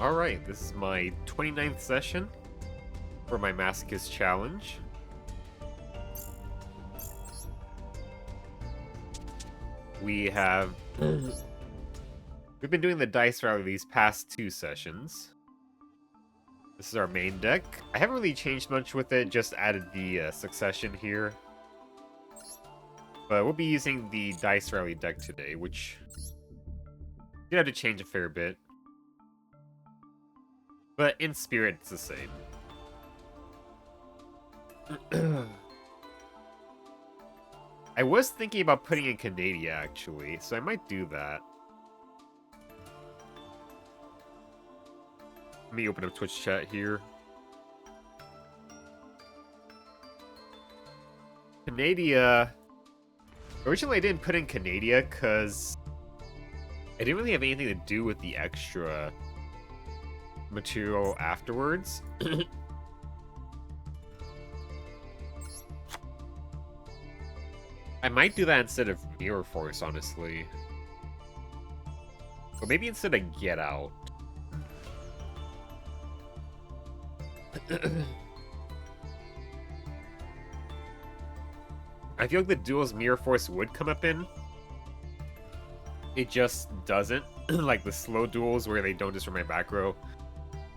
Alright, this is my 29th session for my Masochist challenge. We've been doing the dice rally these past 2 sessions. This is our main deck. I haven't really changed much with it, just added the succession here. But we'll be using the dice rally deck today, which did have to change a fair bit. But in spirit, it's the same. I was thinking about putting in Canada, actually, so I might do that. Let me open up Twitch chat here. Canada... Originally, I didn't put in Canada because I didn't really have anything to do with the extra material afterwards. I might do that instead of Mirror Force, honestly. Or maybe instead of Get Out. I feel like the Duel's Mirror Force would come up in. It just doesn't. Like the slow duels where they don't destroy my back row.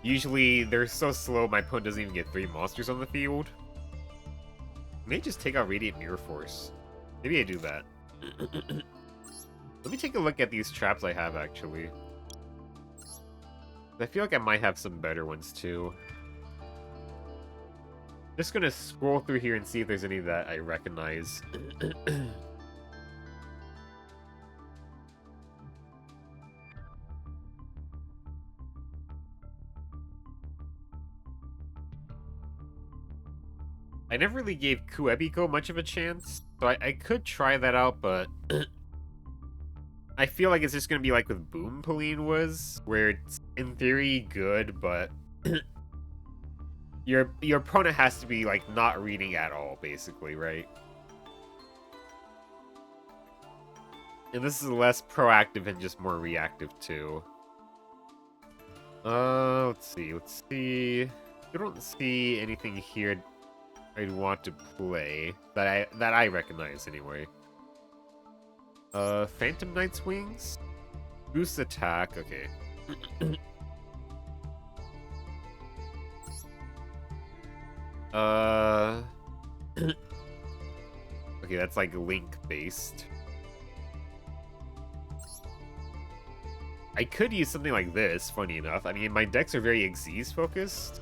Usually, they're so slow my opponent doesn't even get 3 monsters on the field. I may just take out Radiant Mirror Force. Maybe I do that. Let me take a look at these traps I have, actually. I feel like I might have some better ones, too. Just gonna scroll through here and see if there's any that I recognize. I never really gave Kuebiko much of a chance, so I could try that out, but I feel like it's just gonna be like with Boom Pauline was, where it's in theory good, but your opponent has to be like not reading at all, basically, right? And this is less proactive and just more reactive too. Let's see. I don't see anything here I'd want to play that I recognize anyway. Phantom Knight's Wings? Boost attack, okay. Okay, that's like Link based. I could use something like this, funny enough. I mean, my decks are very Xyz focused.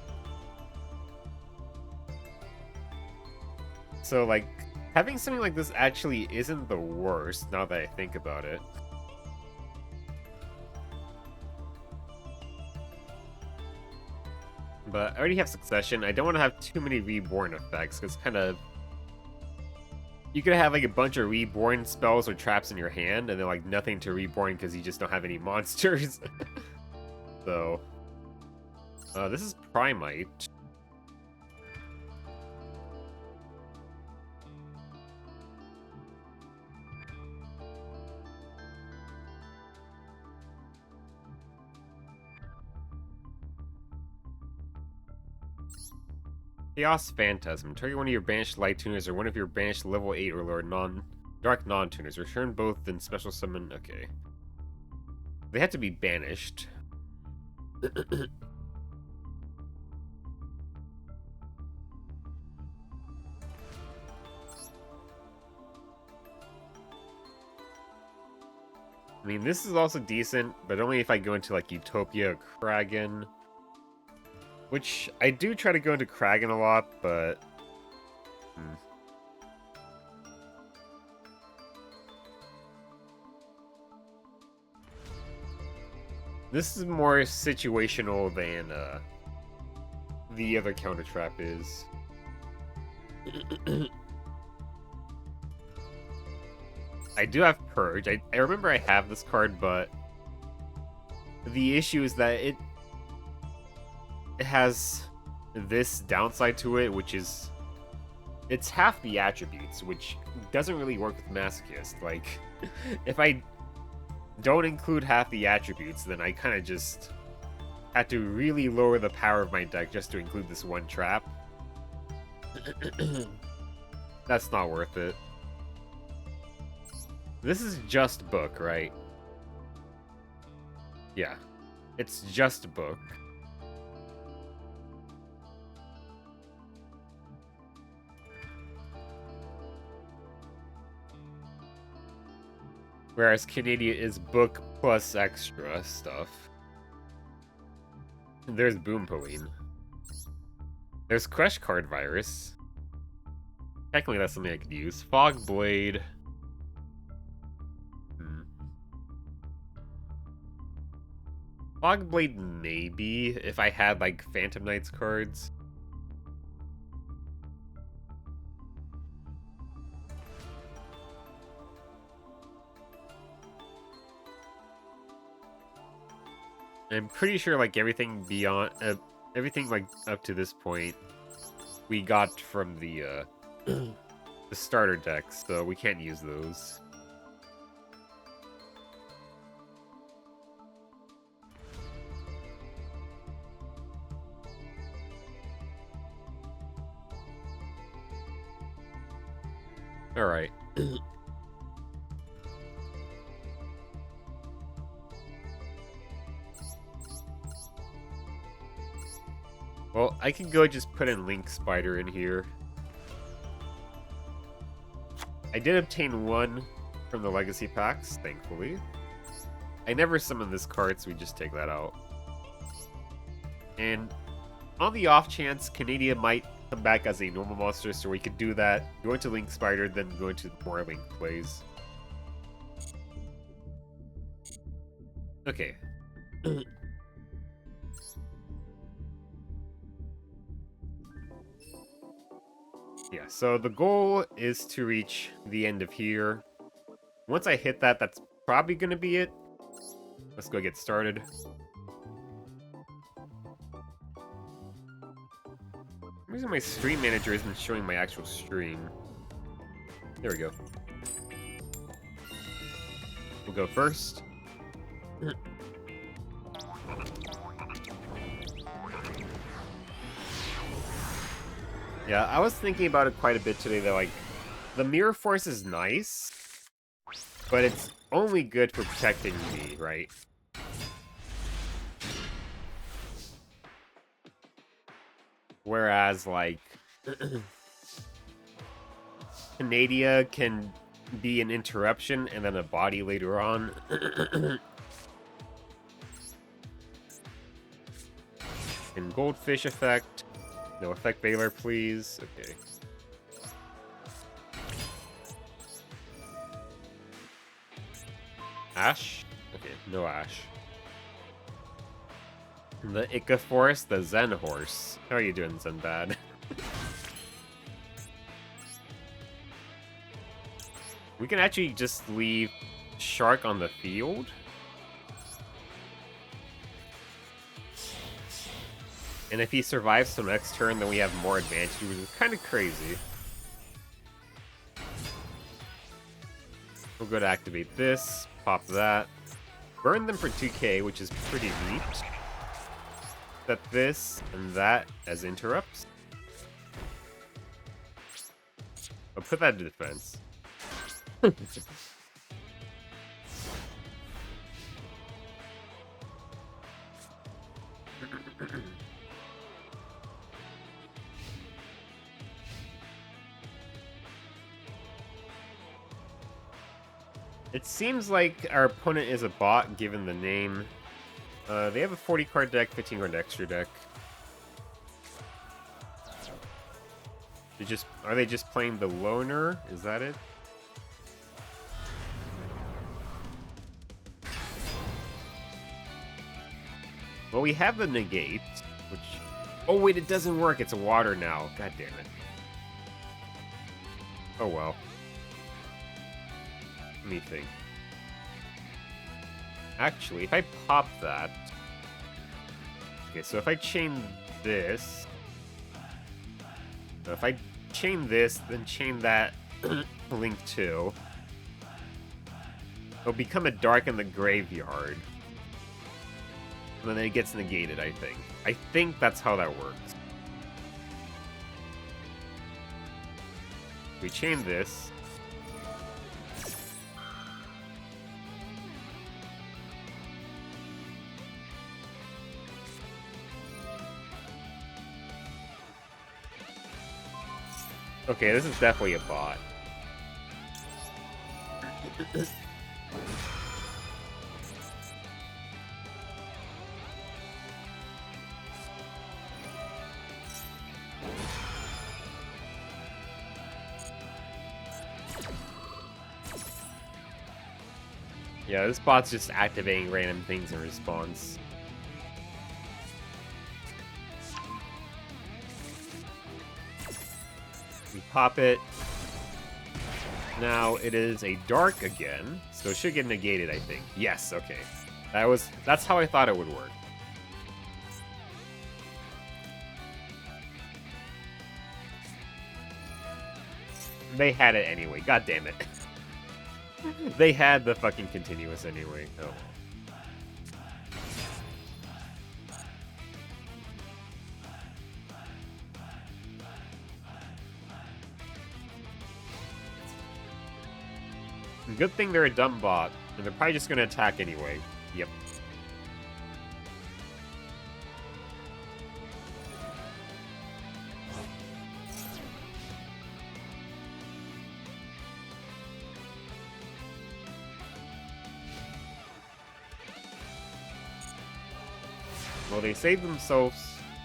So, like, having something like this actually isn't the worst, now that I think about it. But I already have Succession. I don't want to have too many Reborn effects, because kind of... You could have, like, a bunch of Reborn spells or traps in your hand, and then, like, nothing to Reborn because you just don't have any monsters. So... this is Primite. Chaos Phantasm. Target one of your banished light tuners or one of your banished level 8 or lower dark non-tuners. Return both, then special summon. Okay. They have to be banished. I mean, this is also decent, but only if I go into, like, Utopia or Kragan. Which, I do try to go into Kragan a lot, but... This is more situational than, the other counter trap is. I do have Purge. I remember I have this card, but... The issue is that it has this downside to it, which is it's half the attributes, which doesn't really work with Masochist. Like, if I don't include half the attributes, then I kind of just had to really lower the power of my deck just to include this one trap. That's not worth it. This is just book, right? Yeah. It's just book. Whereas Canada is book plus extra stuff. There's Boompoline. There's Crush Card Virus. Technically, that's something I could use. Fog Blade. Fog Blade, maybe, if I had, like, Phantom Knights cards. I'm pretty sure, like, everything beyond... everything, like, up to this point, we got from the, the starter decks, so we can't use those. Alright. Well, I can go just put in Link Spider in here. I did obtain one from the Legacy packs, thankfully. I never summoned this card, so we just take that out. And on the off chance, Canada might come back as a normal monster, so we could do that. Go into Link Spider, then go into more Link plays. Okay. Yeah, so the goal is to reach the end of here. Once I hit that, that's probably going to be it. Let's go get started. The reason my stream manager isn't showing my actual stream. There we go. We'll go first. Yeah, I was thinking about it quite a bit today, that, like, the Mirror Force is nice, but it's only good for protecting me, right? Whereas, like, Canada can be an interruption and then a body later on. And Goldfish effect. No effect Baylor, please. Okay. Ash? Okay, no Ash. The Icaforce, the Zen Horse. How are you doing, Zenbad? We can actually just leave Shark on the field. And if he survives till next turn, then we have more advantage, which is kind of crazy. We'll go to activate this, pop that, burn them for 2k, which is pretty neat. Set this and that as interrupts. I'll put that to defense. It seems like our opponent is a bot, given the name. They have a 40 card deck, 15 card extra deck. Are they just playing the loner? Is that it? Well, we have the negate, which... Oh wait, it doesn't work. It's a water now. God damn it. Oh well. Let me think. Actually, if I pop that... Okay, so if I chain this... If I chain this, then chain that Link 2, it'll become a Dark in the Graveyard. And then it gets negated, I think. I think that's how that works. We chain this. Okay, this is definitely a bot. Yeah, this bot's just activating random things in response. We pop it. Now it is a dark again, so it should get negated, I think. Yes, okay. That's how I thought it would work. They had it anyway, god damn it. They had the fucking continuous anyway. Oh. Good thing they're a dumb bot, and they're probably just gonna attack anyway. Yep. Well, they saved themselves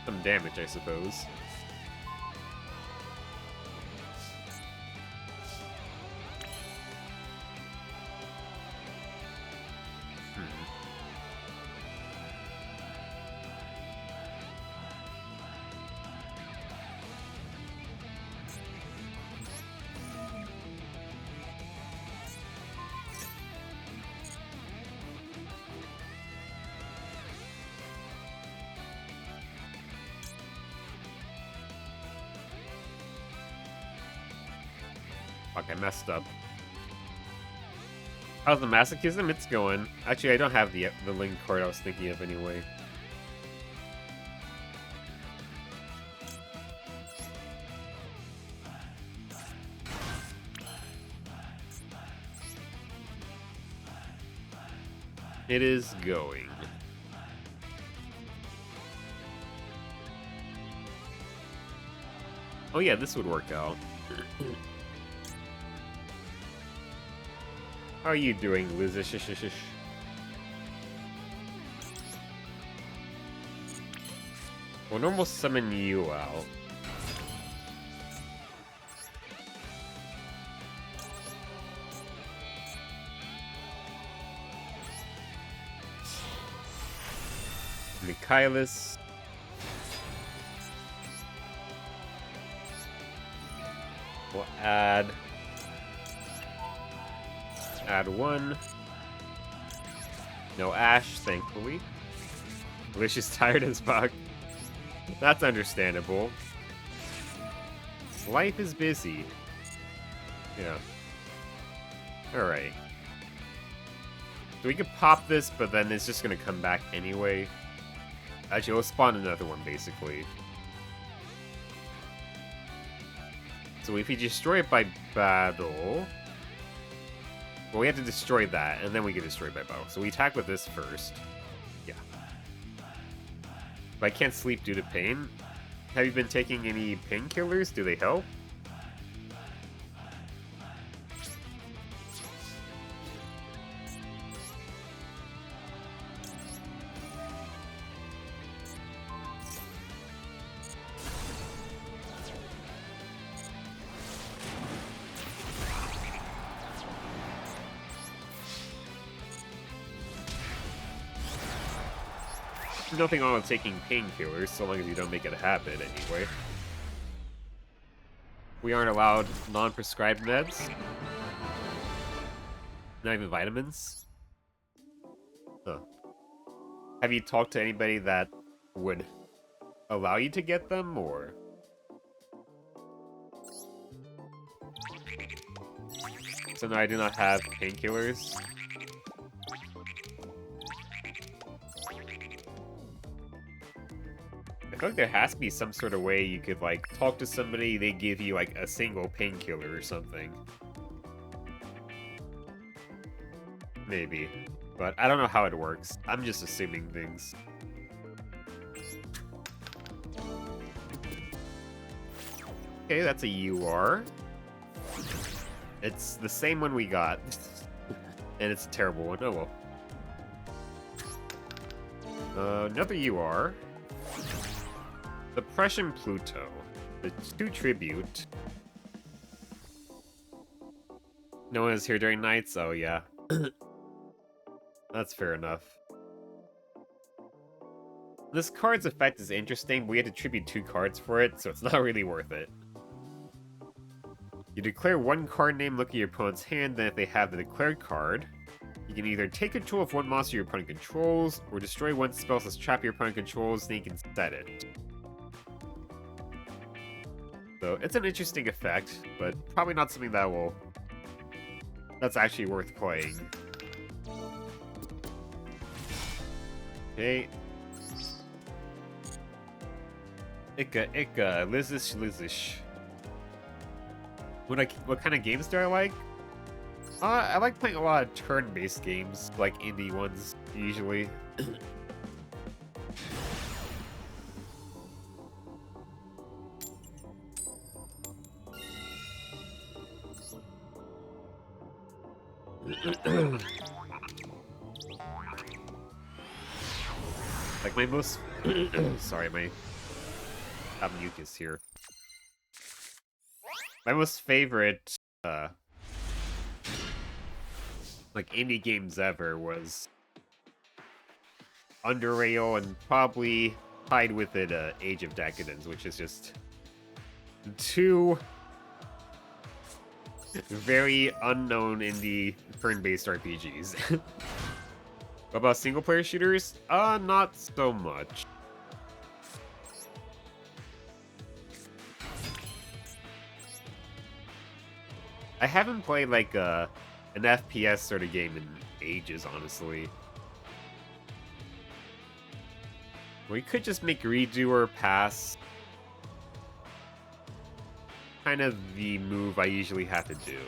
some damage, I suppose. Fuck, I messed up. How's the masochism? It's going. Actually, I don't have the link card I was thinking of anyway. It is going. Oh yeah, this would work out. How are you doing, Liz-ish? We'll normal summon you out. Michaelis. We'll add one. No Ash, thankfully. Lish is tired as fuck. That's understandable. Life is busy. Yeah. Alright. So we could pop this, but then it's just gonna come back anyway. Actually, we'll spawn another one, basically. So if you destroy it by battle... Well, we have to destroy that, and then we get destroyed by battle. So we attack with this first. Yeah. But I can't sleep due to pain. Have you been taking any painkillers? Do they help? Nothing wrong with taking painkillers, so long as you don't make it a habit, anyway. We aren't allowed non-prescribed meds. Not even vitamins. Huh. Have you talked to anybody that would allow you to get them, or...? So no, I do not have painkillers. feel like there has to be some sort of way you could, like, talk to somebody, they give you, like, a single painkiller or something. Maybe. But I don't know how it works. I'm just assuming things. Okay, that's a UR. It's the same one we got. And it's a terrible one. Oh well. Another UR. The Prussian Pluto. The 2 tribute. No one is here during nights? Oh yeah. That's fair enough. This card's effect is interesting, but we had to tribute 2 cards for it, so it's not really worth it. You declare 1 card name, look at your opponent's hand, then if they have the declared card, you can either take control of 1 monster your opponent controls, or destroy 1 spell slash trap your opponent controls, then you can set it. So it's an interesting effect, but probably not something that's actually worth playing. Okay. Ika, Lizish. What kind of games do I like? I like playing a lot of turn-based games, like indie ones, usually. Like my most... Sorry, I have mucus here. My most favorite, like, indie games ever was Underrail, and probably tied with it, Age of Decadence, which is just 2 very unknown indie turn-based RPGs. What about single-player shooters? Not so much. I haven't played, like, an FPS sort of game in ages, honestly. We could just make Redo or Pass kind of the move I usually have to do.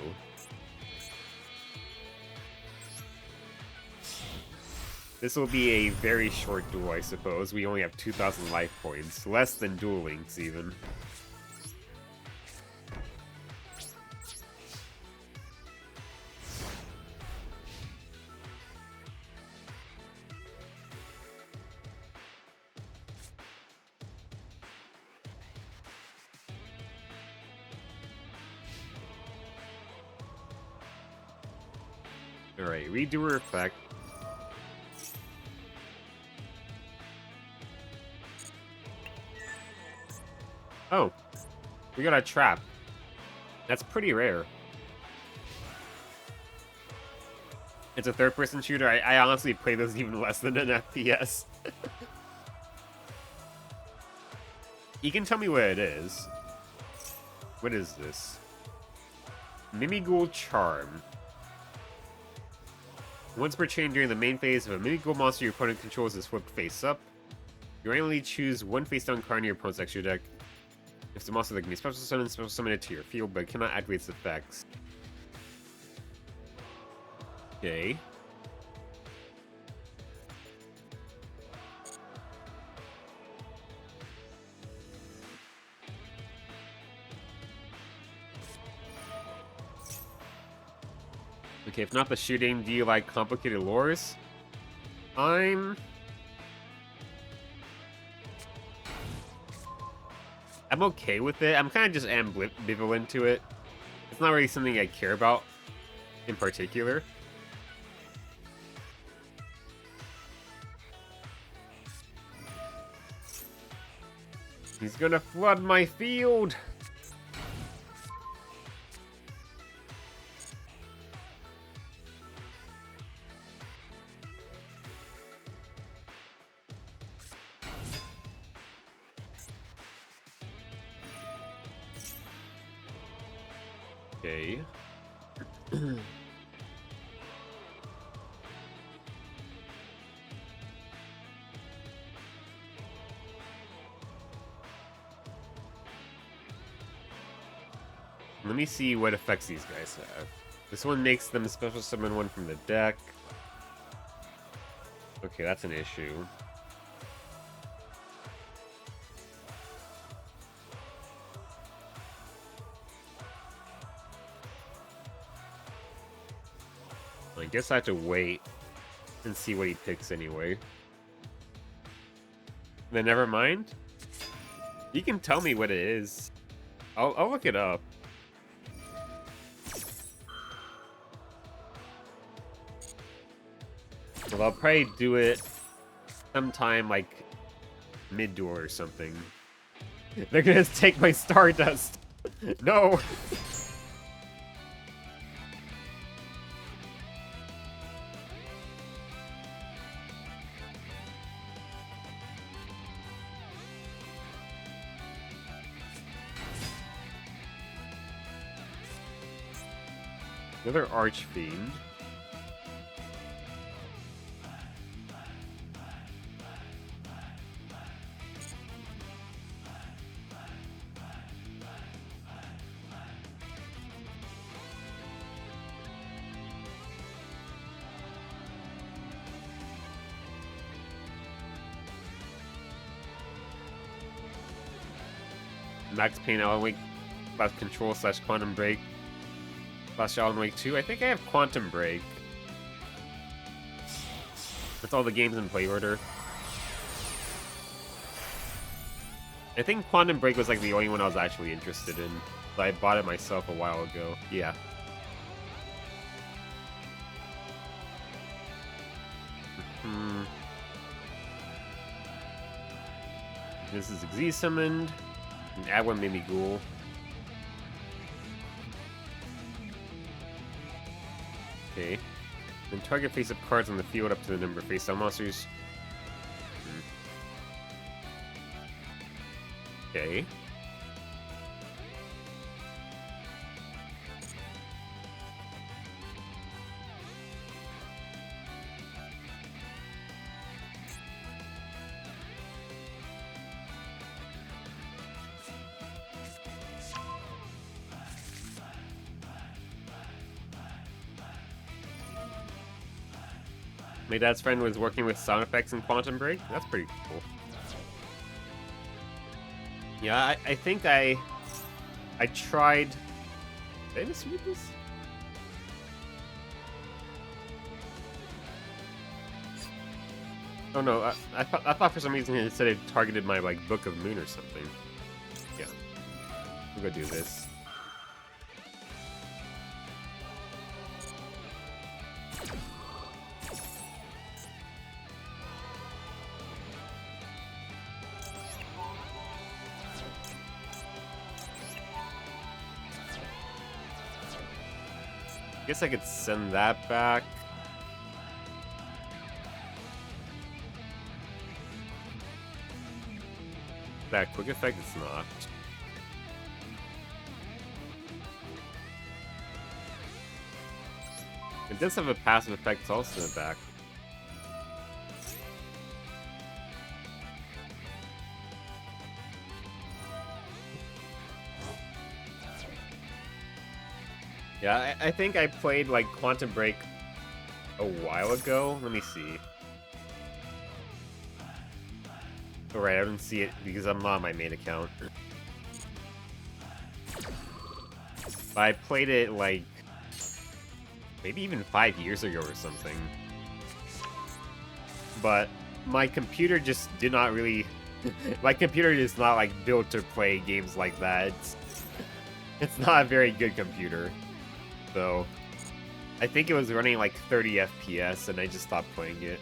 This will be a very short duel, I suppose. We only have 2,000 life points. Less than Duel Links, even. Alright, Redoer effect. Oh, we got a trap. That's pretty rare. It's a third-person shooter. I honestly play this even less than an FPS. You can tell me what it is. What is this? Mimighoul Charm. Once per chain during the main phase, if a Mimighoul monster your opponent controls is flipped face up, you randomly choose 1 face-down card in your opponent's extra deck. If the monster that can be special summon it to your field, but cannot activate its effects. Okay. Okay, if not the shooting, do you like complicated lores? I'm okay with it. I'm kind of just ambivalent to it. It's not really something I care about in particular. He's gonna flood my field! Okay. Let me see what effects these guys have. This one makes them special summon one from the deck. Okay, that's an issue. I guess I have to wait and see what he picks anyway. Then never mind. You can tell me what it is. I'll look it up. Well, I'll probably do it sometime like mid-duel or something. They're gonna take my Stardust. No. Another Archfiend. Max Payne Alan Wake / Control / Quantum Break / Alan Wake 2. I think I have Quantum Break. That's all the games in play order. I think Quantum Break was like the only one I was actually interested in. But I bought it myself a while ago. Yeah. This is Xyz summoned. And add one Mimighoul. Okay. Then target face-up cards on the field up to the number of face-up monsters. Okay. My dad's friend was working with sound effects in Quantum Break. That's pretty cool. Yeah, I think I tried. Did I misread this? Oh no, I thought for some reason it said it targeted my like Book of Moon or something. Yeah, we'll go do this. Guess I could send that back. That quick effect, it's not. It does have a passive effect, it's also in the back. Yeah, I think I played like Quantum Break a while ago. Let me see. Alright, I don't see it because I'm not on my main account. But I played it like maybe even 5 years ago or something. But my computer just did not really my computer is not like built to play games like that. It's not a very good computer. So I think it was running like 30 FPS and I just stopped playing it.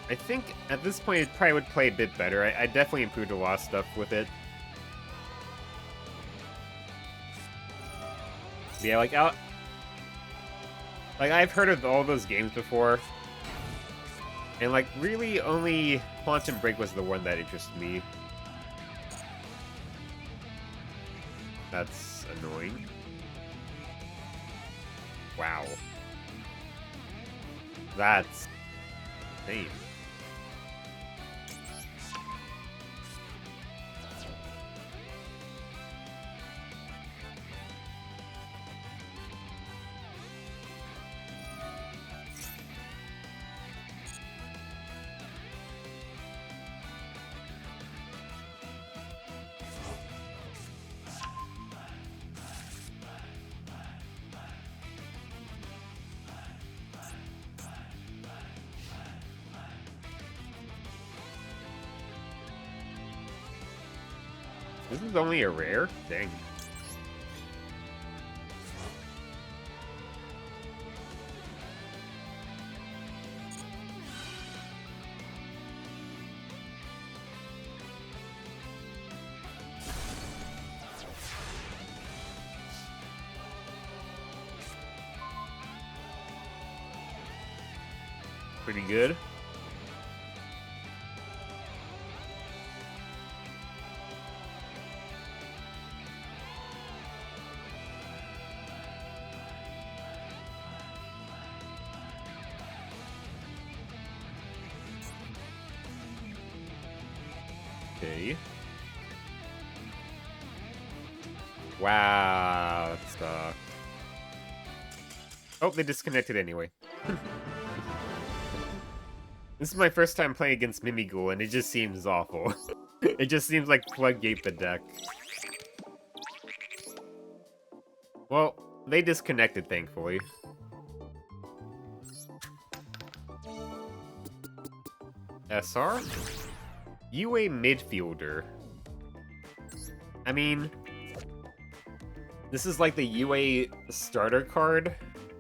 I think at this point it probably would play a bit better. I definitely improved a lot of stuff with it. Yeah, like I've heard of all those games before. And like really only Quantum Break was the one that interested me. That's annoying. Wow. That's insane. This is only a rare? Dang. Pretty good. Okay. Wow, that sucks. Oh, they disconnected anyway. This is my first time playing against Mimighoul, and it just seems awful. It just seems like Floodgate the deck. Well, they disconnected, thankfully. SR? UA midfielder. I mean, this is like the UA starter card,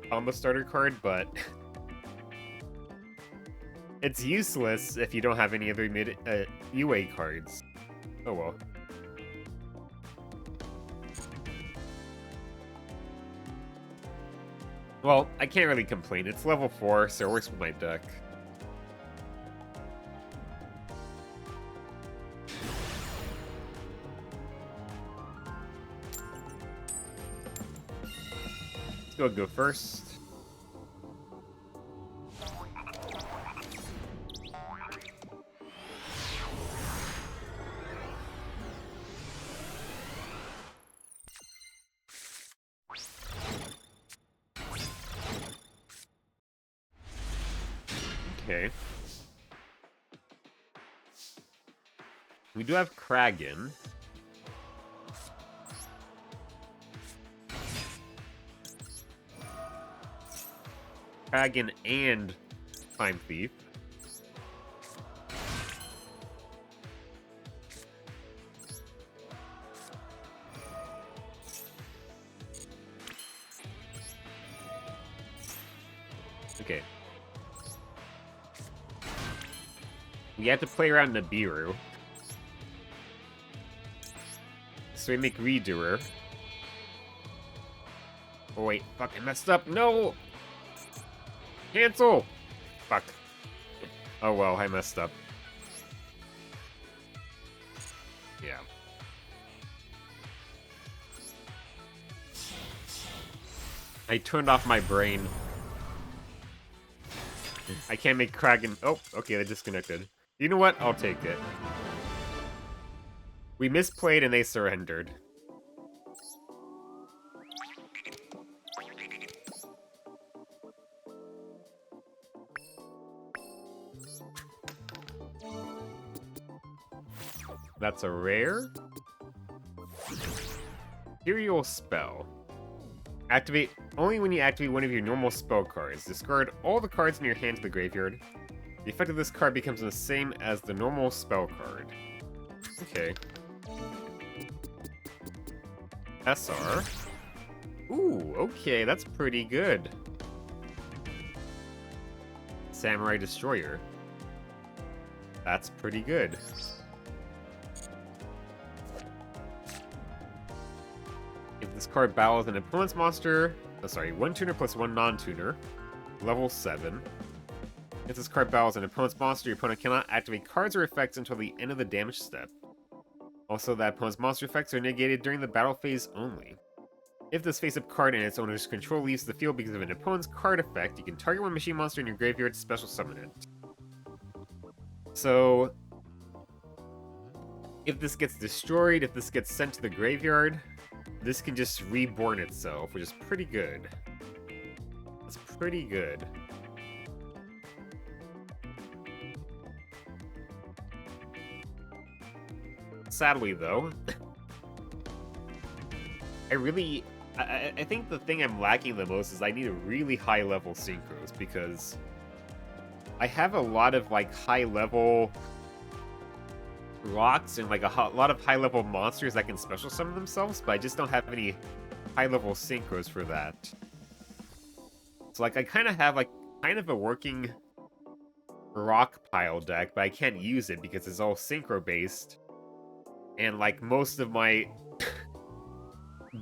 combo starter card, but it's useless if you don't have any other UA cards. Oh well. Well, I can't really complain. It's level 4, so it works with my deck. Let's go first. Okay. We do have Kragan. Kragan and Time Thief. Okay. We have to play around Nibiru. So we make Redoer. Oh wait, fuck, I messed up. No! Cancel! Fuck. Oh well, I messed up. Yeah. I turned off my brain. I can't make Kragan. Oh, okay, they disconnected. You know what? I'll take it. We misplayed and they surrendered. That's a rare. Imperial Spell. Activate only when you activate one of your normal spell cards. Discard all the cards in your hand to the graveyard. The effect of this card becomes the same as the normal spell card. Okay. SR. Ooh, okay, that's pretty good. Samurai Destroyer. That's pretty good. If this card battles an opponent's monster, one tuner plus one non-tuner, level 7. If this card battles an opponent's monster, your opponent cannot activate cards or effects until the end of the damage step. Also, that opponent's monster effects are negated during the battle phase only. If this face-up card and its owner's control leaves the field because of an opponent's card effect, you can target one machine monster in your graveyard to special summon it. So, if this gets destroyed, if this gets sent to the graveyard, this can just reborn itself, which is pretty good. That's pretty good. Sadly, though, I think the thing I'm lacking the most is I need a really high-level synchros, because I have a lot of, like, high-level rocks and like a lot of high-level monsters that can special summon themselves, but I just don't have any high-level synchros for that. So like I kind of have like kind of a working rock pile deck, but I can't use it because it's all synchro based. And like most of my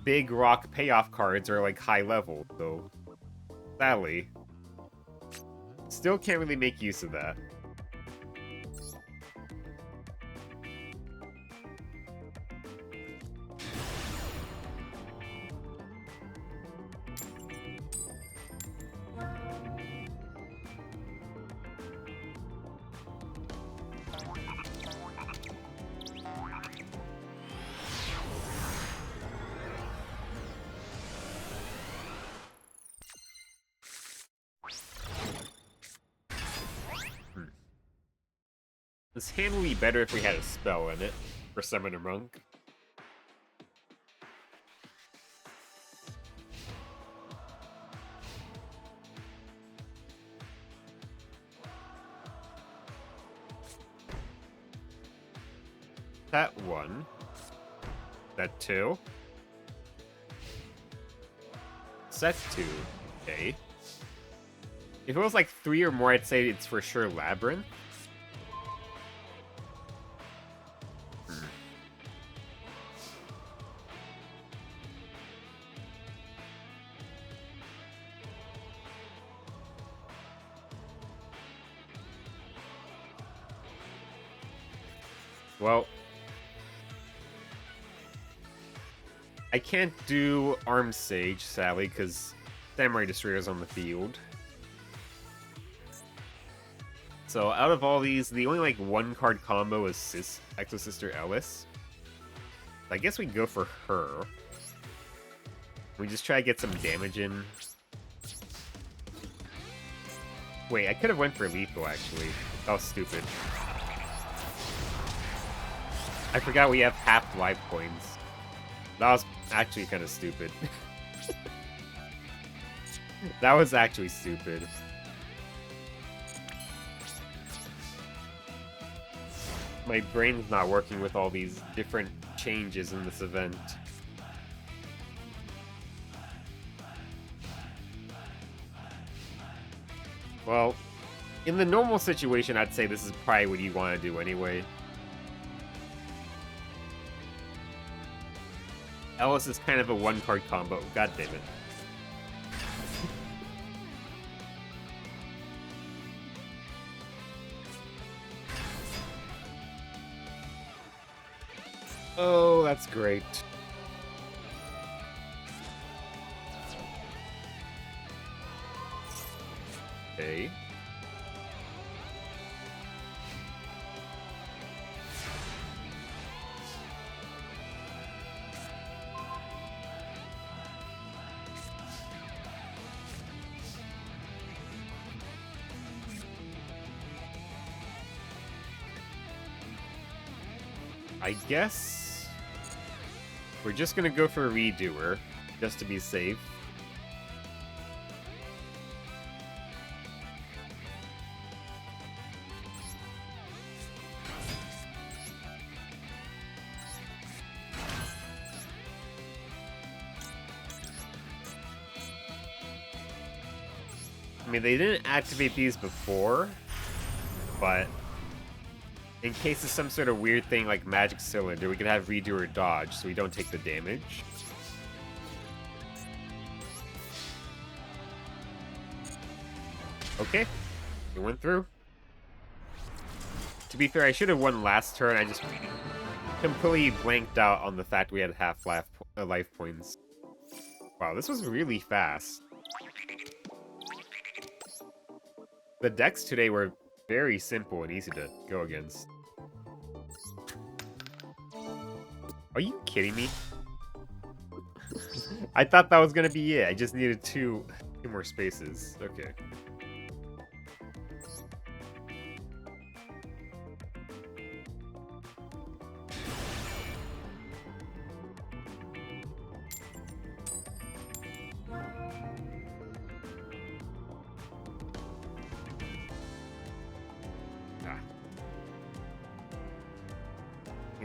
big rock payoff cards are like high level, so sadly, still can't really make use of that. This hand would be better if we had a spell in it for Summoner Monk. That one. That two. Set two. Okay. If it was like 3 or more, I'd say it's for sure Labyrinth. Well, I can't do Armed Sage, sadly, because Samurai Destroyer's on the field. So out of all these, the only like 1-card combo is Exo Sister Ellis. I guess we go for her. We just try to get some damage in. Wait, I could have went for lethal actually. That was stupid. I forgot we have half life points. That was actually kind of stupid. That was actually stupid. My brain's not working with all these different changes in this event. Well, in the normal situation, I'd say this is probably what you want to do anyway. Ellis is kind of a 1-card combo. God damn it. Oh, that's great. Okay. I guess we're just gonna go for a redoer, just to be safe. I mean, they didn't activate these before, but in case of some sort of weird thing like Magic Cylinder, we could have Redo or Dodge so we don't take the damage. Okay, it went through. To be fair, I should have won last turn. I just completely blanked out on the fact we had half life points. Wow, this was really fast. The decks today were very simple and easy to go against. Are you kidding me? I thought that was gonna be it. I just needed two more spaces. Okay.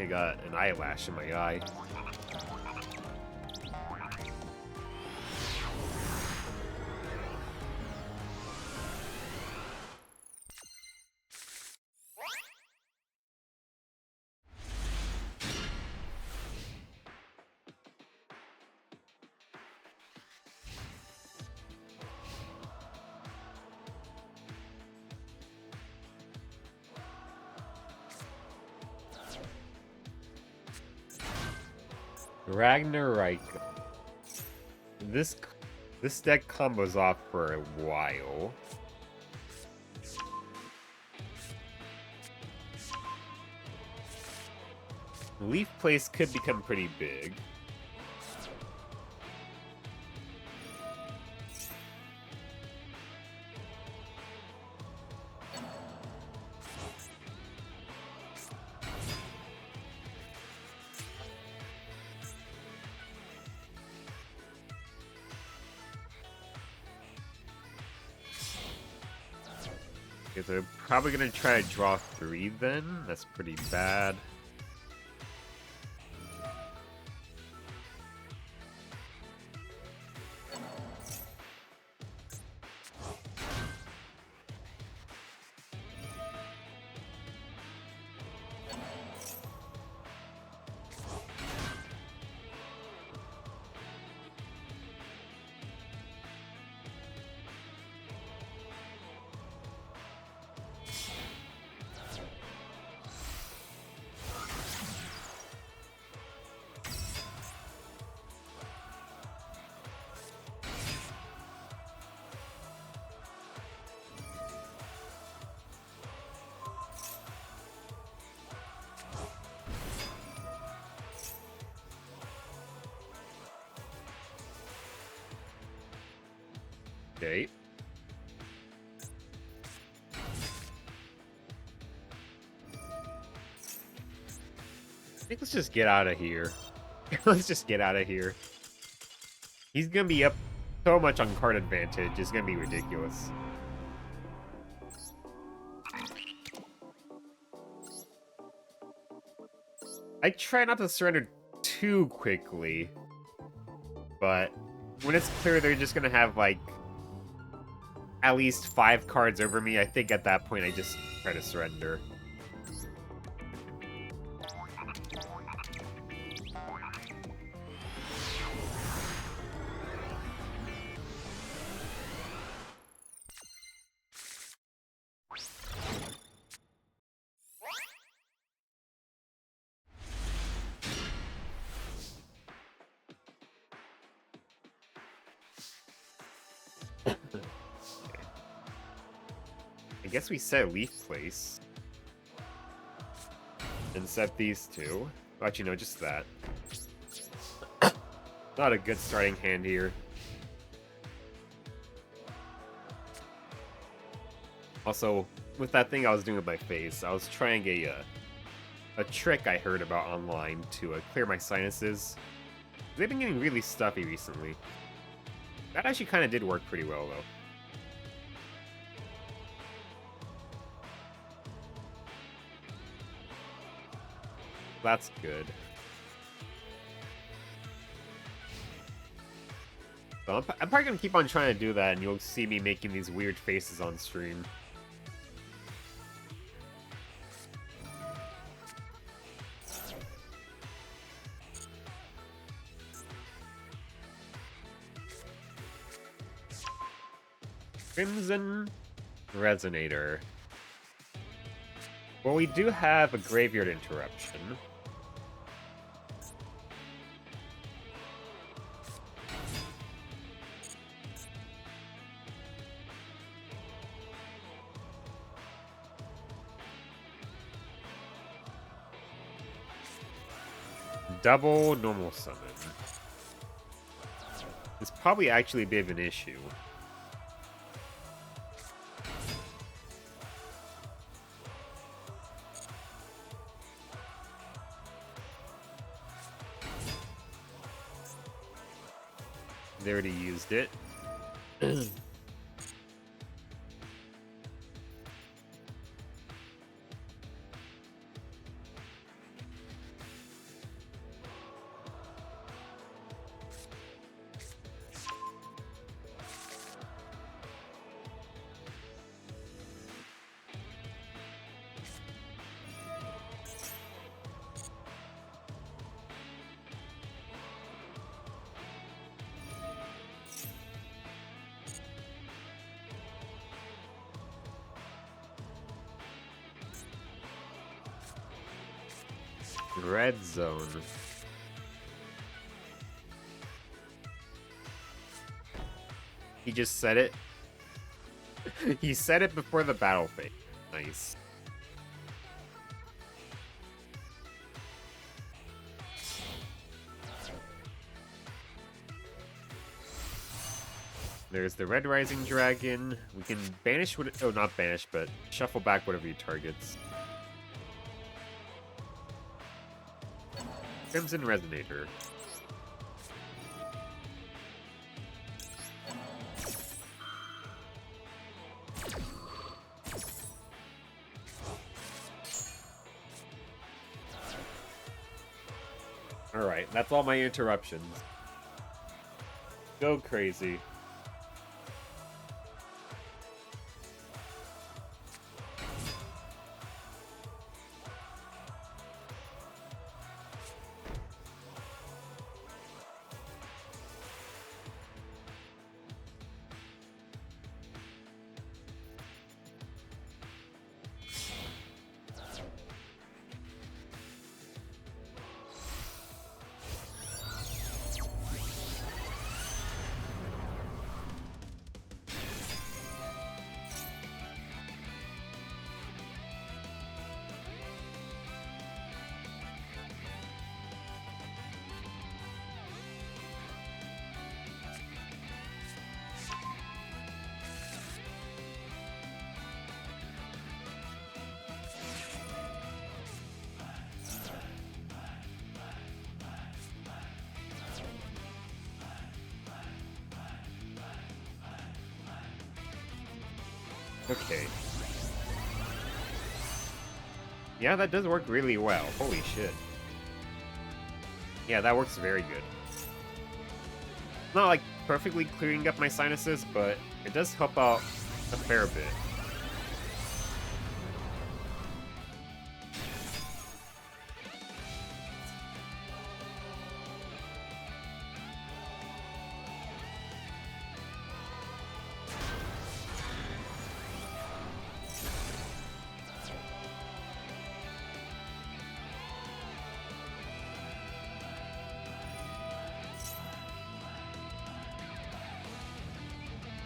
I got an eyelash in my eye. Ragnarok. This deck combos off for a while. Leaf Place could become pretty big. Okay, so they're probably gonna try to draw 3 then. That's pretty bad. Okay. I think let's just get out of here. Let's just get out of here. He's gonna be up so much on card advantage. It's gonna be ridiculous. I try not to surrender too quickly, but when it's clear they're just gonna have, like, at least 5 cards over me, I think at that point I just try to surrender. I guess we set Leaf Place. And set these 2. Oh, actually, no, just that. Not a good starting hand here. Also, with that thing I was doing with my face, I was trying a trick I heard about online to clear my sinuses. They've been getting really stuffy recently. That actually kind of did work pretty well, though. That's good. So I'm probably gonna keep on trying to do that, and you'll see me making these weird faces on stream. Crimson Resonator. Well, we do have a Graveyard Interruption. Double normal summon. It's probably actually a bit of an issue. They already used it. Red zone. He just said it. He said it before the battle phase. Nice. There's the Red Rising Dragon. We can banish what... Oh, not banish, but shuffle back whatever he targets. Crimson Resonator. Alright, that's all my interruptions. Go crazy. Okay. Yeah, that does work really well. Holy shit. Yeah, that works very good. Not like perfectly clearing up my sinuses, but it does help out a fair bit.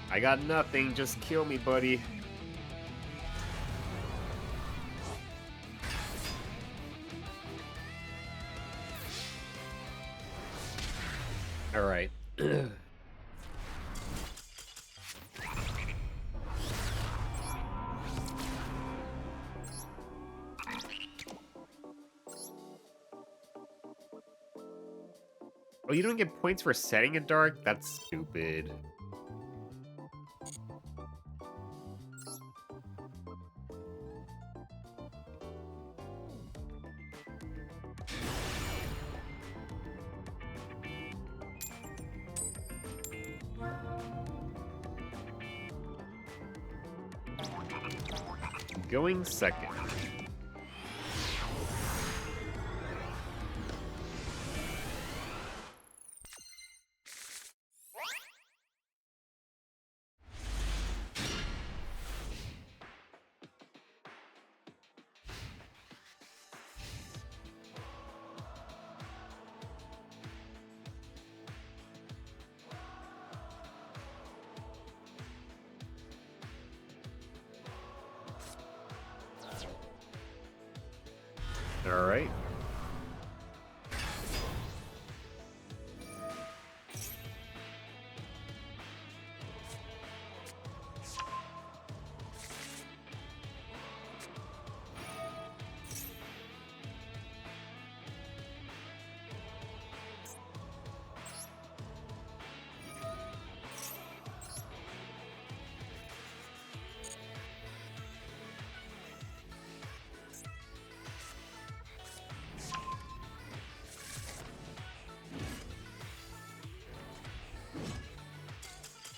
I got nothing, just kill me, buddy. Alright. Oh, you don't get points for setting it dark? That's stupid. Going second. Alright.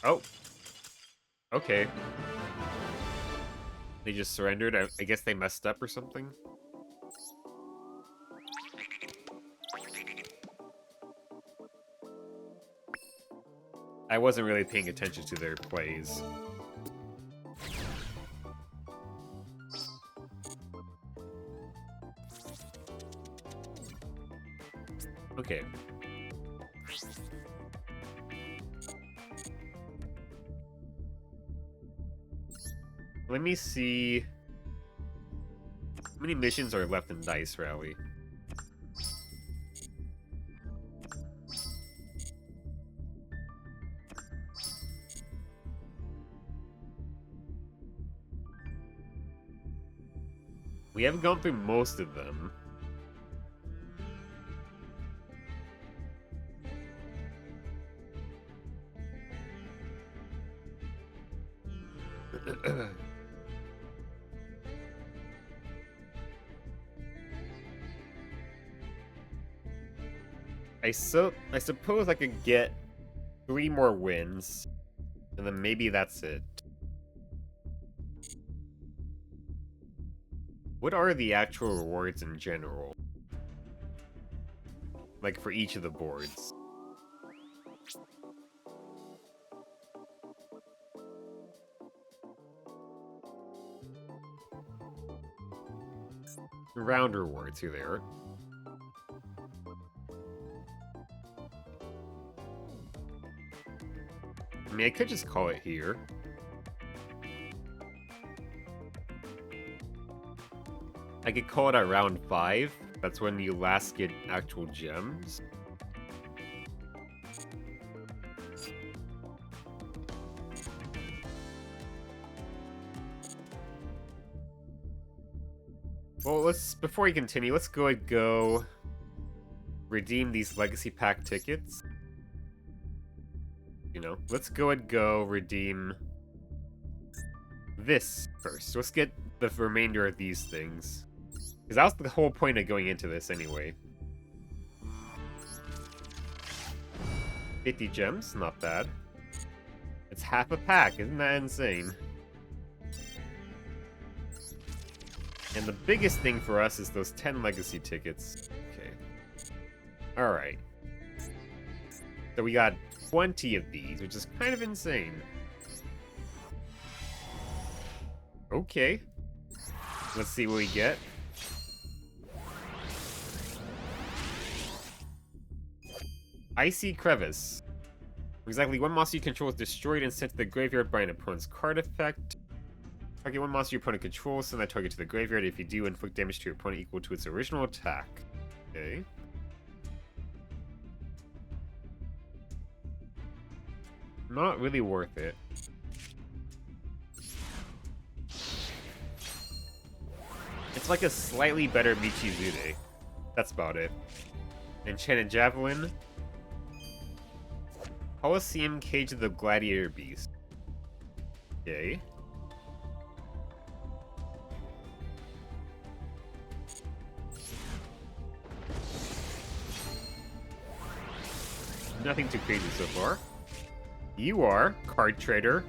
Oh. Okay. They just surrendered. I guess they messed up or something. I wasn't really paying attention to their plays. Okay. Let me see... How many missions are left in Dice Rally? We haven't gone through most of them. I suppose I could get 3 more wins, and then maybe that's it. What are the actual rewards in general? Like, for each of the boards? Round rewards, here they are. I mean, I could just call it here. I could call it at round 5. That's when you last get actual gems. Well, before we continue, let's go redeem these Legacy Pack tickets. You know, let's go redeem this first. Let's get the remainder of these things. Because that was the whole point of going into this anyway. 50 gems, not bad. It's half a pack, isn't that insane? And the biggest thing for us is those 10 legacy tickets. Okay. Alright. So we got 20 of these, which is kind of insane. Okay. Let's see what we get. Icy Crevice. Exactly one monster you control is destroyed and sent to the graveyard by an opponent's card effect. Target one monster your opponent controls, send that target to the graveyard. If you do, inflict damage to your opponent equal to its original attack. Okay. Not really worth it. It's like a slightly better Michizude. That's about it. Enchanted Javelin. Colosseum Cage of the Gladiator Beast. Okay. Nothing too crazy so far. You are Card Trader.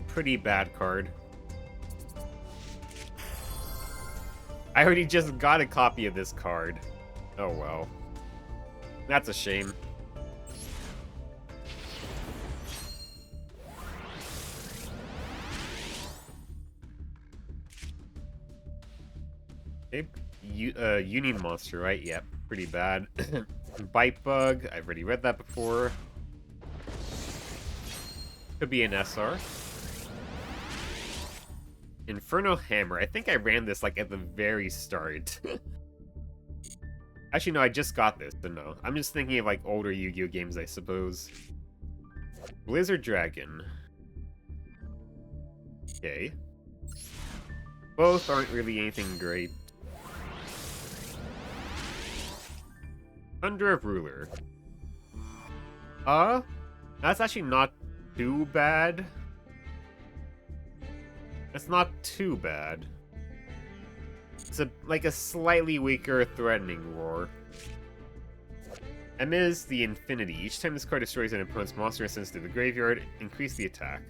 Pretty bad card. I already just got a copy of this card. Oh well. That's a shame. Okay. Union Monster, right? Yep. Pretty bad. Bite Bug. I've already read that before. Could be an SR. Inferno Hammer. I think I ran this like at the very start. Actually, no, I just got this, but no. I'm just thinking of like older Yu-Gi-Oh games, I suppose. Blizzard Dragon. Okay. Both aren't really anything great. Thunder of Ruler. That's actually not too bad. It's not too bad. It's like a slightly weaker Threatening Roar. Emiz the Infinity. Each time this card destroys an opponent's monster and sends it to the graveyard, increase the attack.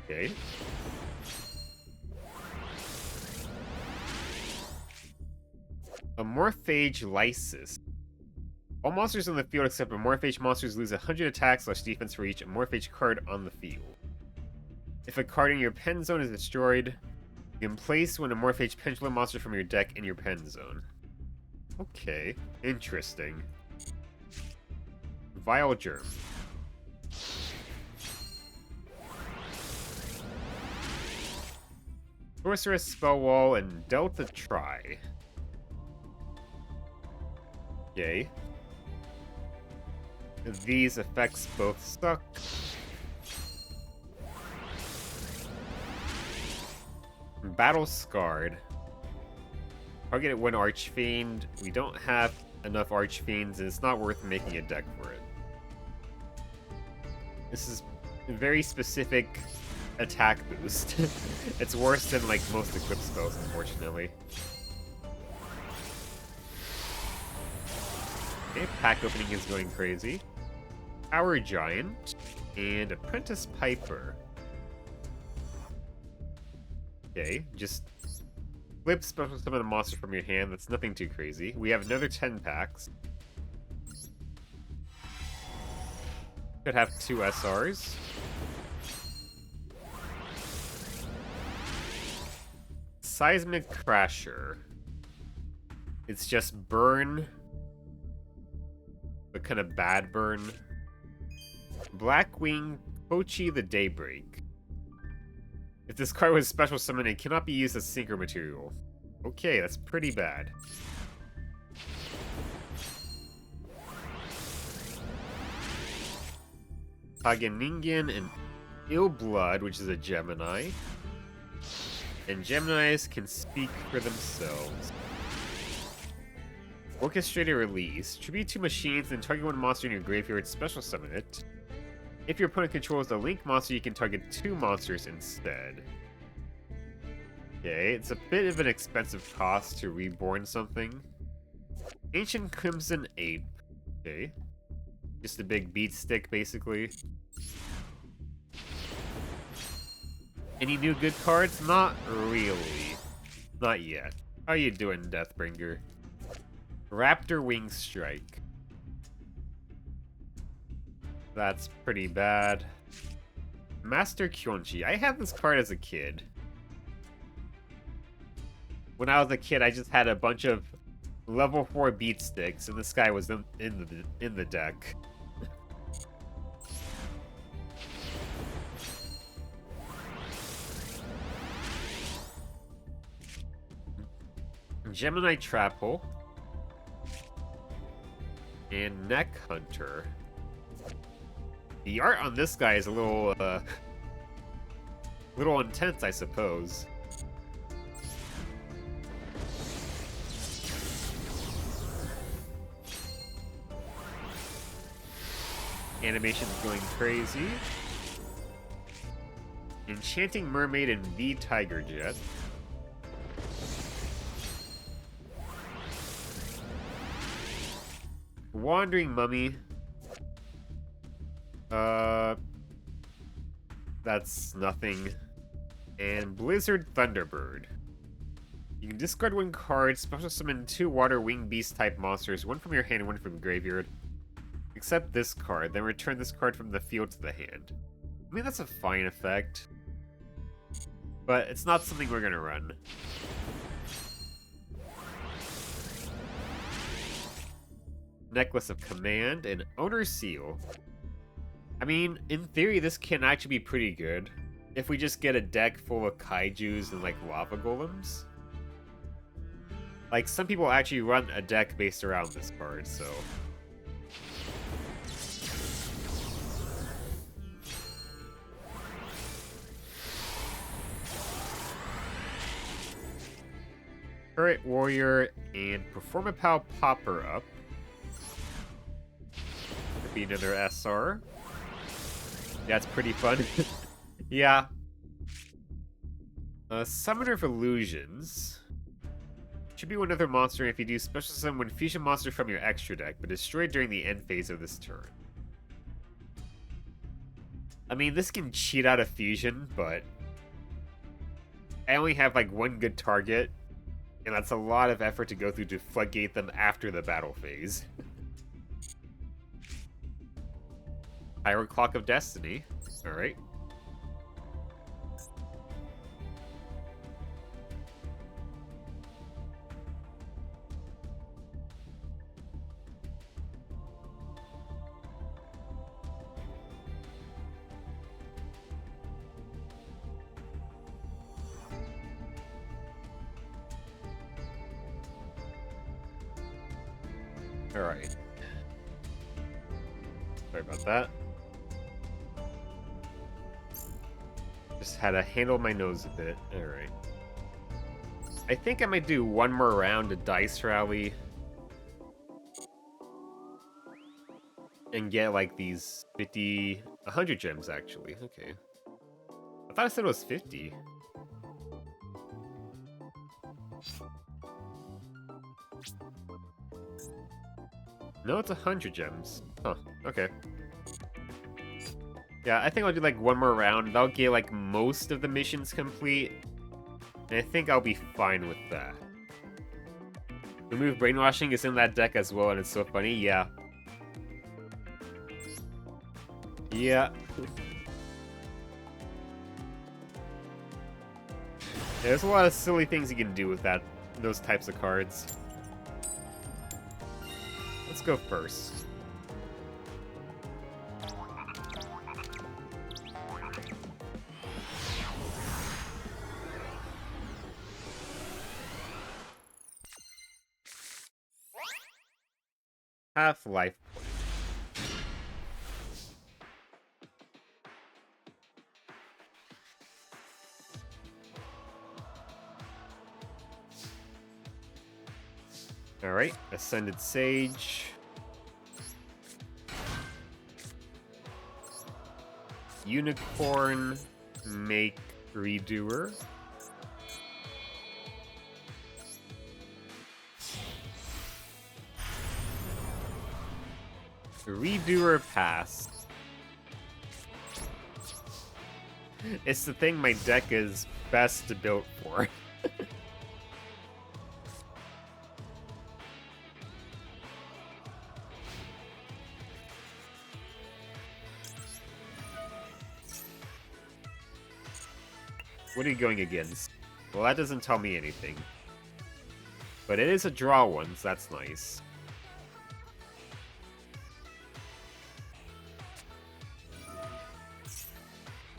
Okay. Amorphage Lysis. All monsters on the field except Amorphage monsters lose 100 attack/defense for each Amorphage card on the field. If a card in your pen zone is destroyed, you can place one Amorphage Pendulum monster from your deck in your pen zone. Okay, interesting. Vile Germ. Sorceress Spell Wall and Delta Try. Okay. These effects both suck. Battle Scarred. Target one Archfiend. We don't have enough Archfiends, and it's not worth making a deck for it. This is a very specific attack boost. It's worse than like most equip spells, unfortunately. Okay, pack opening is going crazy. Power Giant and Apprentice Piper. Okay, just flip special summon a monster from your hand. That's nothing too crazy. We have another 10 packs. Could have 2 SRs. Seismic Crasher. It's just burn, but kind of bad burn. Blackwing Kochi the Daybreak. If this card was special summoned, it cannot be used as synchro material. Okay, that's pretty bad. Hageningen and Ill Blood, which is a Gemini. And Geminis can speak for themselves. Orchestrated Release. Tribute 2 machines and target 1 monster in your graveyard, special summon it. If your opponent controls a Link monster, you can target 2 monsters instead. Okay, it's a bit of an expensive cost to reborn something. Ancient Crimson Ape. Okay. Just a big beat stick, basically. Any new good cards? Not really. Not yet. How you doing, Deathbringer? Raptor Wing Strike. That's pretty bad. Master Kyonchi. I had this card as a kid. When I was a kid, I just had a bunch of level 4 beat sticks, and this guy was in the deck. Gemini Trap Hole. And Neck Hunter. The art on this guy is a little intense, I suppose. Animation's going crazy. Enchanting Mermaid and the Tiger Jet. Wandering Mummy. That's nothing. And Blizzard Thunderbird. You can discard 1 card, special summon 2 Water Wing Beast type monsters, 1 from your hand and 1 from graveyard. Except this card, then return this card from the field to the hand. I mean, that's a fine effect. But it's not something we're gonna run. Necklace of Command and Owner Seal. I mean, in theory, this can actually be pretty good. If we just get a deck full of kaijus and, like, lava golems. Like, some people actually run a deck based around this card, so... Turret Warrior and Performapal Popper up. Could be another SR. That's pretty fun. Yeah. Summoner of Illusions. Should be one other monster if you do special summon when fusion monster from your extra deck, but destroyed during the end phase of this turn. I mean, this can cheat out a fusion, but I only have like 1 good target, and that's a lot of effort to go through to floodgate them after the battle phase. Pirate Clock of Destiny. Alright. Alright. Sorry about that. Just had to handle my nose a bit. Alright. I think I might do one more round of Dice Rally. And get, like, these 100 gems, actually. Okay. I thought I said it was 50. No, it's 100 gems. Huh, okay. Yeah, I think I'll do, like, one more round. That'll get, like, most of the missions complete. And I think I'll be fine with that. Remove Brainwashing is in that deck as well, and it's so funny. Yeah. Yeah. There's a lot of silly things you can do with those types of cards. Let's go first. Half-life. Alright, Ascended Sage. Unicorn, make Redoer. Redoer pass. It's the thing my deck is best built for. What are you going against? Well, that doesn't tell me anything. But it is a draw one, so that's nice.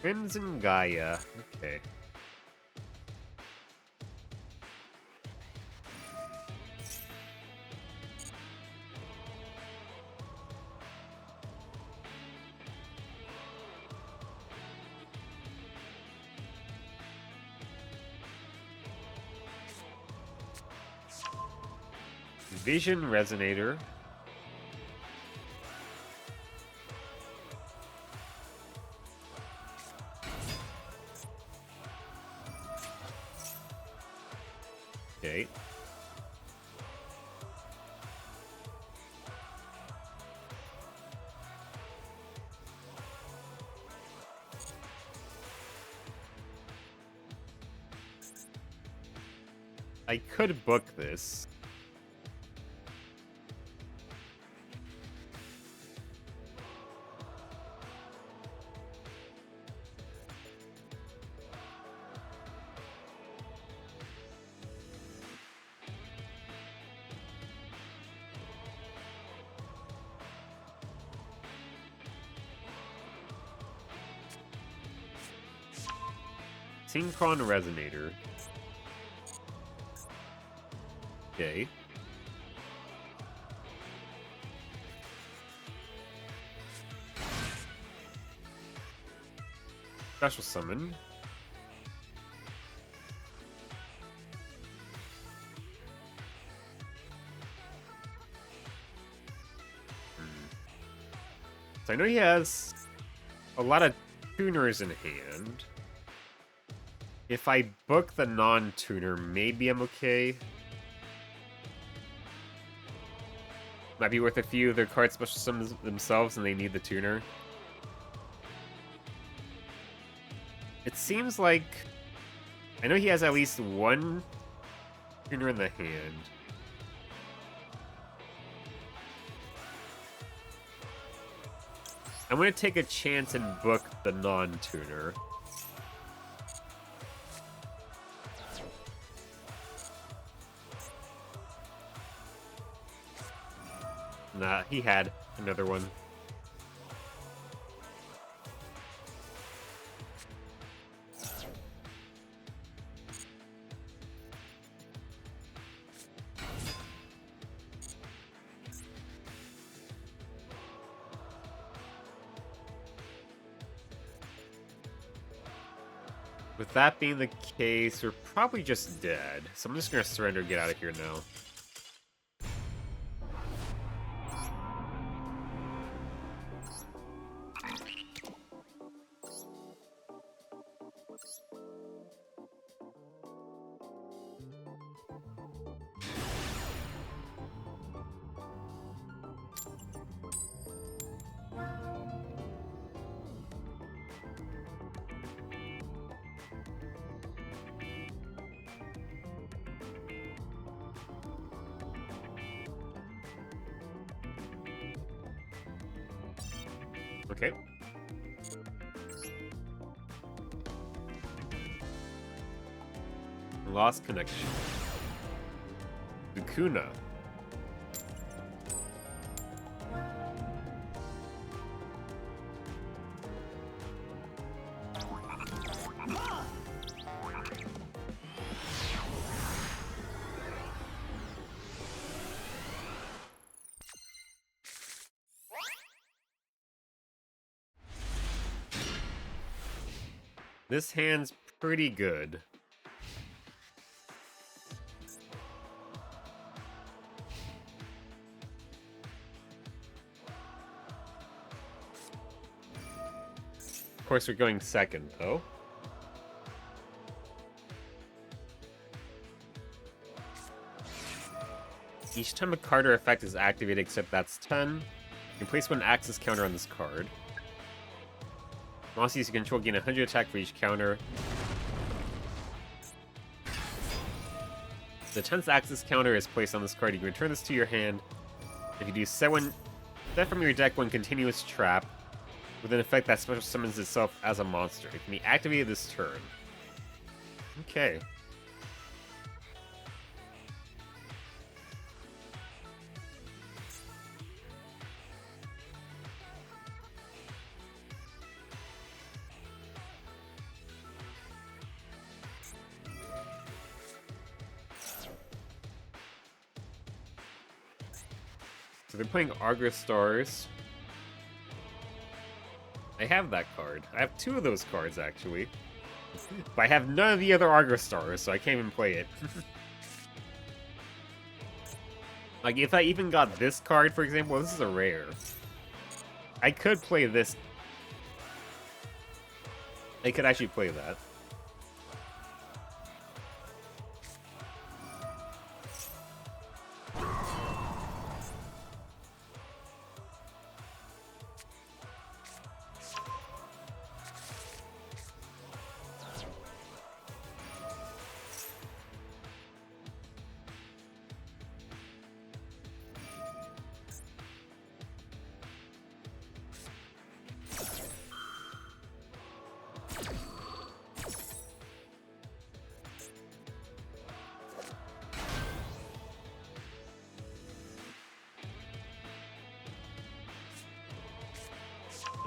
Crimson Gaia. Okay. Vision Resonator. Okay. I could book this. Synchron Resonator. Okay. Special Summon. So I know he has a lot of tuners in hand. If I book the non-tuner, maybe I'm okay. Might be worth a few of their card special summons themselves and they need the tuner. It seems like... I know he has at least one tuner in the hand. I'm gonna take a chance and book the non-tuner. Nah, he had another one. With that being the case, we're probably just dead. So I'm just gonna surrender and get out of here now. Okay. Lost connection. Sukuna. This hand's pretty good. Of course, we're going second, though. Each time a card or effect is activated, except that's 10, you can place one access counter on this card. Monsters you control gain 100 attack for each counter. The 10th access counter is placed on this card. You can return this to your hand. If you do, set from your deck one continuous trap with an effect that special summons itself as a monster. It can be activated this turn. Okay. So they're playing Argus Stars. I have that card. I have 2 of those cards, actually. But I have none of the other Argus Stars, so I can't even play it. Like, if I even got this card, for example, this is a rare. I could play this. I could actually play that.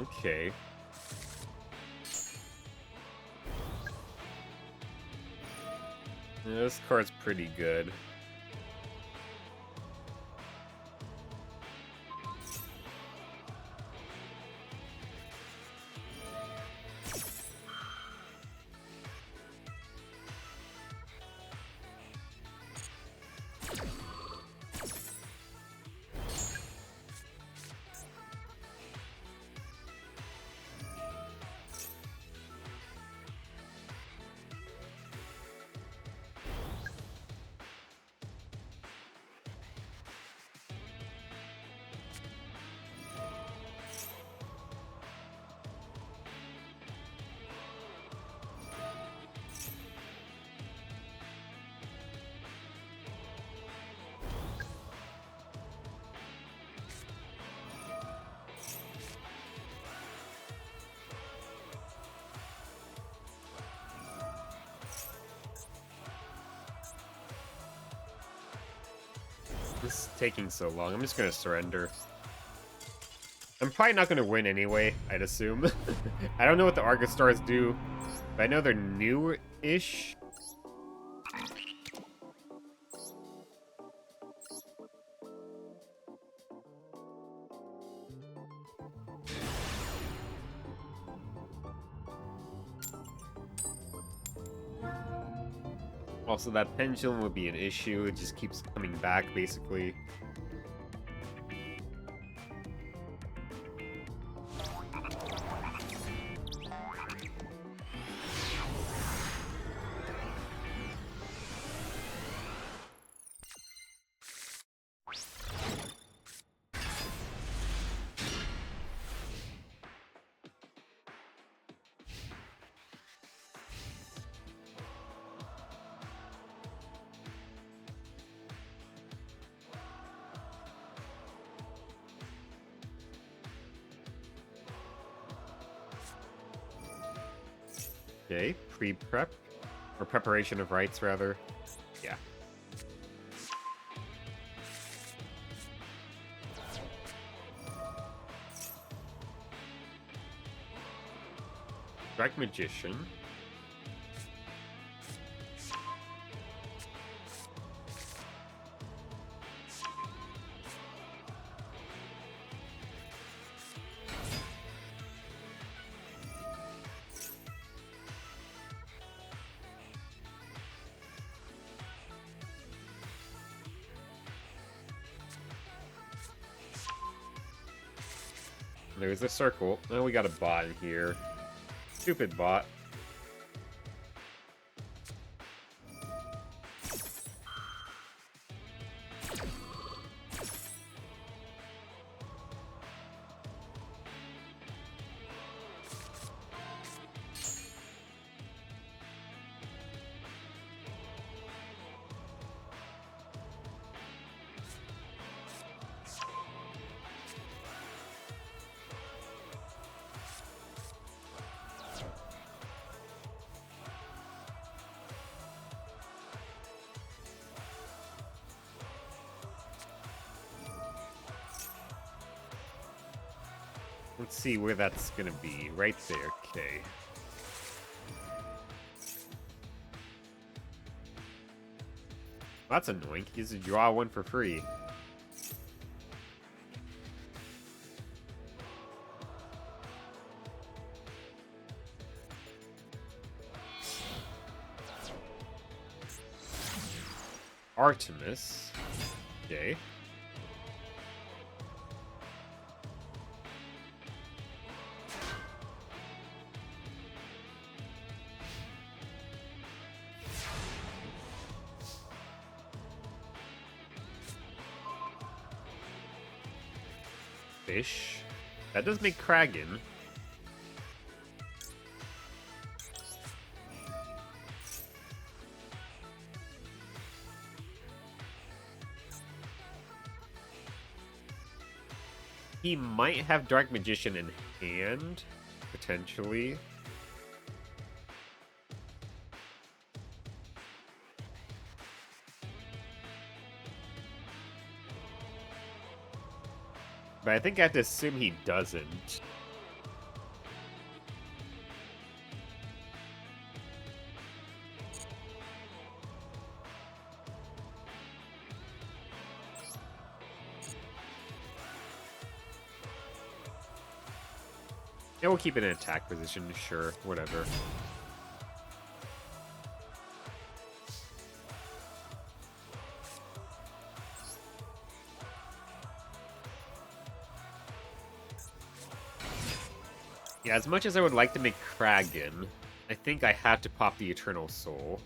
Okay. Yeah, this card's pretty good. This is taking so long. I'm just gonna surrender. I'm probably not gonna win anyway, I'd assume. I don't know what the Argus Stars do, but I know they're new-ish. Also, that pendulum would be an issue. It just keeps coming back, basically. Okay, pre-prep. Or preparation of rites, rather. Yeah. Dark Magician. There's a circle. Oh, we got a bot in here. Stupid bot. Let's see where that's gonna be. Right there, okay. That's annoying. He gets to draw one for free. Artemis. Okay. Fish. That does make Kragan. He might have Dark Magician in hand, potentially. But I think I have to assume he doesn't. Yeah, we'll keep it in attack position, sure, whatever. Yeah, as much as I would like to make Kragan, I think I had to pop the Eternal Soul.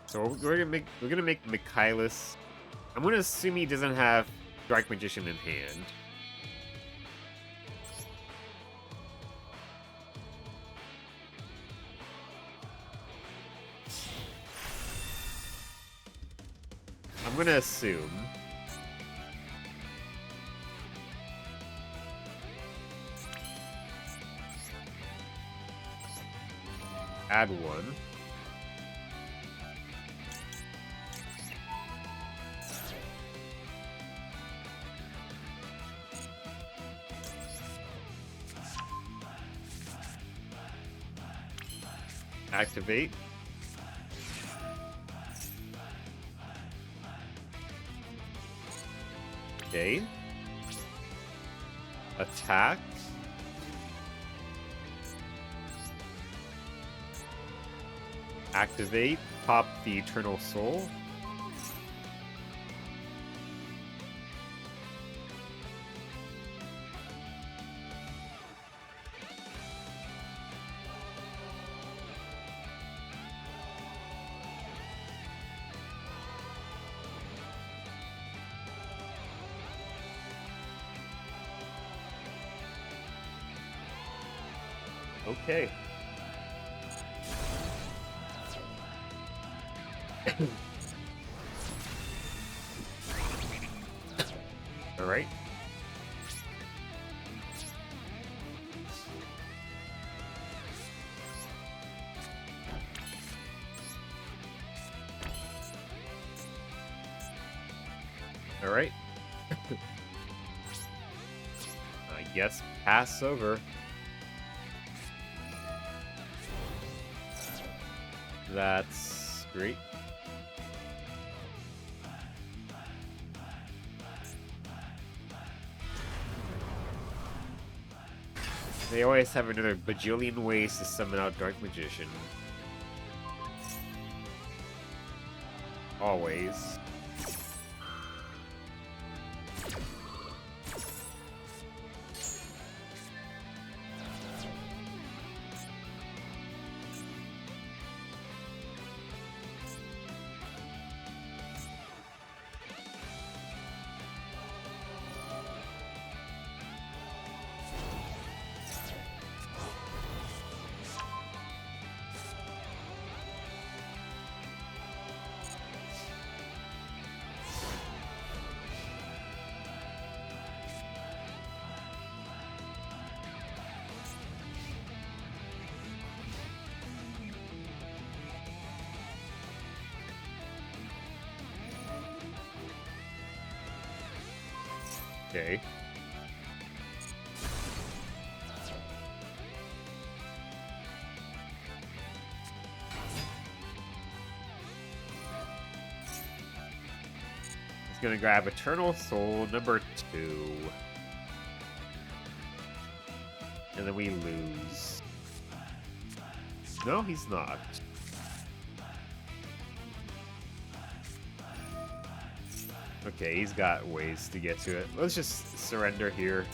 So we're gonna make Michaelis. I'm gonna assume he doesn't have Dark Magician in hand. I'm gonna assume. Add one. Activate. Okay. Attack. Activate. Pop the Eternal Soul. Okay. All right. All right. I guess pass over. That's great. They always have another bajillion ways to summon out Dark Magician. Always. Okay. He's gonna grab Eternal Soul number 2. And then we lose. No, he's not. Okay, he's got ways to get to it. Let's just surrender here.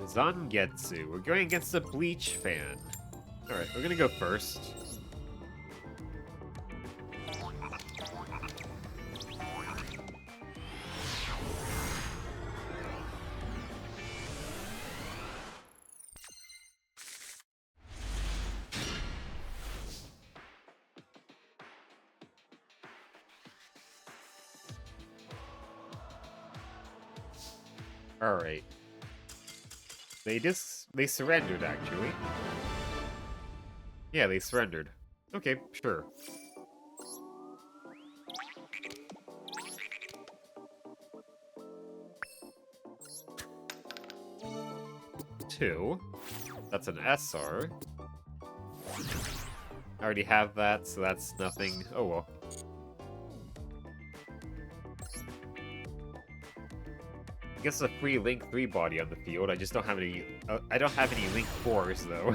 Zangetsu. We're going against the Bleach fan. Alright, we're gonna go first. Alright. They surrendered, actually. Yeah, they surrendered. Okay, sure. Two. That's an SR. I already have that, so that's nothing. Oh well. I guess a free Link 3 body on the field. I just don't have any. I don't have any Link 4s though.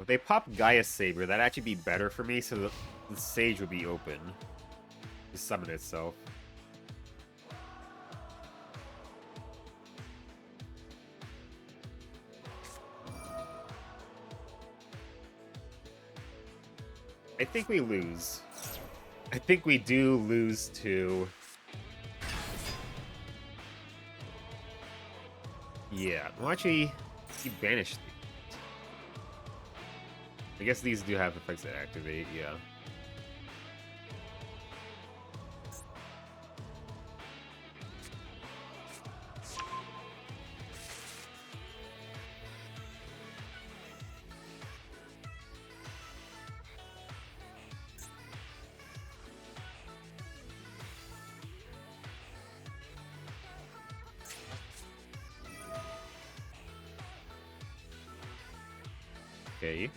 If they pop Gaia Saber, that'd actually be better for me, so the Sage would be open to summon itself. I think we lose. I think we do lose to... Yeah, well actually, he banished these. I guess these do have effects that activate, yeah. Okay.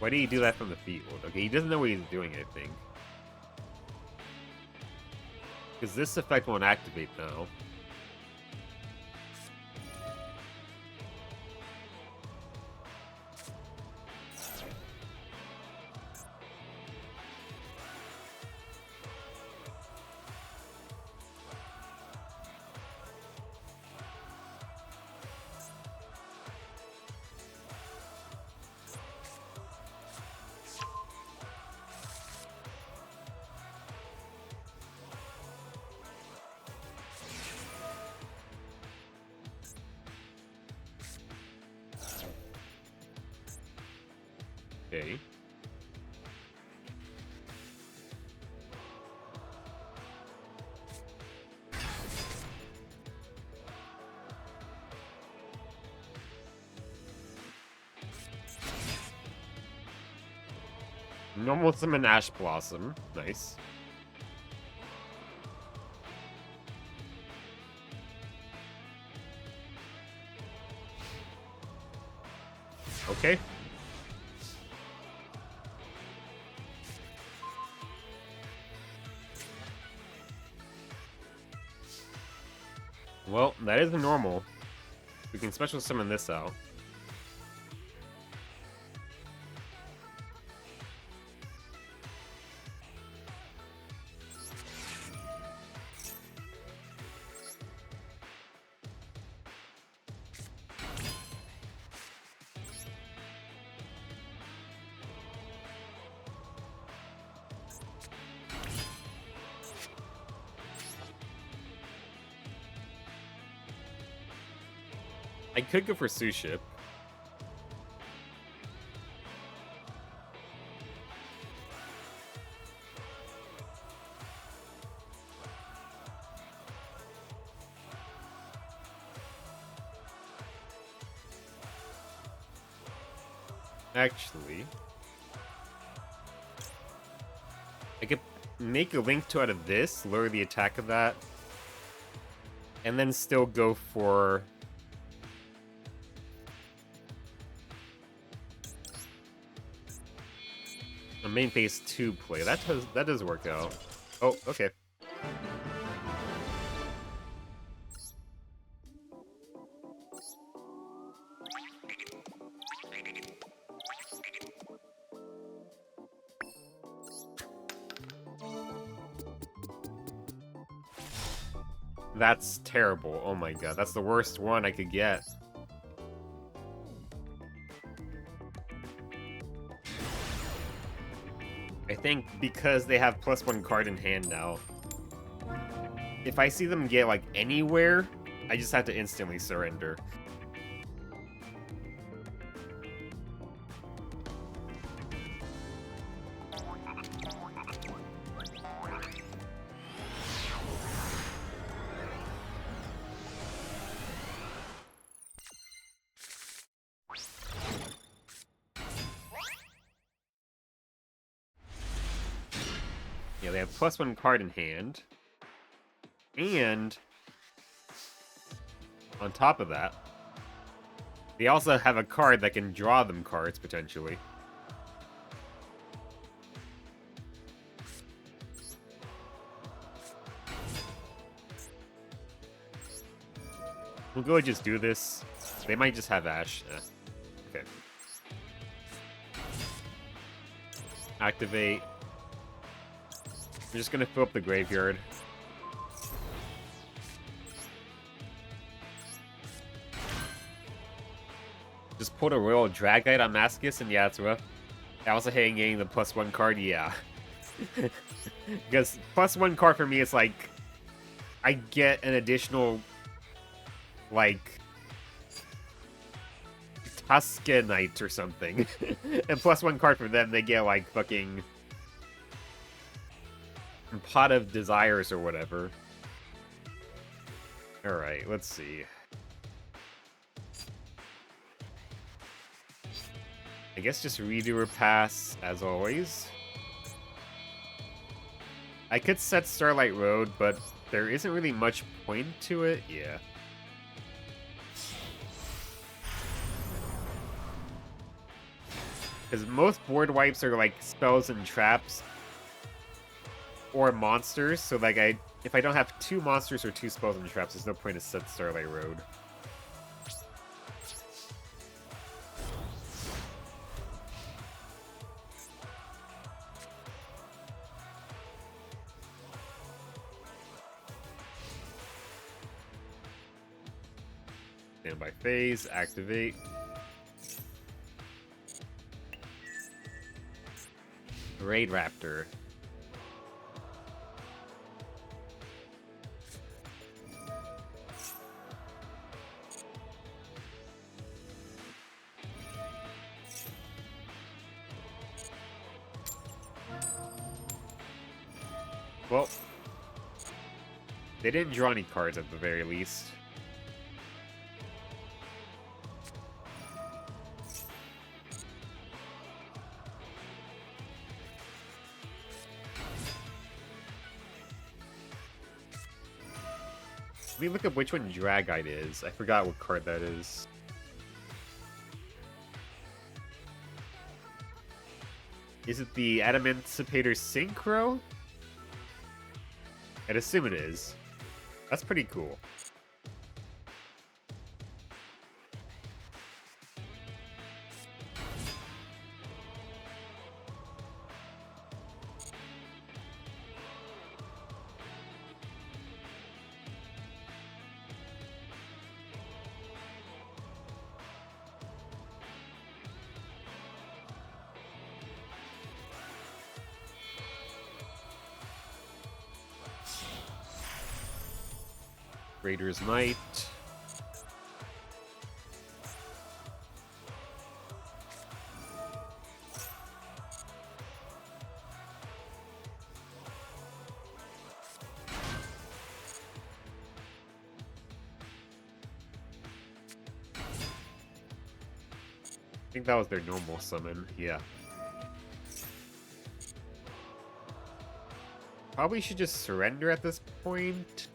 Why did he do that from the field? Okay, he doesn't know what he's doing, I think. Because this effect won't activate now. Okay. Normal summon Ash Blossom. Nice. Okay. Well, that is normal. We can special summon this out. I could go for Suship. Actually, I could make a Link 2 out of this, lower the attack of that, and then still go for... a main phase 2 play. That does work out. Oh, okay. That's terrible. Oh my god, that's the worst one I could get. I think because they have +1 card in hand now, if I see them get, like, anywhere, I just have to instantly surrender. Yeah, they have +1 card in hand. And on top of that, they also have a card that can draw them cards, potentially. We'll go and just do this. They might just have Ash. Okay. Activate. I'm just gonna fill up the graveyard. Just pulled a Royal Dragite on Masochist, and yeah, it's rough. I also hate getting the +1 card, yeah. Because +1 card for me is like, I get an additional, like, Tuscanite or something. And +1 card for them, they get like fucking Pot of Desires or whatever. Alright, let's see. I guess just redo or pass, as always. I could set Starlight Road, but there isn't really much point to it. Yeah. Because most board wipes are like spells and traps or monsters, so like if I don't have 2 monsters or 2 spells and traps, there's no point to set Starlight Road. Standby phase, activate. Raid Raptor. Well, they didn't draw any cards at the very least. Let me look up which one Dragite is. I forgot what card that is. Is it the Adamantipator Synchro? I'd assume it is. That's pretty cool. Raider's Might. I think that was their normal summon, yeah. Probably should just surrender at this point.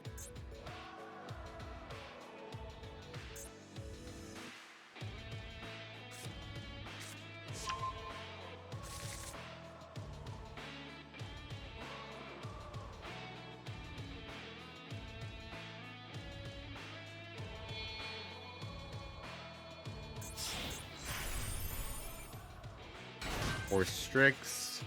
Or Strix.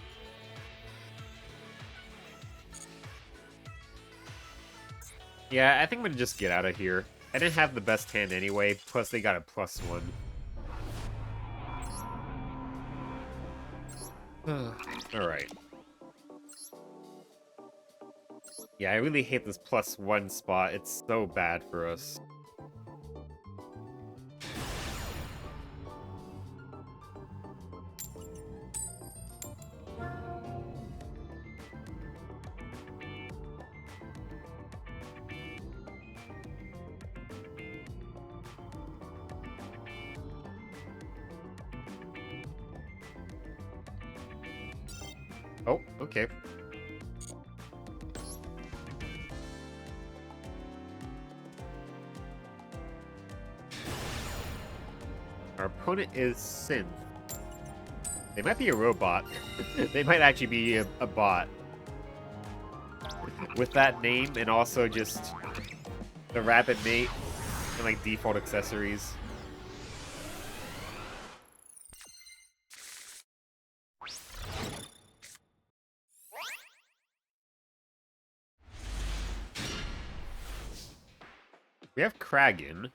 Yeah, I think I'm gonna just get out of here. I didn't have the best hand anyway, plus they got a +1. Alright. Yeah, I really hate this +1 spot. It's so bad for us. Oh, okay. Our opponent is Synth. They might be a robot. They might actually be a bot. With that name and also just the Rapid Mate and like default accessories. We have Kragan.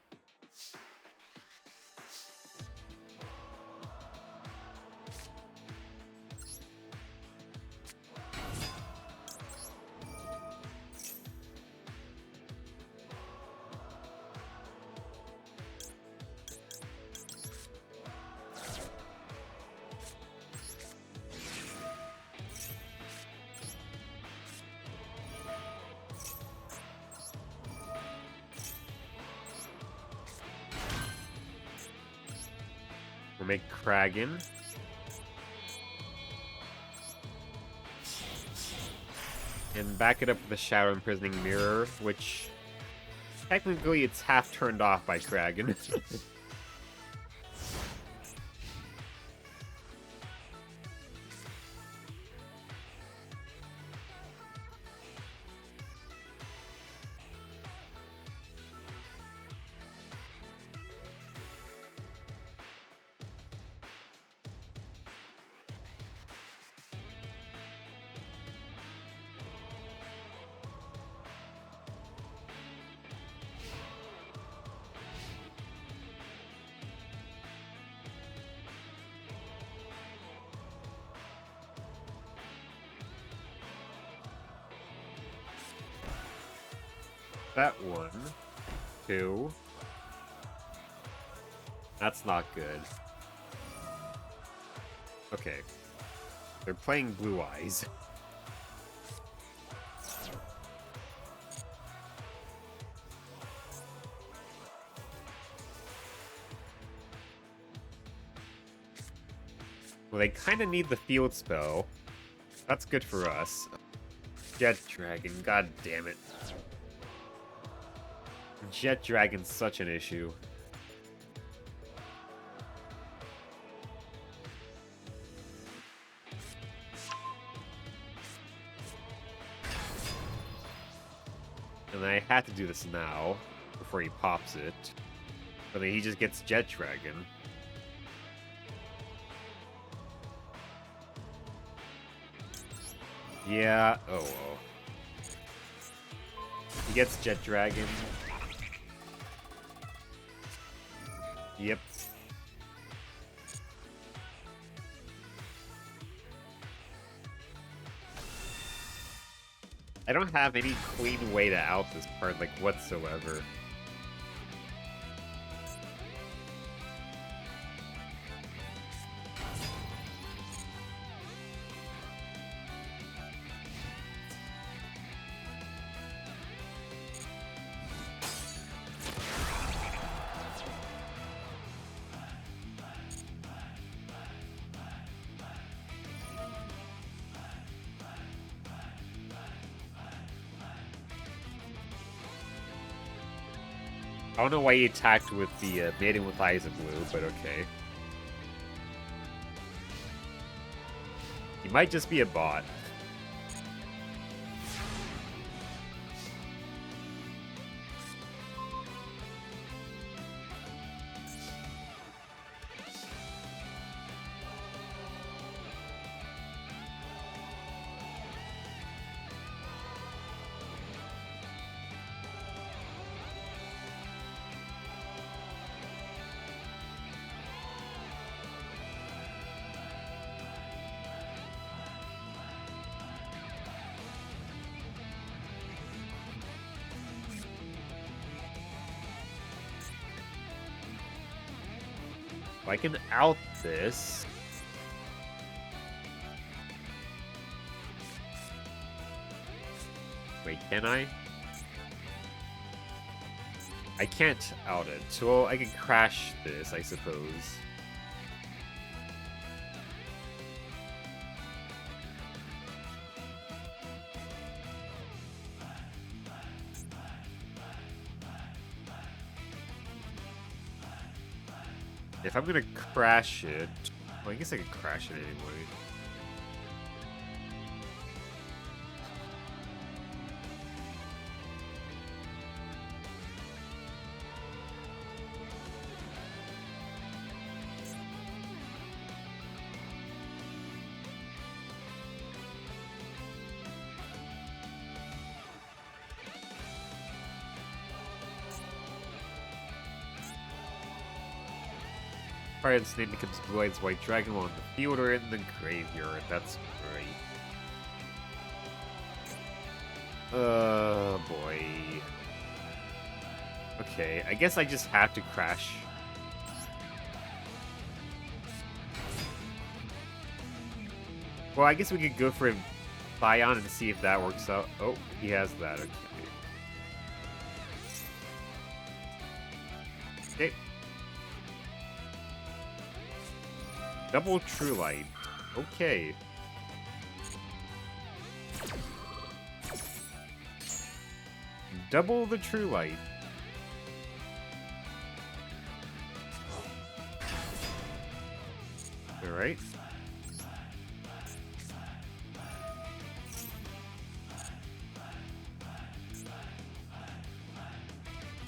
make Kragan. And back it up with the Shadow Imprisoning Mirror, which technically it's half turned off by Kragan. That one. Two. That's not good. Okay. They're playing Blue Eyes. Well, they kind of need the field spell. That's good for us. Jet Dragon, god damn it. Jet Dragon's such an issue. And I had to do this now, before he pops it. But then he just gets Jet Dragon. Yeah, oh well. He gets Jet Dragon. Yep. I don't have any clean way to out this part, like, whatsoever. I don't know why he attacked with the Maiden with Eyes of Blue, but okay. He might just be a bot. I can out this. Wait, can I? I can't out it. So I can crash this, I suppose. If I'm gonna crash it... Well, I guess I could crash it anyway. Its name becomes Blue Eyes White Dragon while in the field or in the graveyard. That's great. Oh boy. Okay, I guess I just have to crash. Well, I guess we could go for a Bion and see if that works out. Oh, he has that. Okay. Okay. Double True Light. Okay. Double the True Light. Alright.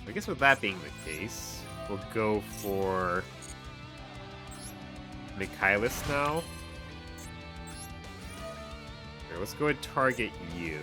I guess with that being the case, we'll go for Michaelis now. Here, let's go and target you.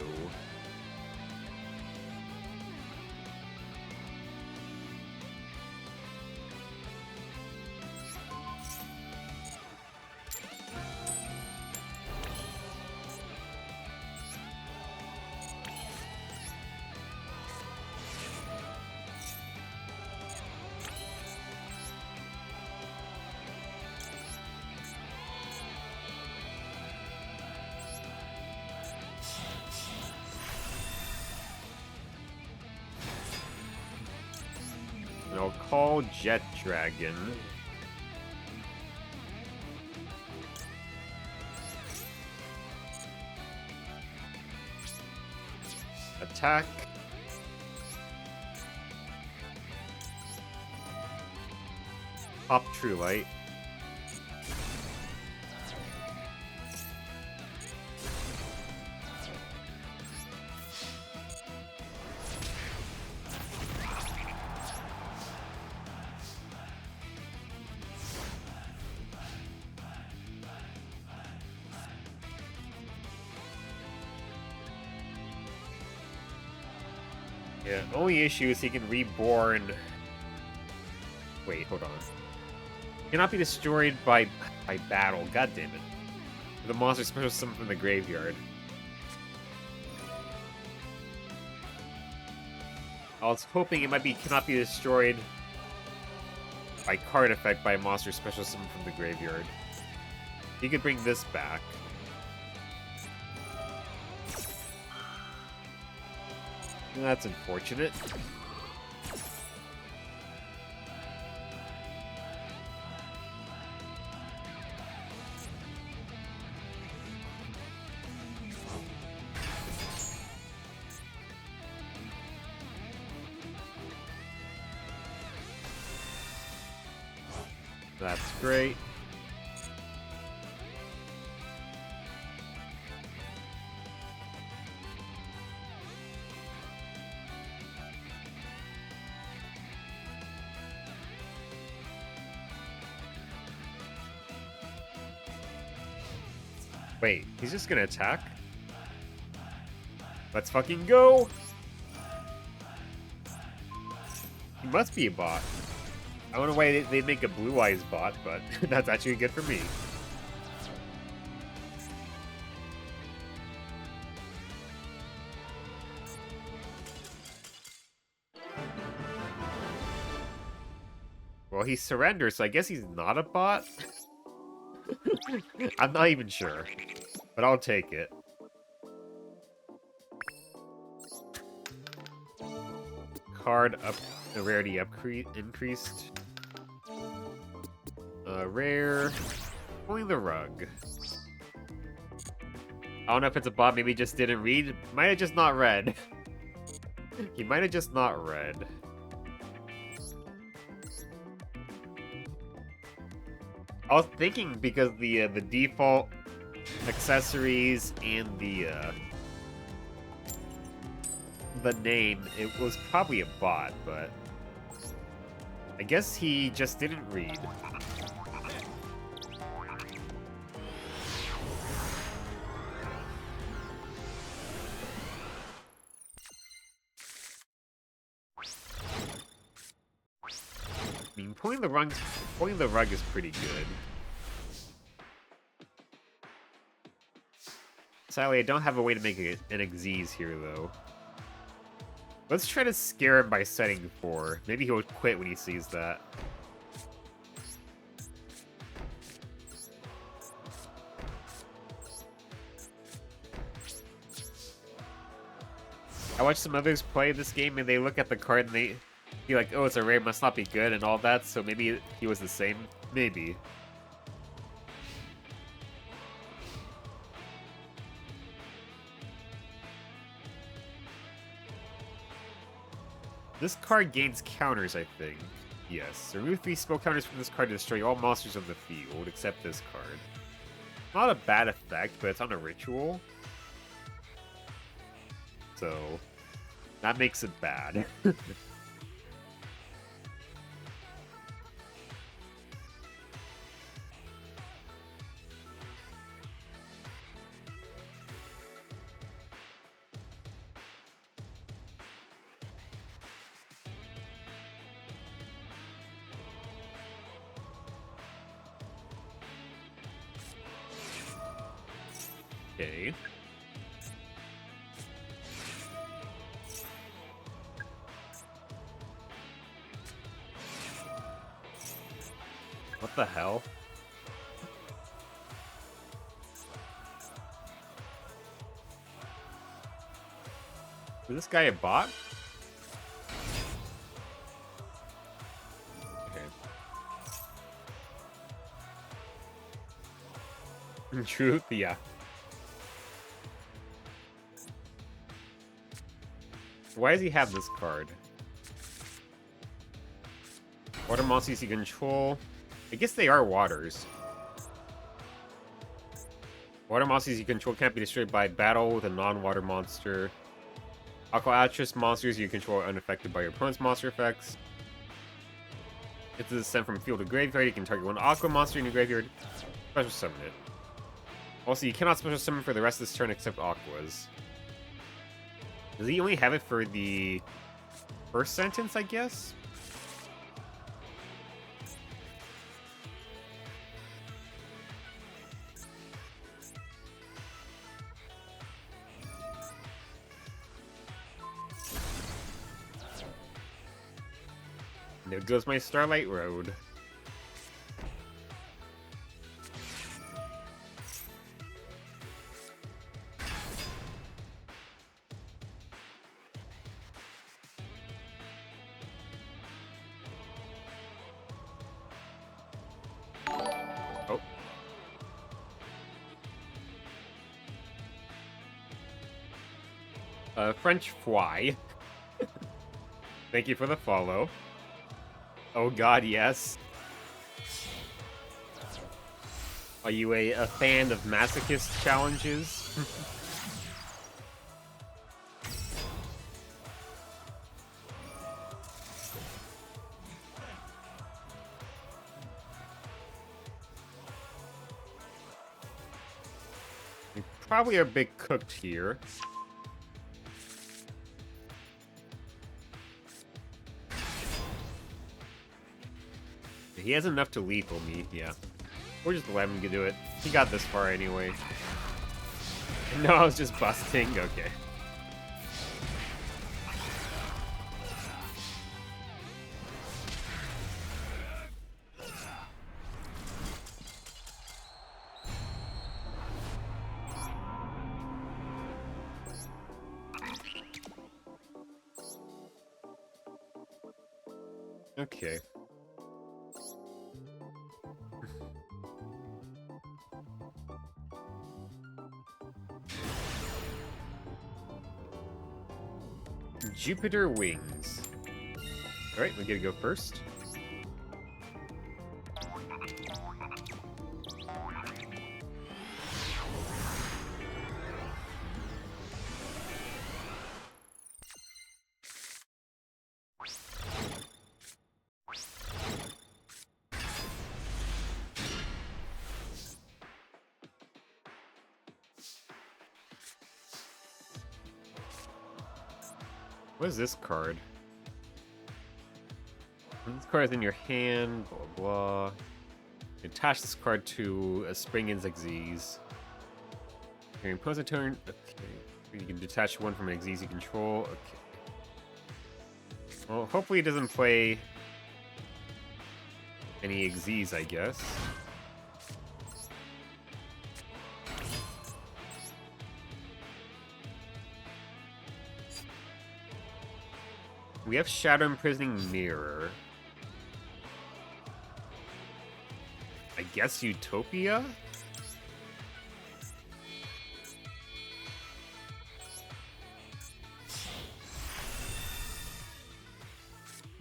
And I'll call Jet Dragon. Attack. Pop True Light. Yeah, only issue is he can reborn. Wait, hold on. Cannot be destroyed by battle. God damn it. The monster special summon from the graveyard. I was hoping it might be cannot be destroyed by card effect by a monster special summon from the graveyard. You could bring this back. That's unfortunate. That's great. Wait, he's just gonna attack? Let's fucking go! He must be a bot. I don't know why they'd make a Blue Eyes bot, but that's actually good for me. Well, he surrenders, so I guess he's not a bot? I'm not even sure, but I'll take it. Card up, the rarity increased. Rare. Pulling the rug. I don't know if it's a bot, maybe he just didn't read. Might have just not read. He might have just not read. I was thinking because the default accessories and the name, it was probably a bot, but I guess he just didn't read. I mean, pulling the rug is pretty good. Sadly, I don't have a way to make an Xyz here, though. Let's try to scare him by setting 4. Maybe he'll quit when he sees that. I watched some others play this game, and they look at the card and they be like, oh, it's a rare, must not be good, and all that, so maybe he was the same. Maybe. This card gains counters, I think. Yes. Remove 3 spell counters from this card to destroy all monsters on the field, except this card. Not a bad effect, but it's on a ritual. So, that makes it bad. Okay. What the hell? Is this guy a bot? Okay. Truth, yeah. Why does he have this card? Water monsters you control. I guess they are waters. Water monsters you control can't be destroyed by battle with a non-water monster. Aquatrus monsters you control are unaffected by your opponent's monster effects. If this is sent from field to graveyard, you can target one aqua monster in your graveyard. Special summon it. Also, you cannot special summon for the rest of this turn except aquas. Does he only have it for the first sentence, I guess? There goes my Starlight Road. French fry. Thank you for the follow. Oh god, yes. Are you a fan of Masochist challenges? You probably are a bit cooked here. He has enough to lethal me, yeah. We're just let him do it. He got this far anyway. No, I was just busting. Okay. Okay. Jupiter Wings. Alright, we gotta go first. What is this card? This card is in your hand, blah blah. Attach this card to a Spring Insect Z's. You impose a turn. Okay. You can detach one from an Xyz you control. Okay. Well, hopefully it doesn't play any Xyz, I guess. We have Shadow Imprisoning Mirror. I guess Utopia?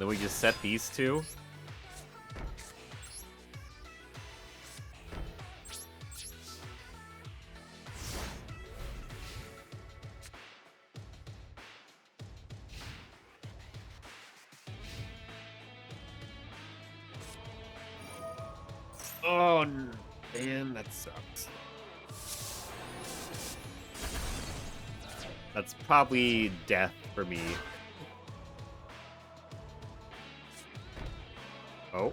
Then we just set these two. Oh, man, that sucks. That's probably death for me. Oh.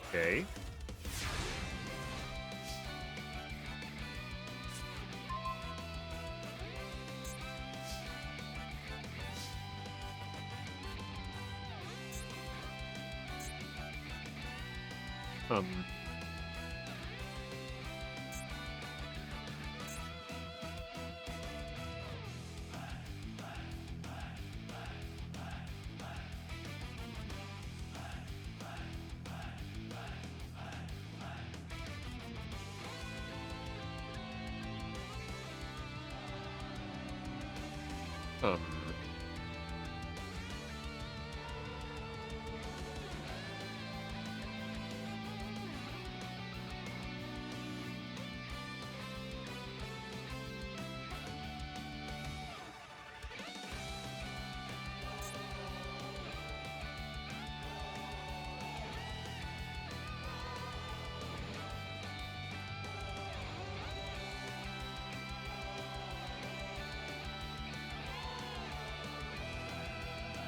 Okay. Um. Um.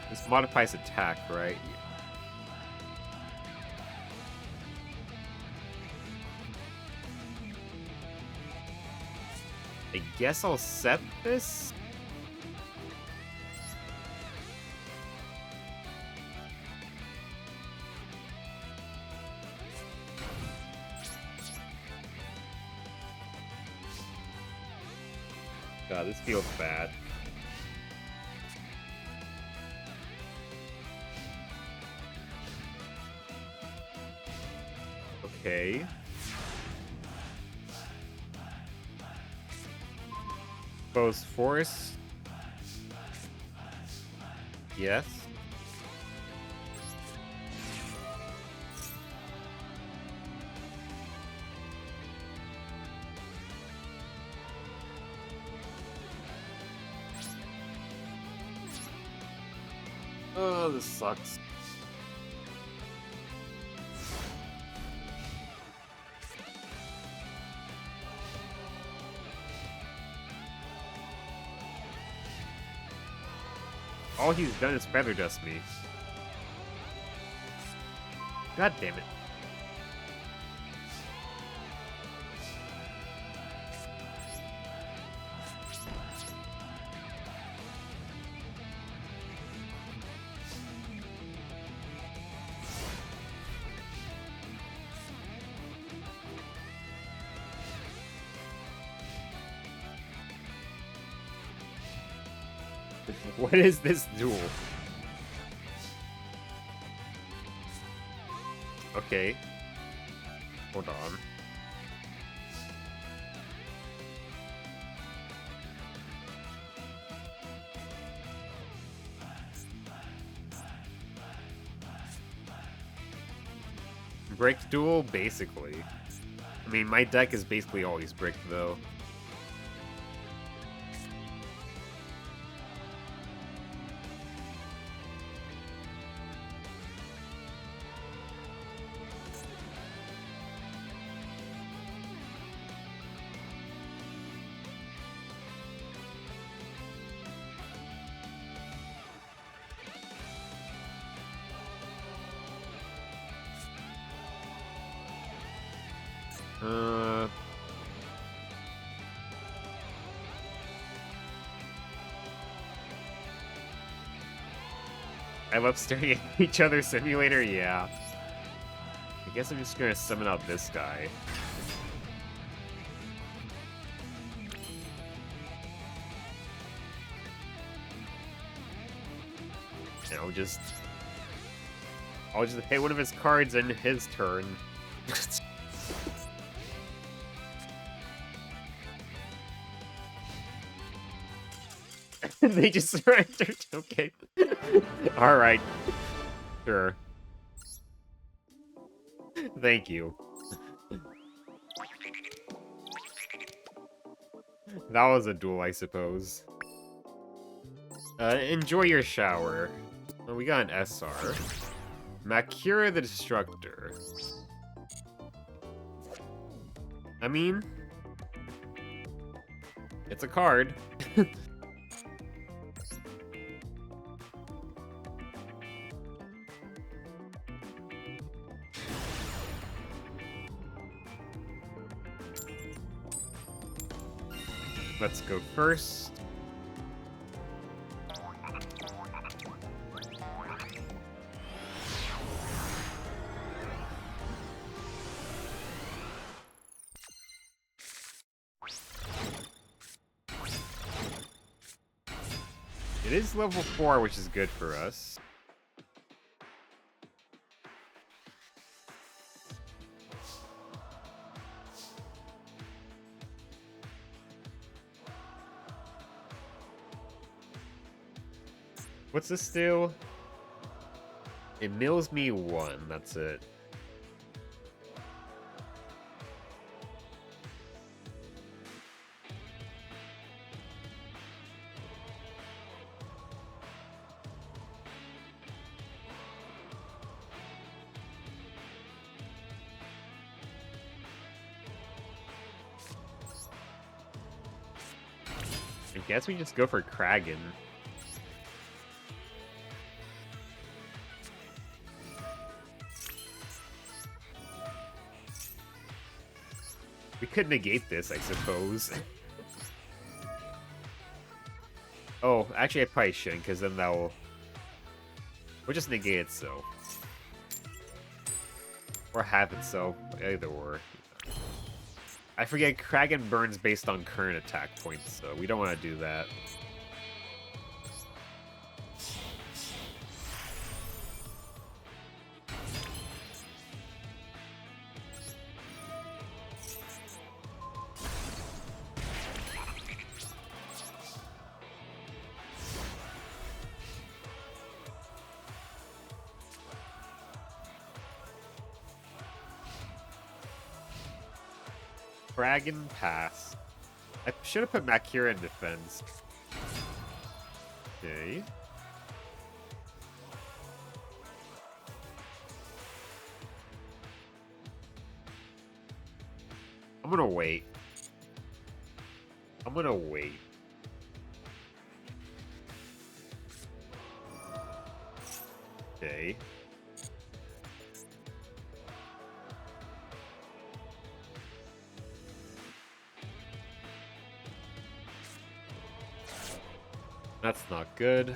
This modifies attack, right? I guess I'll set this. God, this feels bad. Okay. Both force. Yes. Oh, this sucks. All he's done is feather dust me. God damn it. What is this duel? Okay. Hold on. Bricked duel? Basically. I mean, my deck is basically always bricked, though. I love staring at each other simulator, yeah. I guess I'm just gonna summon out this guy. And I'll just hit one of his cards in his turn. They just surrendered. Okay. Alright. Sure. Thank you. That was a duel, I suppose. Enjoy your shower. Oh, we got an SR. Makira the Destructor. I mean... It's a card. Let's go first. It is level 4, which is good for us. What's this do? It mills me 1, that's it. I guess we just go for Kragan. We could negate this, I suppose. Oh, actually I probably shouldn't, because then that'll... We'll just negate it so. Or have it so, either or. I forget, Kragan burns based on current attack points, so we don't want to do that. Dragon Pass. I should have put Makira in defense. Okay. I'm gonna wait. I'm gonna wait. Okay. That's not good.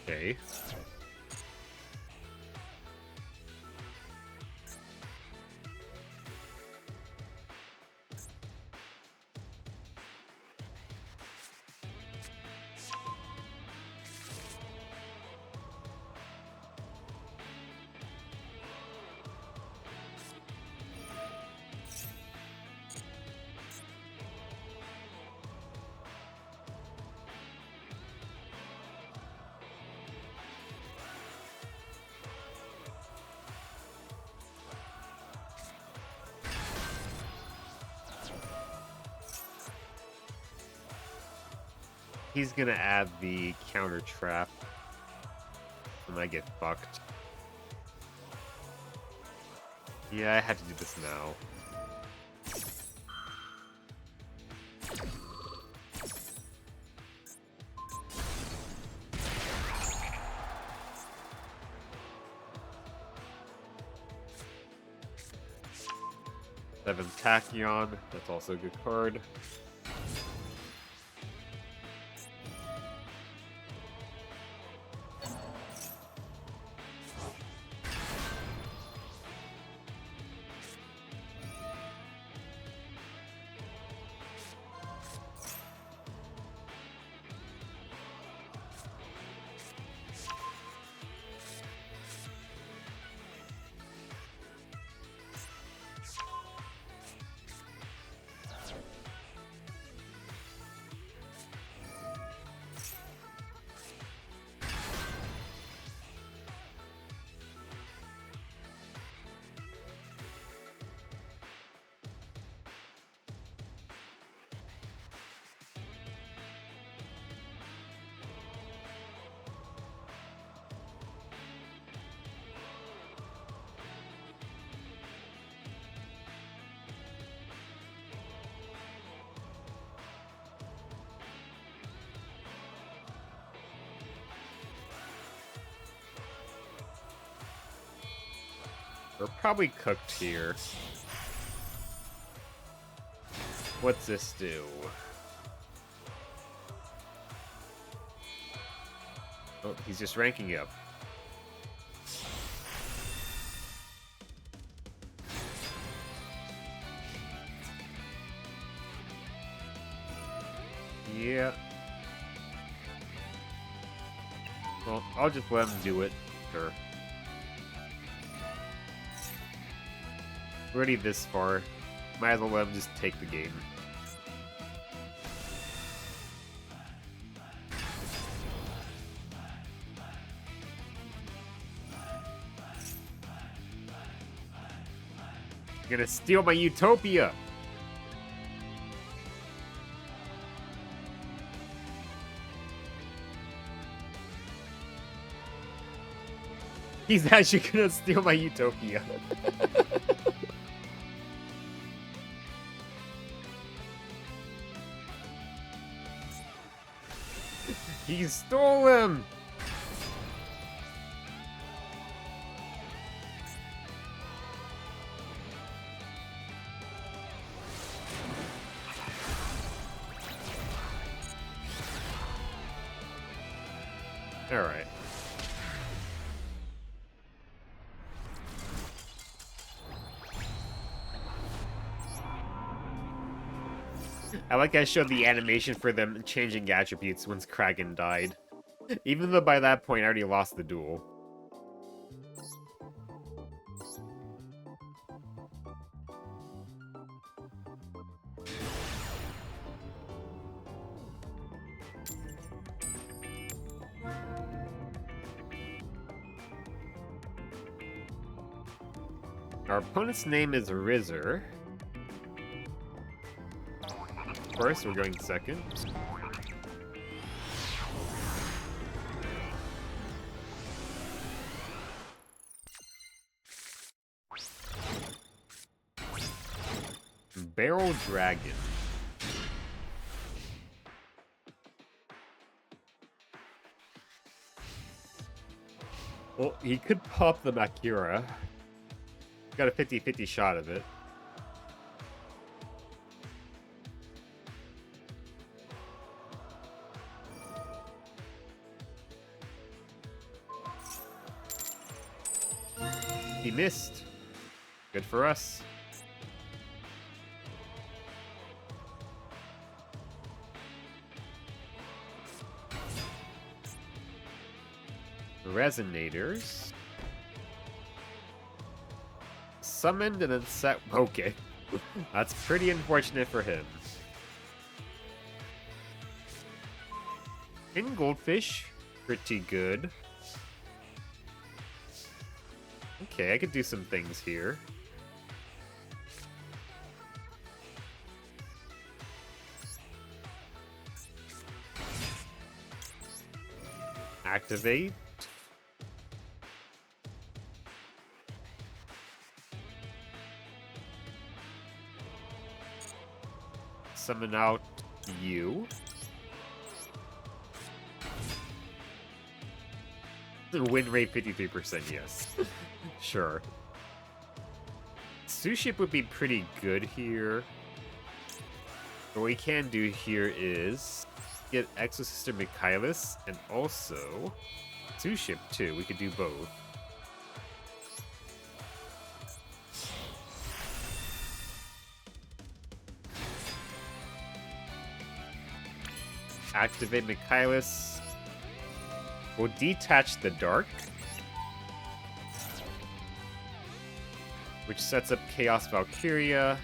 Okay. He's gonna add the counter trap. And I get fucked. Yeah, I have to do this now. Seven Tachyon, that's also a good card. We're probably cooked here. What's this do? Oh, he's just ranking up. Yeah. Well, I'll just let him do it. Sure. Already this far. Might as well let him just take the game. You're gonna steal my utopia! He's actually gonna steal my utopia. He stole him! Alright. I like I showed the animation for them changing attributes once Kraken died. Even though by that point I already lost the duel. Our opponent's name is Rizzer. First, we're going second. Barrel Dragon. Well, he could pop the Makira. Got a 50-50 shot of it. He missed. Good for us. Resonators. Summoned and then set. Okay. That's pretty unfortunate for him. In Goldfish. Pretty good. Okay, I could do some things here. Activate. Summon out you. Win rate 53%, yes. Sure. Suship would be pretty good here. What we can do here is get Exosister Michaelis and also Suship too. We could do both. Activate Michaelis. We'll detach the Dark, which sets up Chaos Valkyria.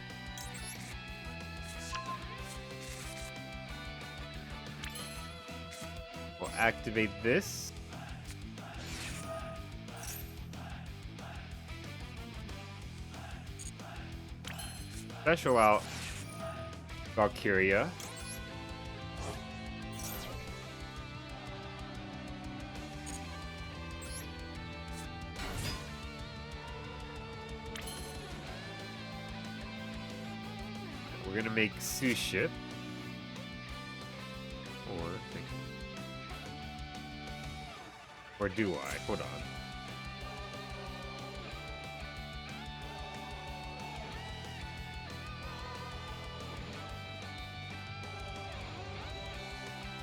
We'll activate this. Special out Valkyria. We're gonna make Suship. Or do I? Hold on.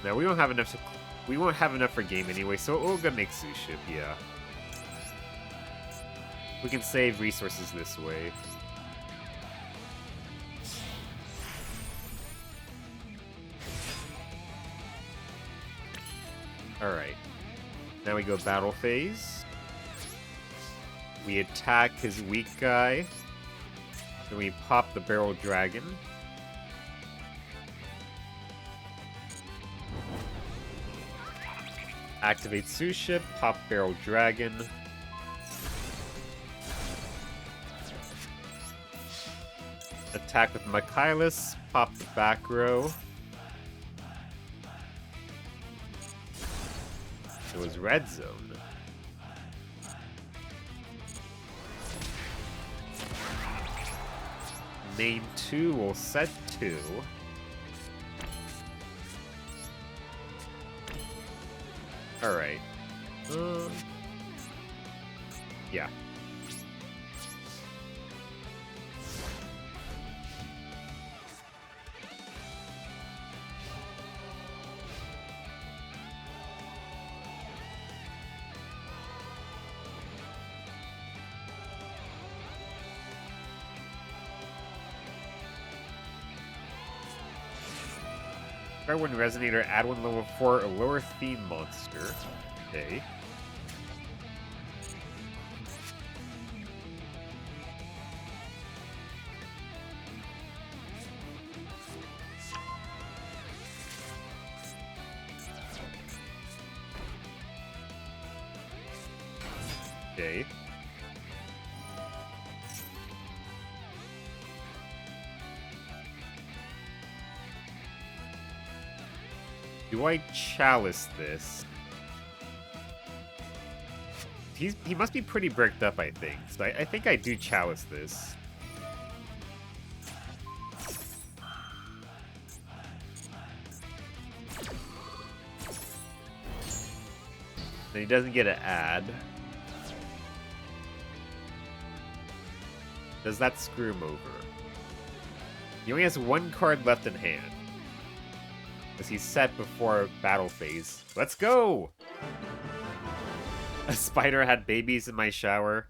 Now we don't have enough to. We won't have enough for game anyway, so we'll go make Suship, yeah. We can save resources this way. Alright. Now we go battle phase. We attack his weak guy. Then we pop the barrel dragon. Activate Suship, pop barrel dragon. Attack with Michaelis, pop the back row. It was red zone. Main 2 will set 2. Alright. Yeah. Start one Resonator, add one level 4 or lower theme monster. Okay. Okay. Do I chalice this? He must be pretty bricked up, I think. So I think I do chalice this. Then he doesn't get an ad. Does that screw him over? He only has one card left in hand. Because he's set before battle phase. Let's go! A spider had babies in my shower.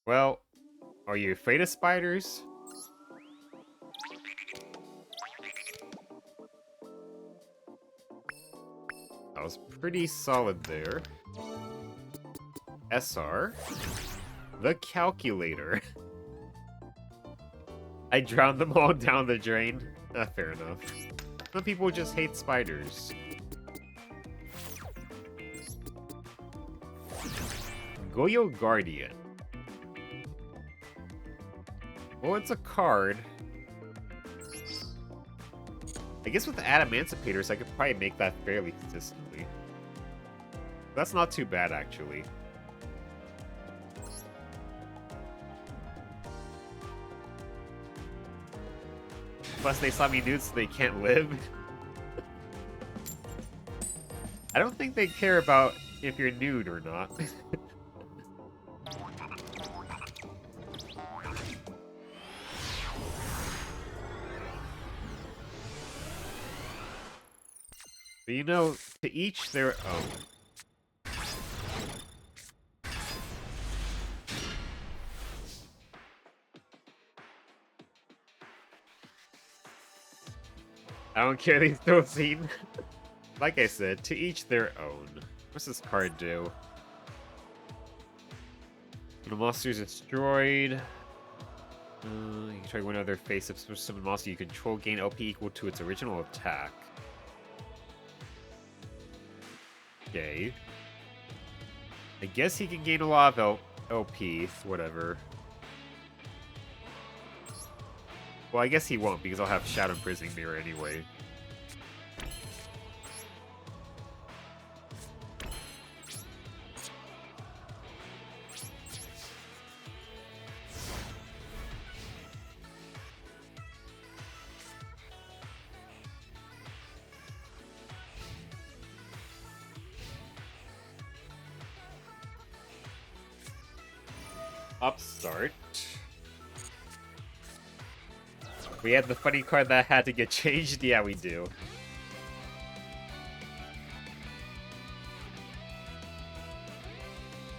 Well, are you afraid of spiders? That was pretty solid there. SR. The calculator. I drowned them all down the drain. Fair enough. Some people just hate spiders. Goyo Guardian. Well, it's a card. I guess with the Adamanticators, I could probably make that fairly consistently. That's not too bad, actually. Plus, they saw me nude, so they can't live. I don't think they care about if you're nude or not. But you know, to each their own. I don't care, they still seen. Like I said, to each their own. What's this card do? When a monster is destroyed, you can try one other face-ups for some monster you control, gain LP equal to its original attack. Okay. I guess he can gain a lot of LP, whatever. Well, I guess he won't, because I'll have Shadow Imprisoning Mirror anyway. Upstart. We had the funny card that had to get changed? Yeah, we do.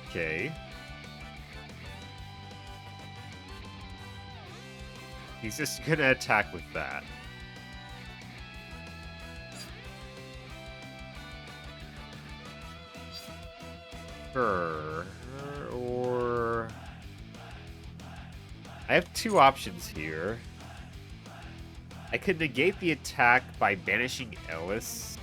Okay. He's just gonna attack with that. Sure. Or... I have two options here. I could negate the attack by banishing Ellis.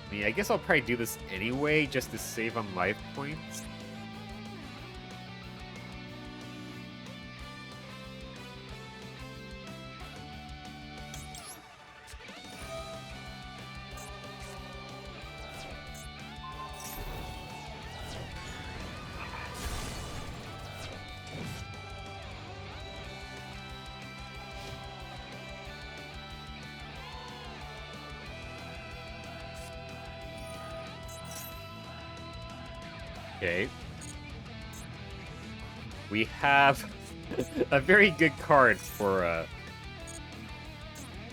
I mean, I guess I'll probably do this anyway, just to save on life points. Okay. We have a very good card for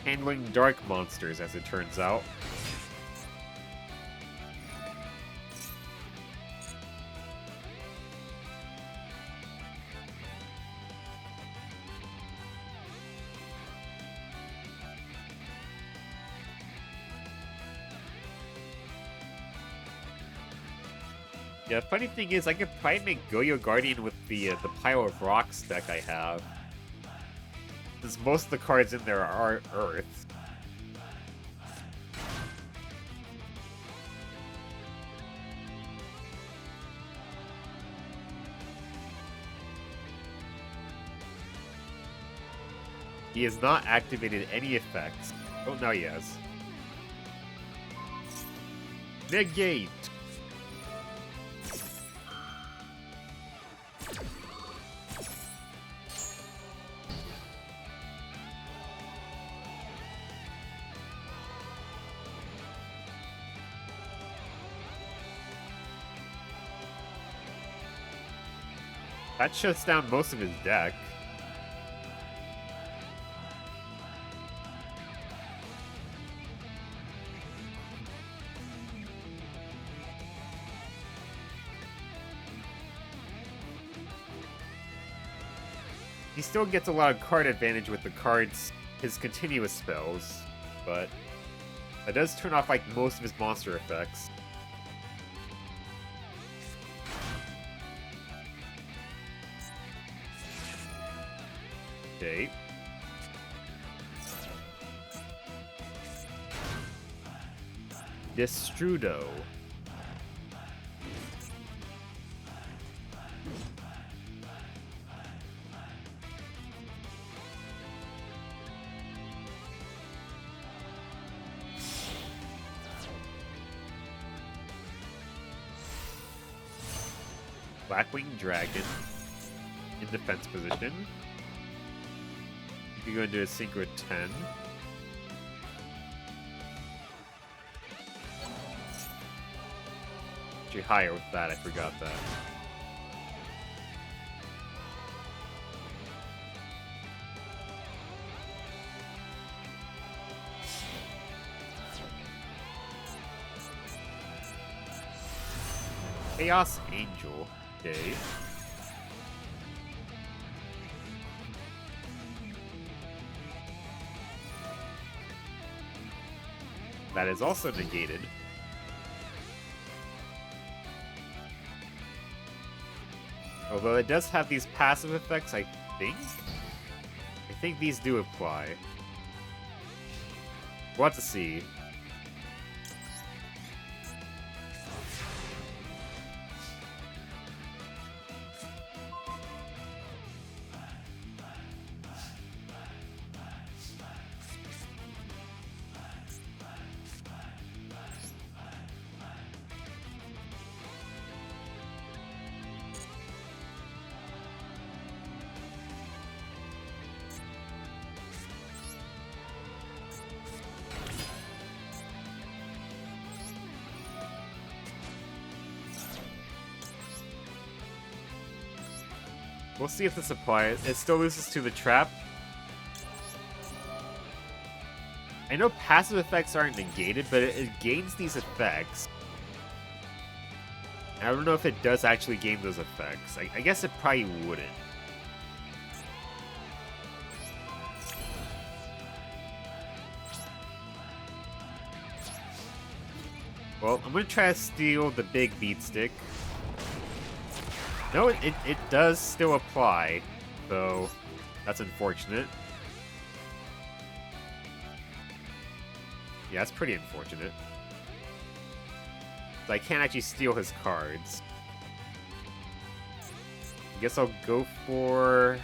handling dark monsters, as it turns out. Yeah, funny thing is, I could probably make Goyo Guardian with the pile of rocks deck I have. Since most of the cards in there are Earth. He has not activated any effects. Oh, now he has. Negate! That shuts down most of his deck. He still gets a lot of card advantage with the cards, his continuous spells, but that does turn off like most of his monster effects. Okay. Destrudo. Blackwing Dragon in defense position. You can go into a Synchro 10. Actually higher with that, I forgot that. Chaos Angel. Okay. That is also negated. Although it does have these passive effects, I think. I think these do apply. We'll have to see. We'll see if this applies. It still loses to the trap. I know passive effects aren't negated, but it gains these effects. I don't know if it does actually gain those effects. I guess it probably wouldn't. Well, I'm gonna try to steal the big beat stick. No, it does still apply, so that's unfortunate. Yeah, that's pretty unfortunate. So I can't actually steal his cards. I guess I'll go for...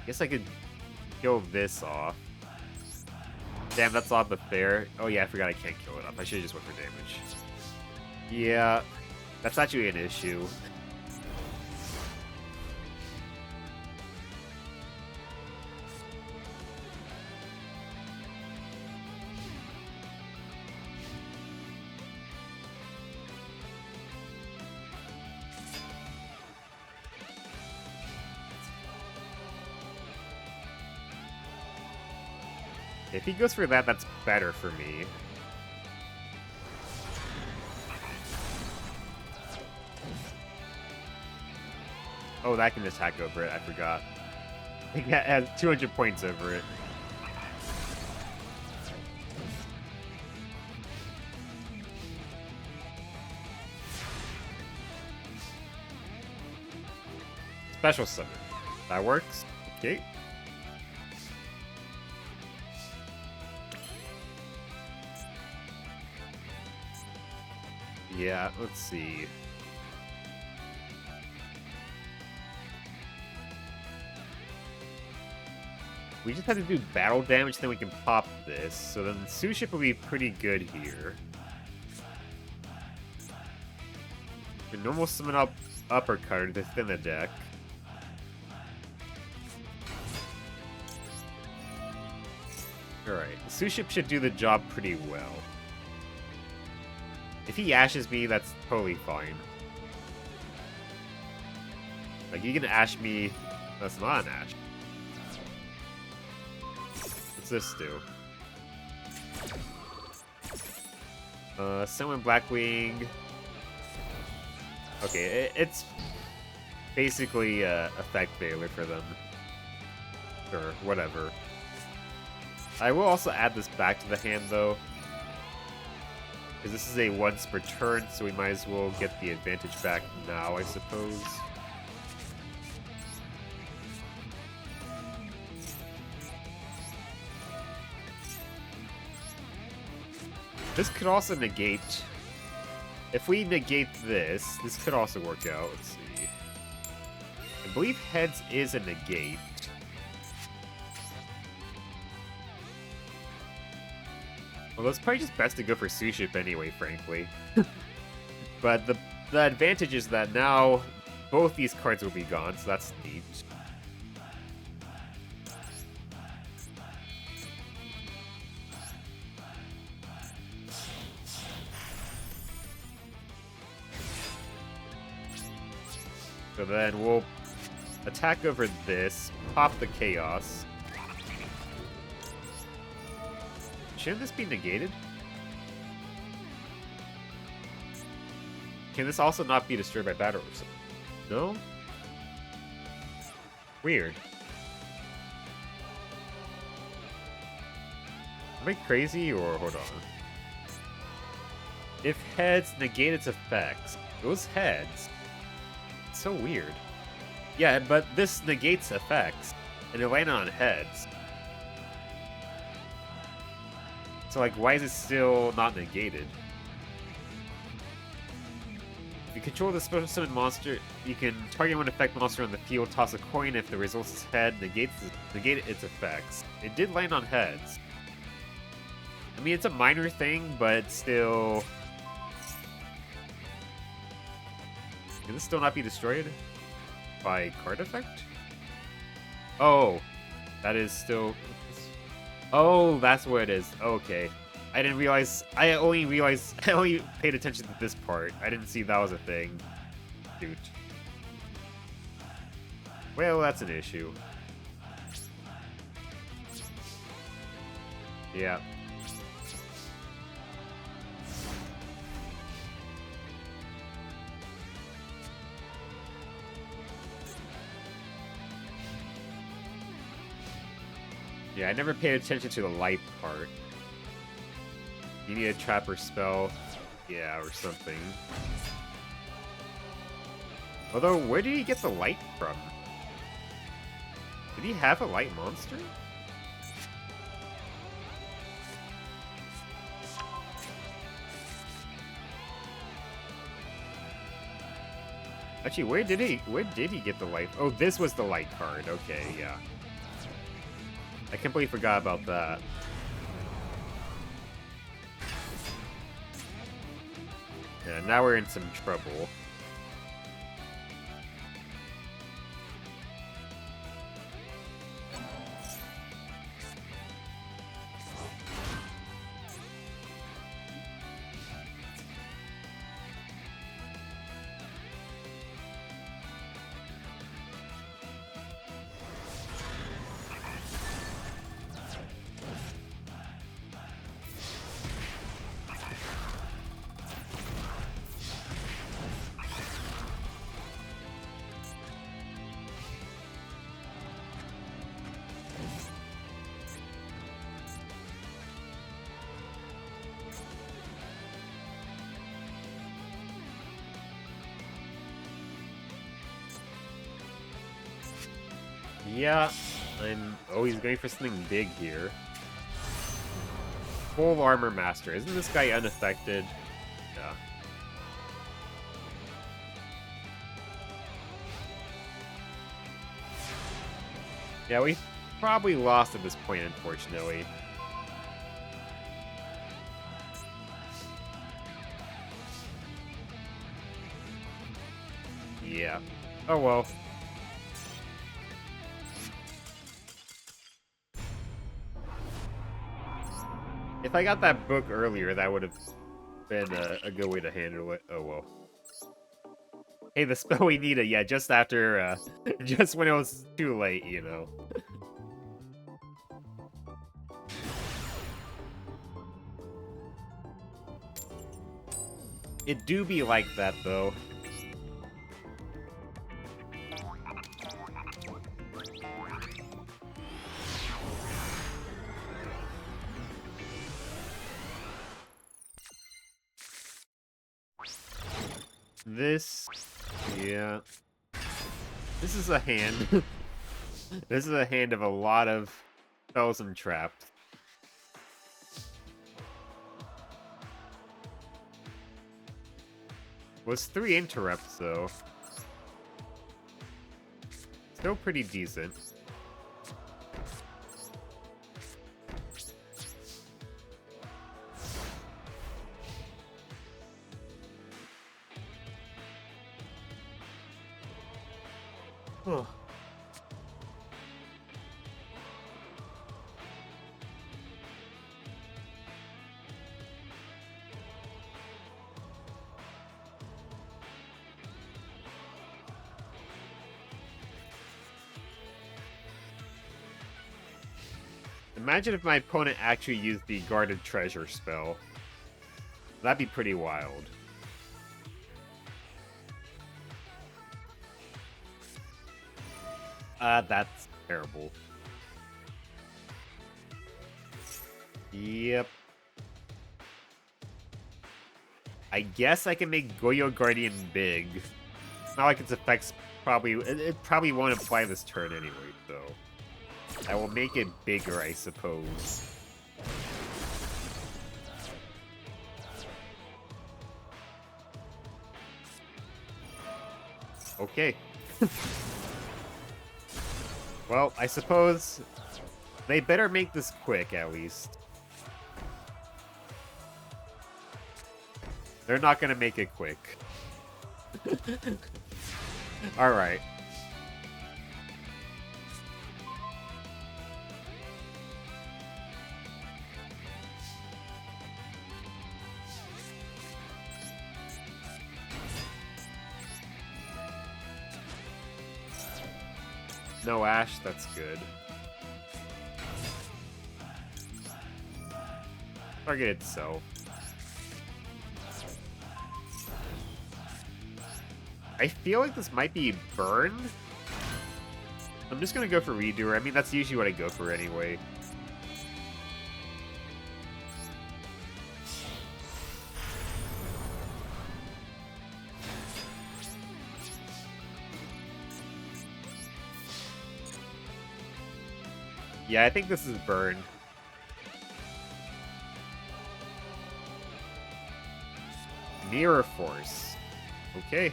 guess I could kill this off. Damn, that's odd but fair. Oh yeah, I forgot I can't kill it off. I should've just went for damage. Yeah, that's actually an issue. If he goes for that, that's better for me. Oh, that can attack over it. I forgot. It has 200 points over it. Special summon. That works. Okay. Yeah, let's see. We just have to do battle damage, then we can pop this. So then Suship will be pretty good here. The normal summon up uppercut to thin the deck. Alright, Suship should do the job pretty well. If he ashes me, that's totally fine. Like, you can ash me... That's not an ash. What's this do? Summon Blackwing. Okay, it's basically effect failure for them. Sure, whatever. I will also add this back to the hand, though. Because this is a once per turn, so we might as well get the advantage back now, I suppose. This could also negate... If we negate this, this could also work out. Let's see. I believe heads is a negate. Although it's probably just best to go for Suship anyway, frankly. But the advantage is that now both these cards will be gone, so that's neat. So then we'll attack over this, pop the Chaos. Shouldn't this be negated? Can this also not be destroyed by battle or something? No? Weird. Am I crazy or hold on? If heads negate its effects, those heads. It's so weird. Yeah, but this negates effects, and it landed on heads. So, like, why is it still not negated? If you control the special summon monster, you can target one effect monster on the field, toss a coin. If the result's head, negate its effects. It did land on heads. I mean, it's a minor thing, but still... Can this still not be destroyed? By card effect? Oh, that is still... Oh, that's what it is. Okay. I didn't realize. I only realized. I only paid attention to this part. I didn't see that was a thing. Shoot. Well, that's an issue. Yeah. Yeah, I never paid attention to the light part. You need a trapper spell. Yeah, or something. Although, where did he get the light from? Did he have a light monster? Actually, where did he get the light? Oh, this was the light card. Okay, yeah. I completely forgot about that. Yeah, now we're in some trouble. Yeah, I'm always going for something big here. Full armor master. Isn't this guy unaffected? Yeah. Yeah, we probably lost at this point, unfortunately. Yeah. Oh well. If I got that book earlier, that would have been a good way to handle it. Oh well. Hey, the spell we needed, yeah, just after, just when it was too late, you know. It do be like that, though. This... yeah. This is a hand. This is a hand of a lot of spells and traps. Was 3 interrupts, though. Still pretty decent. Oh. Imagine if my opponent actually used the guarded treasure spell. That'd be pretty wild. That's terrible. Yep. I guess I can make Goyo Guardian big. It's not like its effects probably... It probably won't apply this turn anyway, so... I will make it bigger, I suppose. Okay. Well, I suppose they better make this quick, at least. They're not gonna make it quick. Alright. No Ash, that's good. Targeted Self. I feel like this might be Burn. I'm just gonna go for Redoer. I mean, that's usually what I go for anyway. Yeah, I think this is Burn. Mirror Force. Okay.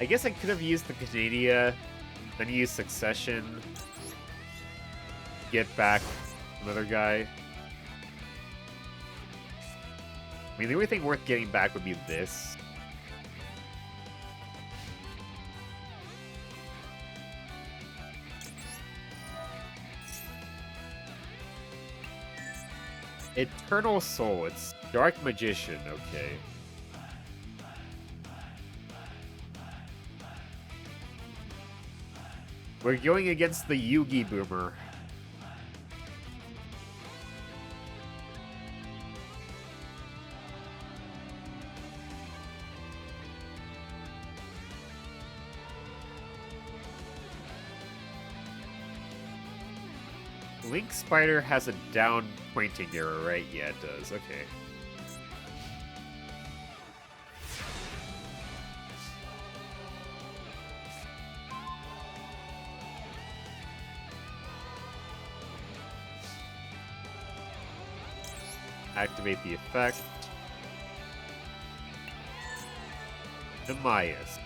I guess I could have used the Canadia, then use Succession, get back another guy. I mean, the only thing worth getting back would be this. Eternal Soul, it's Dark Magician, okay. We're going against the Yugi Boomer. Link Spider has a down pointing arrow, right? Yeah, it does. Okay. Activate the effect. Demise.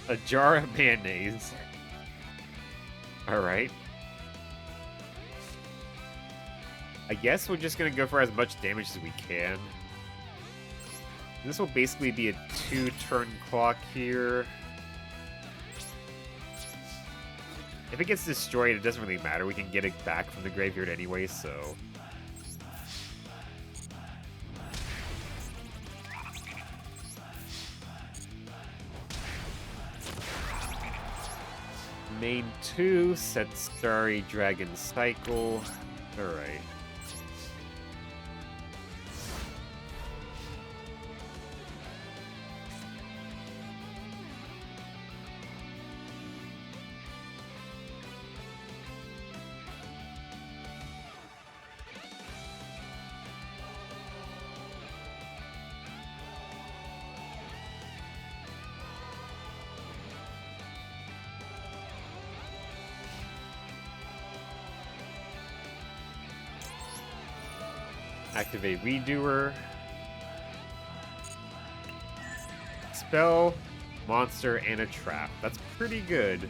A jar of mayonnaise. Alright. I guess we're just gonna go for as much damage as we can. This will basically be a 2-turn clock here. If it gets destroyed, it doesn't really matter. We can get it back from the graveyard anyway, so... Main 2, set Starry Dragon Cycle. Alright. Activate Redoer. Spell, monster, and a trap. That's pretty good.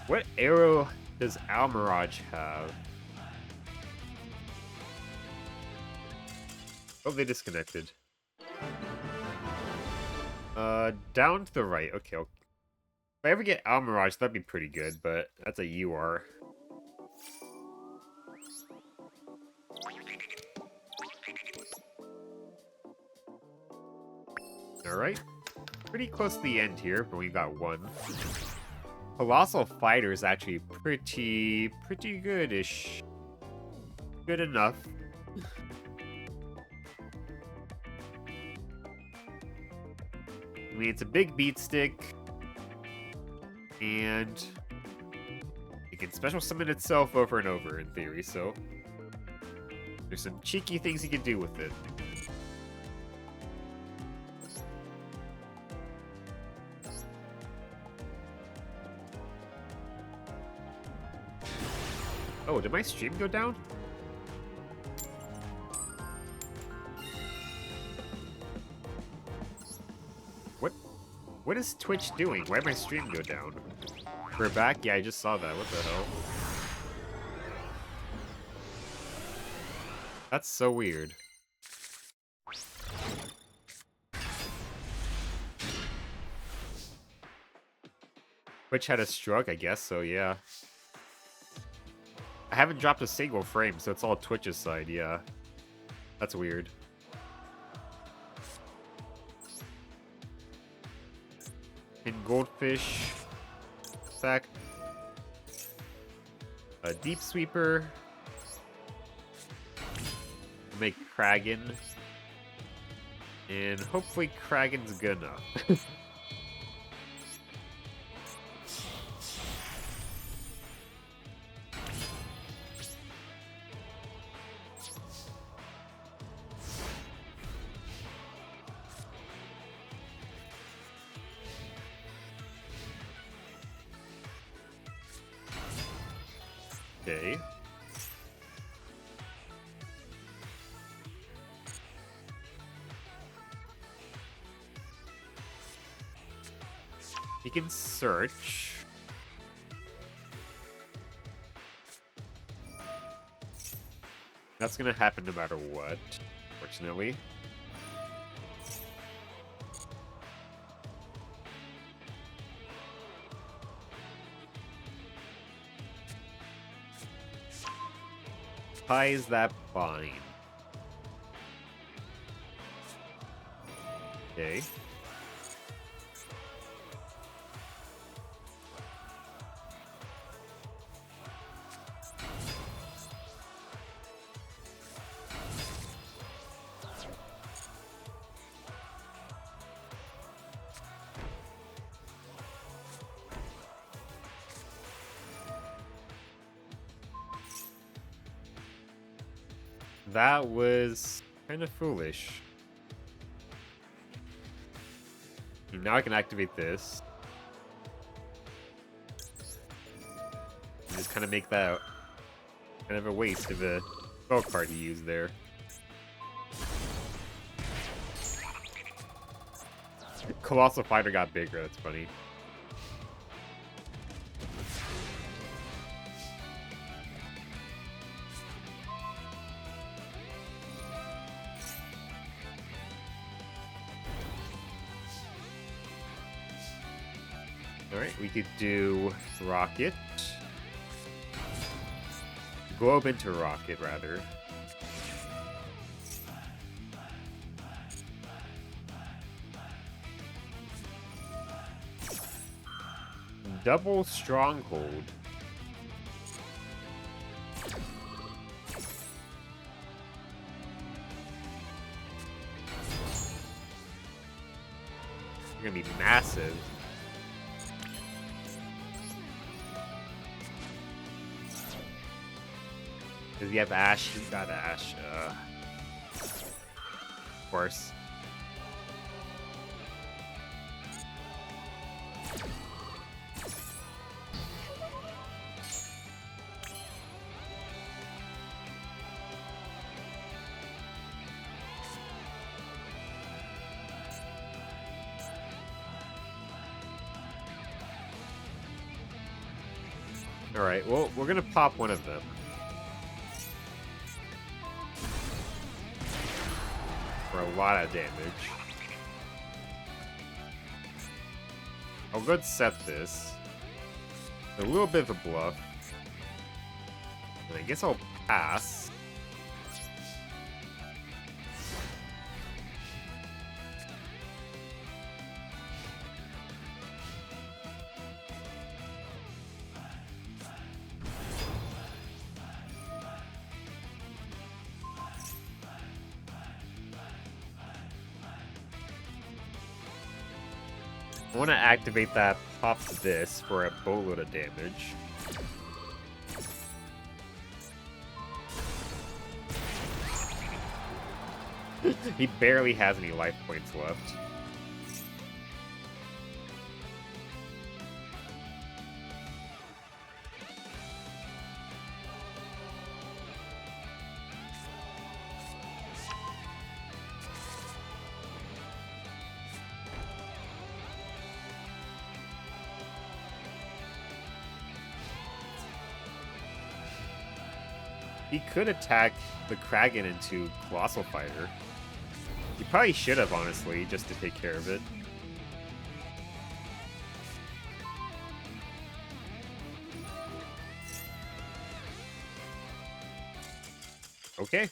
What arrow does Almirage have? Oh, they disconnected. Down to the right. Okay. If I ever get Almirage, that'd be pretty good, but that's a UR. Alright. Pretty close to the end here, but we got one. Colossal Fighter is actually pretty good-ish. Good enough. I mean, it's a big beat stick, and it can special summon itself over and over in theory, so there's some cheeky things you can do with it. Oh, did my stream go down? What is Twitch doing? Why did my stream go down? We're back? Yeah, I just saw that. What the hell? That's so weird. Twitch had a stroke, I guess, so yeah. I haven't dropped a single frame, so it's all Twitch's side, yeah. That's weird. And Goldfish. Sack. A Deep Sweeper. Make Kragan. And hopefully Kragan's good enough. Okay. You can search. That's gonna happen no matter what, fortunately. Ties that bind. Okay. That was kind of foolish. Now I can activate this. And just kind of make that kind of a waste of a spell card you used there. Colossal Fighter got bigger, that's funny. Alright, we could do Rocket. Globe into Rocket, rather. Double Stronghold. You're gonna be massive. Does he have Ash? He's got Ash. Of course. Alright, well, we're gonna pop one of them. For a lot of damage. I'll go and set this. A little bit of a bluff. And I guess I'll pass. I want to activate that, pop this for a boatload of damage. He barely has any life points left. He could attack the Kraken into Colossal Fighter. He probably should have, honestly, just to take care of it. Okay.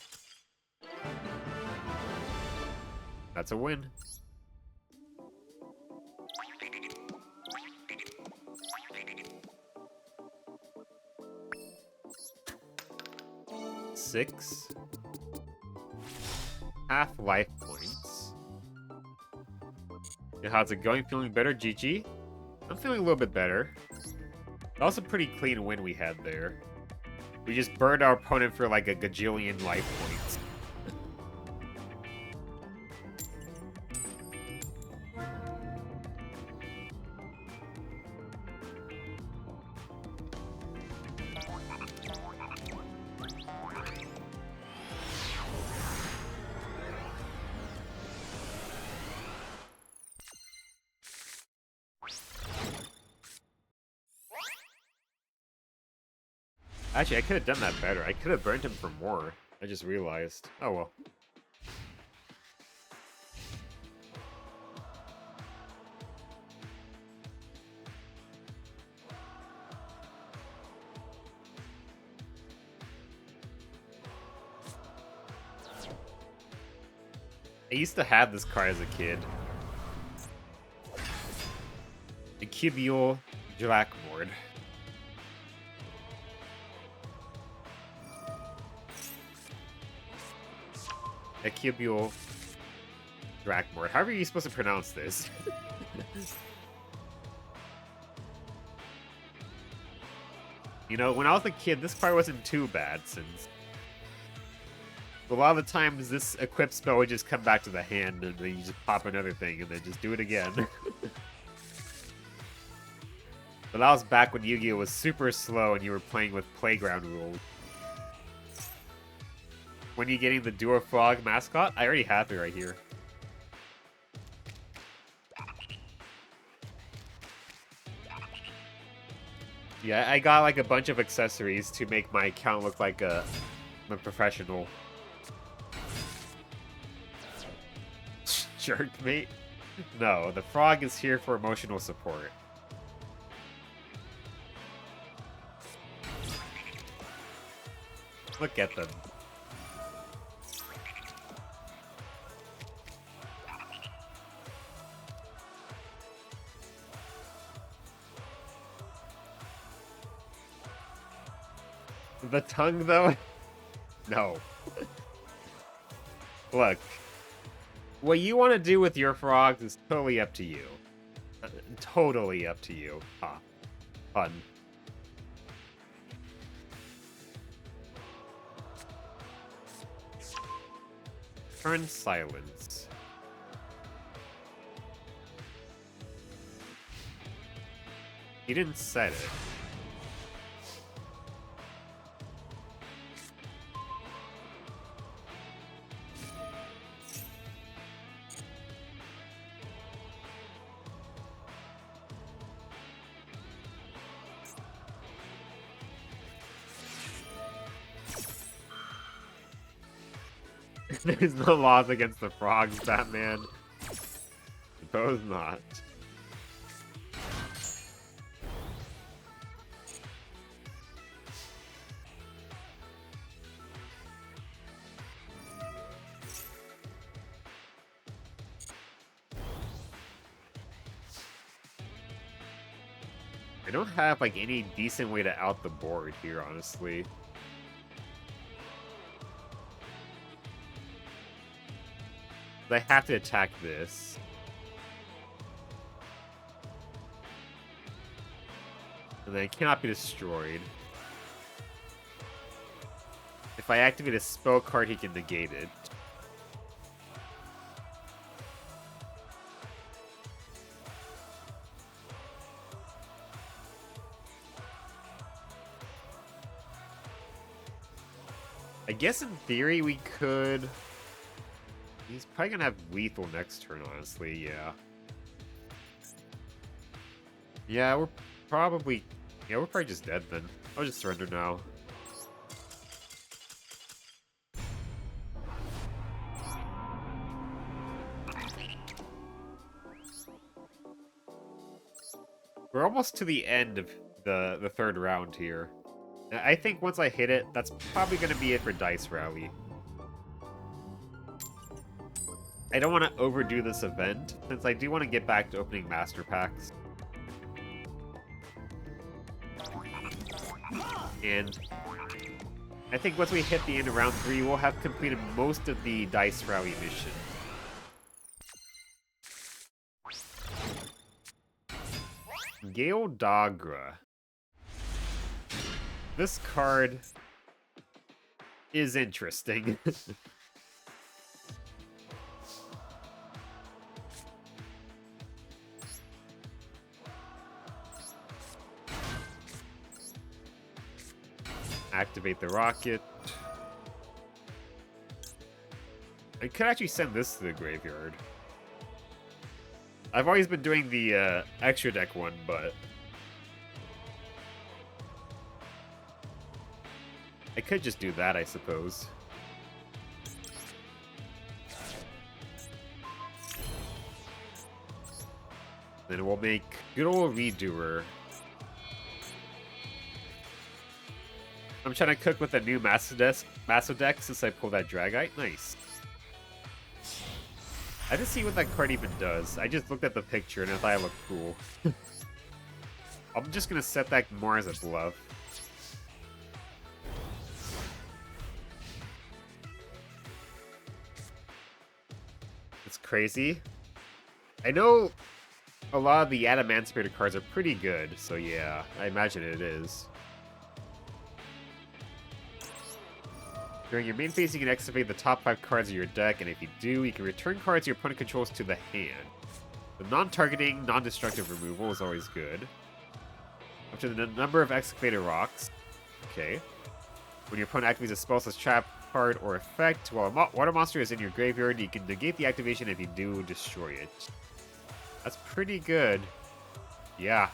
That's a win. Six. Half life points. Yeah, how's it going? Feeling better, GG? I'm feeling a little bit better. That was a pretty clean win we had there. We just burned our opponent for like a gajillion life points. Actually, I could have done that better. I could have burned him for more. I just realized. Oh well. I used to have this card as a kid. The Cubule Drakmord. Cubule Drakmord. However you're supposed to pronounce this. You know, when I was a kid, this part wasn't too bad, since a lot of the times this equip spell would just come back to the hand, and then you just pop another thing, and then just do it again. But that was back when Yu-Gi-Oh! Was super slow and you were playing with playground rules. When you getting the Duel Frog mascot? I already have it right here. Yeah, I got like a bunch of accessories to make my account look like a professional. Jerk, mate. No, the frog is here for emotional support. Look at them. The tongue, though? No. Look. What you want to do with your frogs is totally up to you. Totally up to you. Ha. Fun. Turn silence. He didn't set it. There's no laws against the frogs, Batman. Suppose not. I don't have like any decent way to out the board here, honestly. I have to attack this. And then it cannot be destroyed. If I activate a spell card, he can negate it. I guess in theory we could... He's probably gonna have lethal next turn, honestly, yeah. Yeah, we're probably... Yeah, we're probably just dead then. I'll just surrender now. We're almost to the end of the third round here. I think once I hit it, that's probably going to be it for Dice Rally. I don't want to overdo this event, since I do want to get back to opening Master Packs. And I think once we hit the end of round 3, we'll have completed most of the Dice Rally mission. Gale Dagra. This card is interesting. Activate the rocket. I could actually send this to the graveyard. I've always been doing the extra deck one, but I could just do that, I suppose. Then we'll make good old Redoer. I'm trying to cook with a new Maso deck since I pulled that Dragite. Nice. I didn't see what that card even does. I just looked at the picture and I thought it looked cool. I'm just gonna set that more as a bluff. It's crazy. I know a lot of the Adamantipator cards are pretty good, so yeah, I imagine it is. During your main phase, you can activate the top 5 cards of your deck, and if you do, you can return cards your opponent controls to the hand. The non-targeting, non-destructive removal is always good. Up to the number of excavated rocks. Okay. When your opponent activates a spell slash trap card or effect, while a water monster is in your graveyard, you can negate the activation. If you do, destroy it. That's pretty good. Yeah.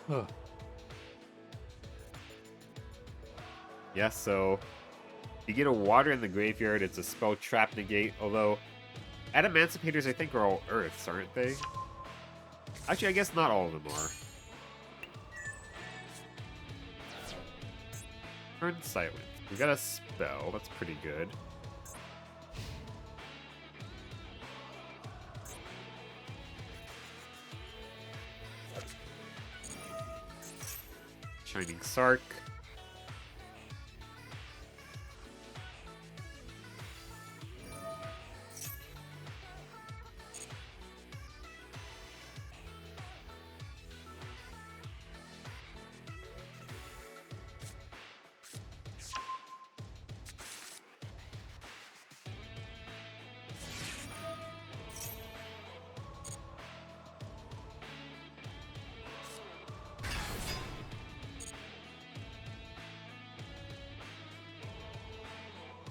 Huh. Yeah, so you get a water in the graveyard, it's a spell trap negate, although Adamanticators I think are all earths, aren't they? Actually, I guess not all of them are. Turn silent. We got a spell, that's pretty good. Shining Sark.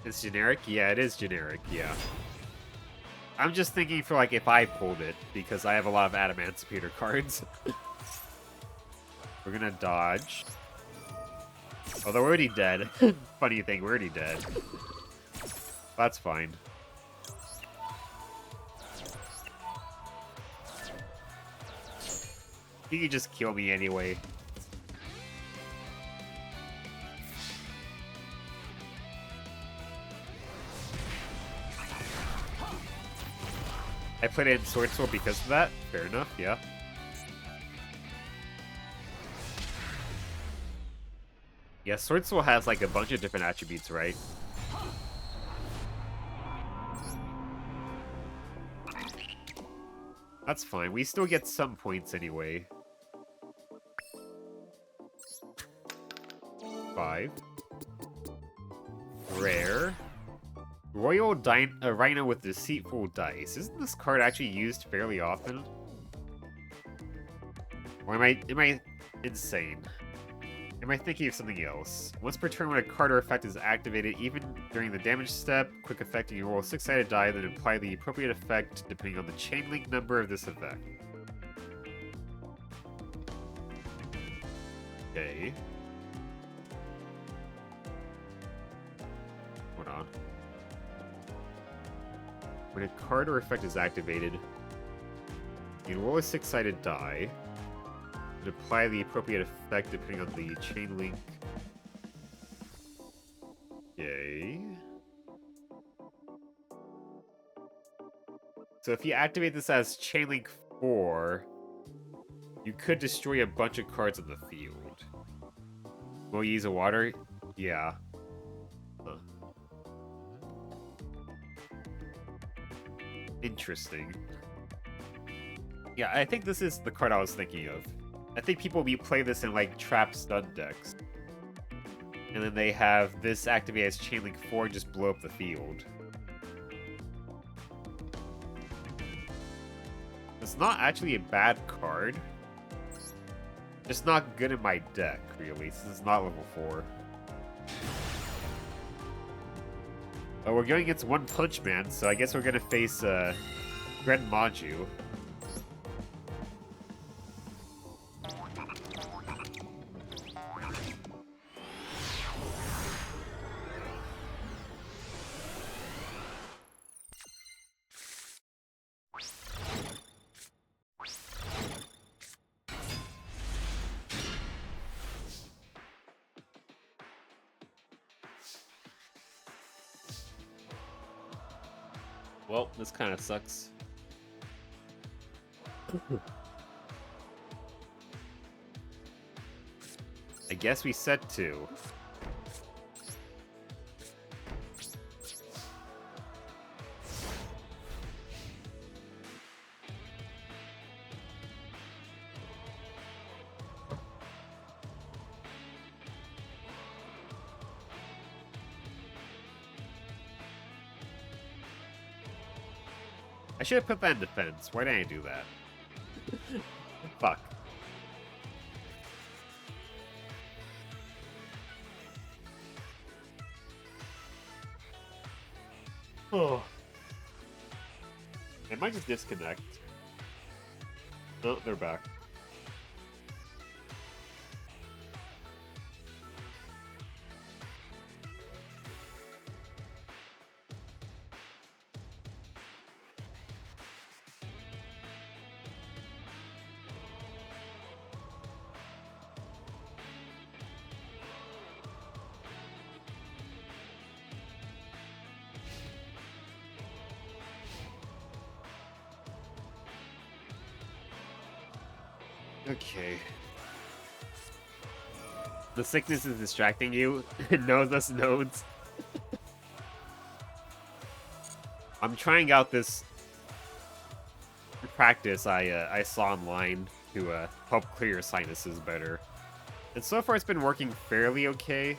It's generic? Yeah, it is generic, yeah. I'm just thinking for, like, if I pulled it, because I have a lot of Adamantipator cards. We're gonna dodge. Although we're already dead. Funny thing, we're already dead. That's fine. He could just kill me anyway. I put in Sword Soul because of that. Fair enough, yeah. Yeah, Sword Soul has like a bunch of different attributes, right? That's fine. We still get some points anyway. 5. Rare. Royal Rhino with Deceitful Dice. Isn't this card actually used fairly often? Or am I insane? Am I thinking of something else? Once per turn when a card or effect is activated, even during the damage step, quick effect, you roll a 6-sided die, then apply the appropriate effect depending on the chain link number of this effect. Okay. Hold on. When a card or effect is activated, you roll a 6-sided die, and apply the appropriate effect depending on the chain link. Okay. So if you activate this as chain link 4, you could destroy a bunch of cards on the field. Will you use a water? Yeah. Huh. Interesting. Yeah, I think this is the card I was thinking of. I think people play this in like trap stun decks. And then they have this activate as chain link 4 and just blow up the field. It's not actually a bad card. Just not good in my deck, really, since it's not level 4. Oh, we're going against One Punch Man, so I guess we're gonna face Gren Maju. Well, this kind of sucks. I guess we set 2. I should have put that in defense. Why didn't I do that? Fuck. Oh. I might just disconnect. Oh, they're back. Okay. The sickness is distracting you. It knows us nodes. I'm trying out this practice I saw online to help clear your sinuses better. And so far it's been working fairly okay.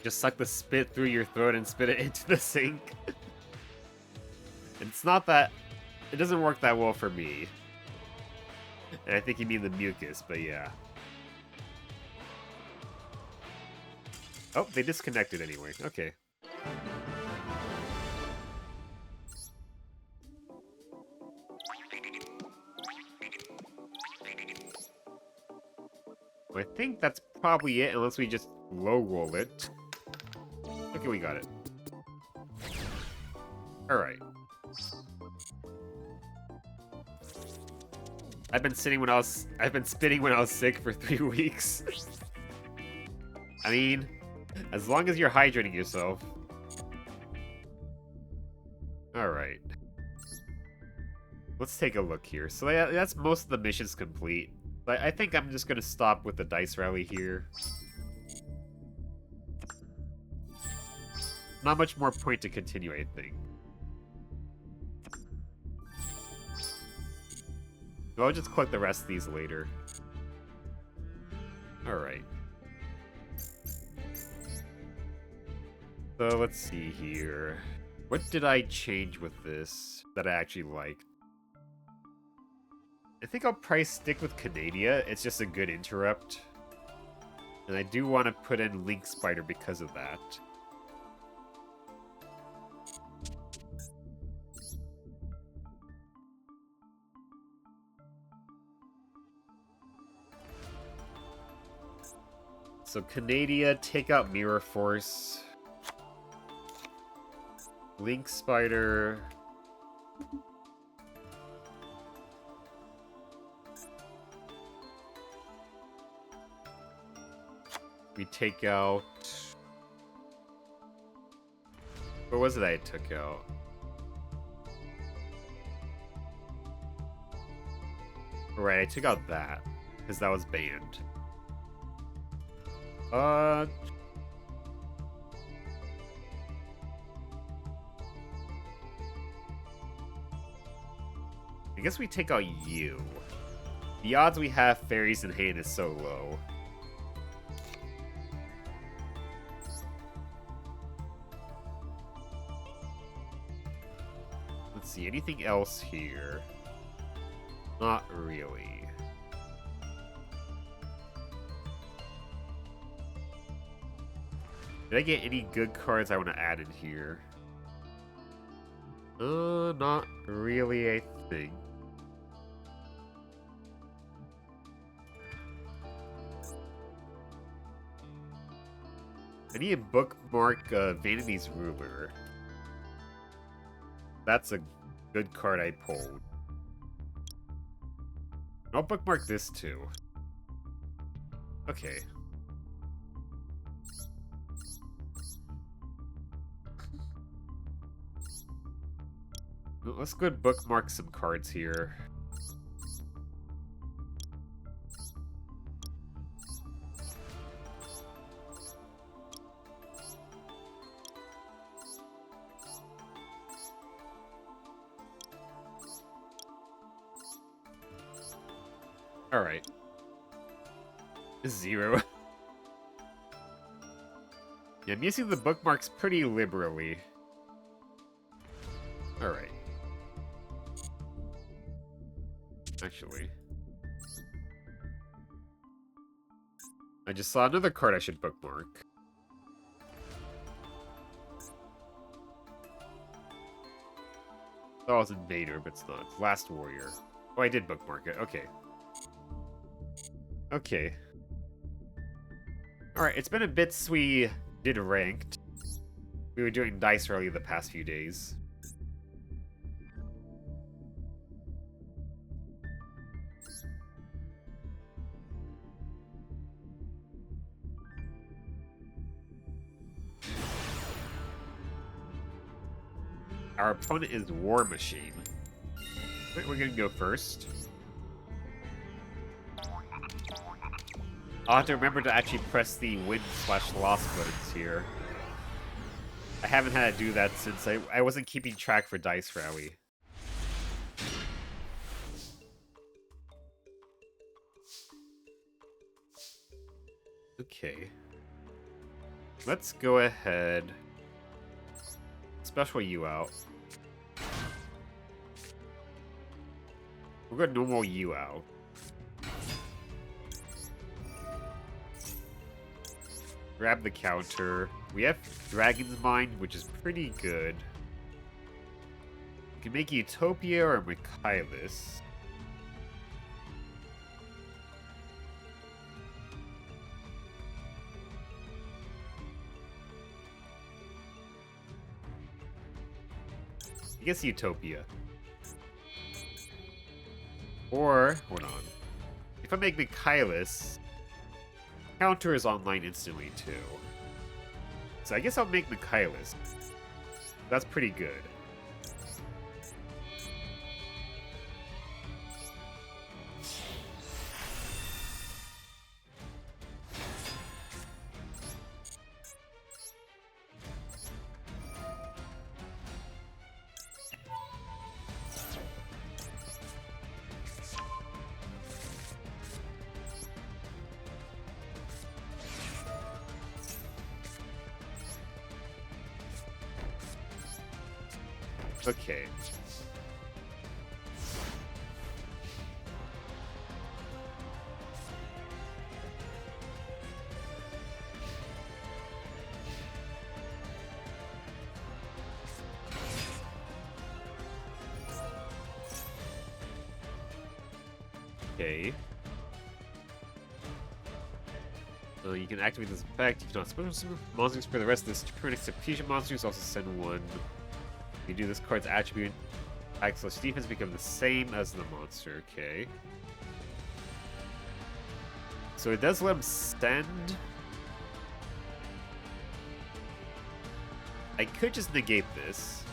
Just suck the spit through your throat and spit it into the sink. It's not that... It doesn't work that well for me. And I think you mean the mucus, but yeah. Oh, they disconnected anyway. Okay. I think that's probably it, unless we just low roll it. Okay, we got it. Alright. I've been spitting when I was sick for 3 weeks. I mean, as long as you're hydrating yourself. Alright. Let's take a look here. So that's most of the missions complete. But I think I'm just gonna stop with the dice rally here. Not much more point to continue, I think. So I'll just collect the rest of these later. Alright. So let's see here. What did I change with this that I actually liked? I think I'll probably stick with Canadia. It's just a good interrupt. And I do want to put in Link Spider because of that. So Canadia, take out Mirror Force. Link Spider. We take out... What was it I took out? Right, I took out that. Because that was banned. I guess we take out you. The odds we have fairies in hand is so low. Let's see, anything else here? Not really. Did I get any good cards I want to add in here? Not really, I think. I need to bookmark Vanity's Ruler. That's a good card I pulled. I'll bookmark this too. Okay. Let's go and bookmark some cards here. Alright. 0. Yeah, I'm using the bookmarks pretty liberally. Alright. Actually. I just saw another card I should bookmark. Oh, it's Invader, but it's not. It's Last Warrior. Oh, I did bookmark it. Okay. Okay. Alright, it's been a bit since we did ranked. We were doing dice rally the past few days. Our opponent is War Machine. Wait, we're gonna go first. I'll have to remember to actually press the win/loss buttons here. I haven't had to do that since I wasn't keeping track for Dice Rally. Okay. Let's go ahead. Special you out. We're going to normal you out. Grab the counter. We have Dragon's Mind, which is pretty good. We can make Utopia or Michaelis. I guess Utopia. Or, hold on. If I make Michaelis, counter is online instantly too. So I guess I'll make Michaelis. That's pretty good. Okay. Okay. So you can activate this effect. You cannot special summon monsters for the rest of this turn except fusion monsters. Also send one. You do this card's attribute. Attack/defense become the same as the monster. Okay. So it does let him send. I could just negate this.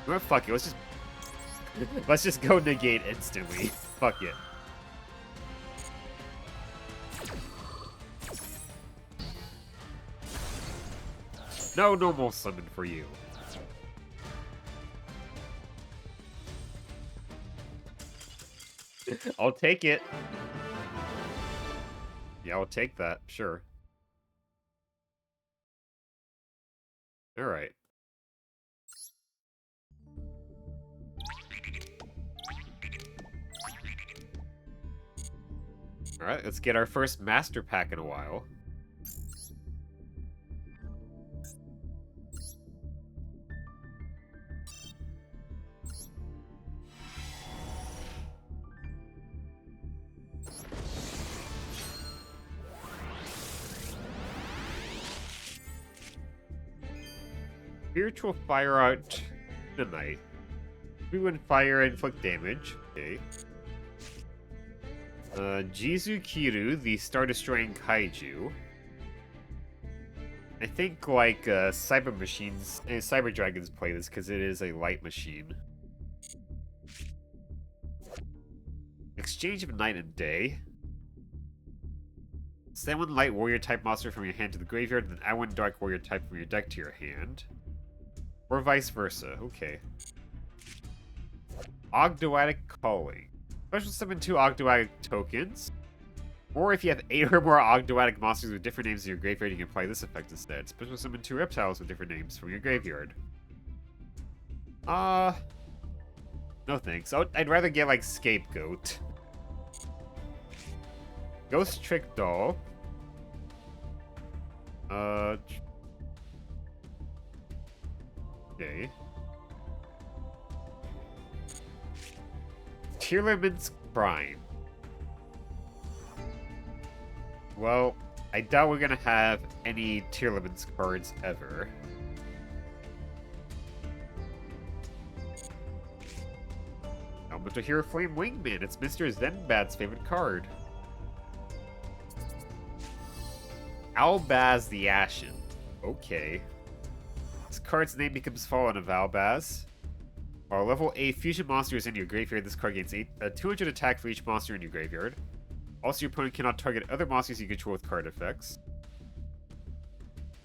Or fuck it. Let's just go negate instantly. Fuck it. No normal summon for you. I'll take it. Yeah, I'll take that. Sure. Alright. Alright, let's get our first master pack in a while. Spiritual Fire Out Tonight. When fire inflict damage. Okay. Jizu Kiru, the star-destroying kaiju. I think, like, Cyber Machines and Cyber Dragons play this because it is a light machine. Exchange of Night and Day. Send one light warrior type monster from your hand to the graveyard, then add one dark warrior type from your deck to your hand. Or vice versa. Okay. Ogdoadic Calling. Special summon 2 Ogdoadic tokens. Or if you have 8 or more Ogdoadic monsters with different names in your graveyard, you can apply this effect instead. Special summon 2 reptiles with different names from your graveyard. No thanks. I'd rather get, like, Scapegoat. Ghost Trick Doll. Okay. Tearlament's Prime. Well, I doubt we're gonna have any Tearlament's cards ever. Element of Hero Flame Wingman. It's Mr. Zenbad's favorite card. Albaz the Ashen. Okay. This card's name becomes Fallen of Albaz. While level A fusion monster is in your graveyard, this card gains 200 attack for each monster in your graveyard. Also, your opponent cannot target other monsters you control with card effects.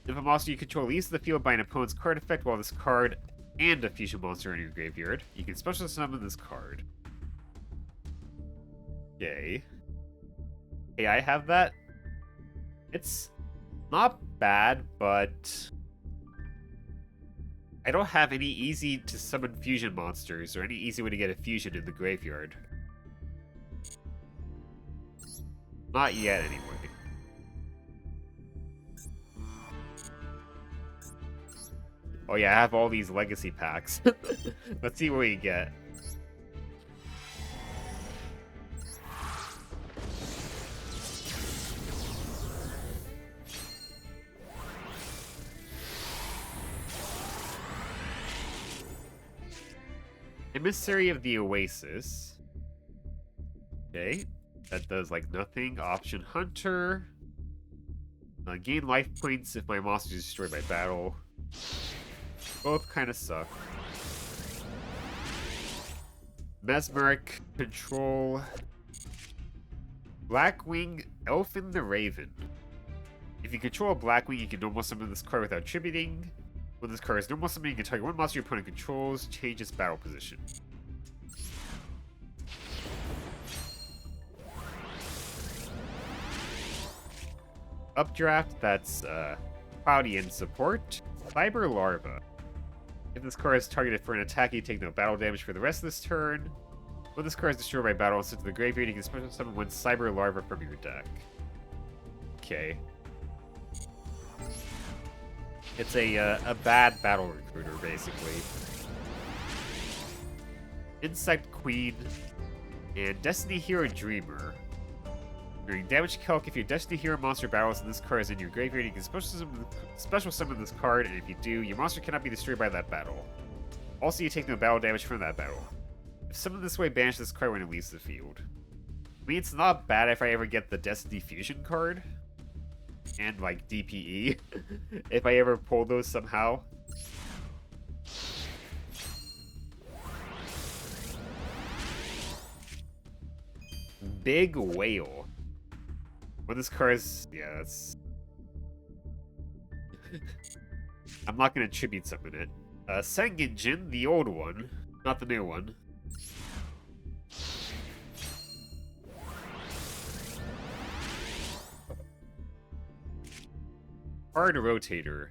If a monster you control leaves the field by an opponent's card effect while this card and a fusion monster are in your graveyard, you can special summon this card. Okay. Hey, I have that. It's not bad, but I don't have any easy to summon fusion monsters or any easy way to get a fusion in the graveyard. Not yet, anyway. Oh yeah, I have all these legacy packs. Let's see what we get. Emissary of the Oasis. Okay. That does like nothing. Option Hunter. Gain life points if my monster is destroyed by battle. Both kind of suck. Mesmeric Control. Blackwing Elfin the Raven. If you control a Blackwing, you can normal summon this card without tributing. When this card is normal summon, you can target one monster your opponent controls, change its battle position. Updraft, that's Cloudy and support. Cyber Larva. If this card is targeted for an attack, you take no battle damage for the rest of this turn. When this card is destroyed by battle and sent to the graveyard, you can special summon one Cyber Larva from your deck. Okay. It's a bad battle recruiter, basically. Insect Queen and Destiny Hero Dreamer. During damage calc, if your Destiny Hero monster battles and this card is in your graveyard, you can special summon this card, and if you do, your monster cannot be destroyed by that battle. Also, you take no battle damage from that battle. If summoned this way, banish this card when it leaves the field. I mean, it's not bad if I ever get the Destiny Fusion card. And, like, DPE. If I ever pull those somehow. Big Whale. When this card is... Yeah, that's... I'm not going to tribute summon it. Sengenjin, the old one. Not the new one. Card Rotator.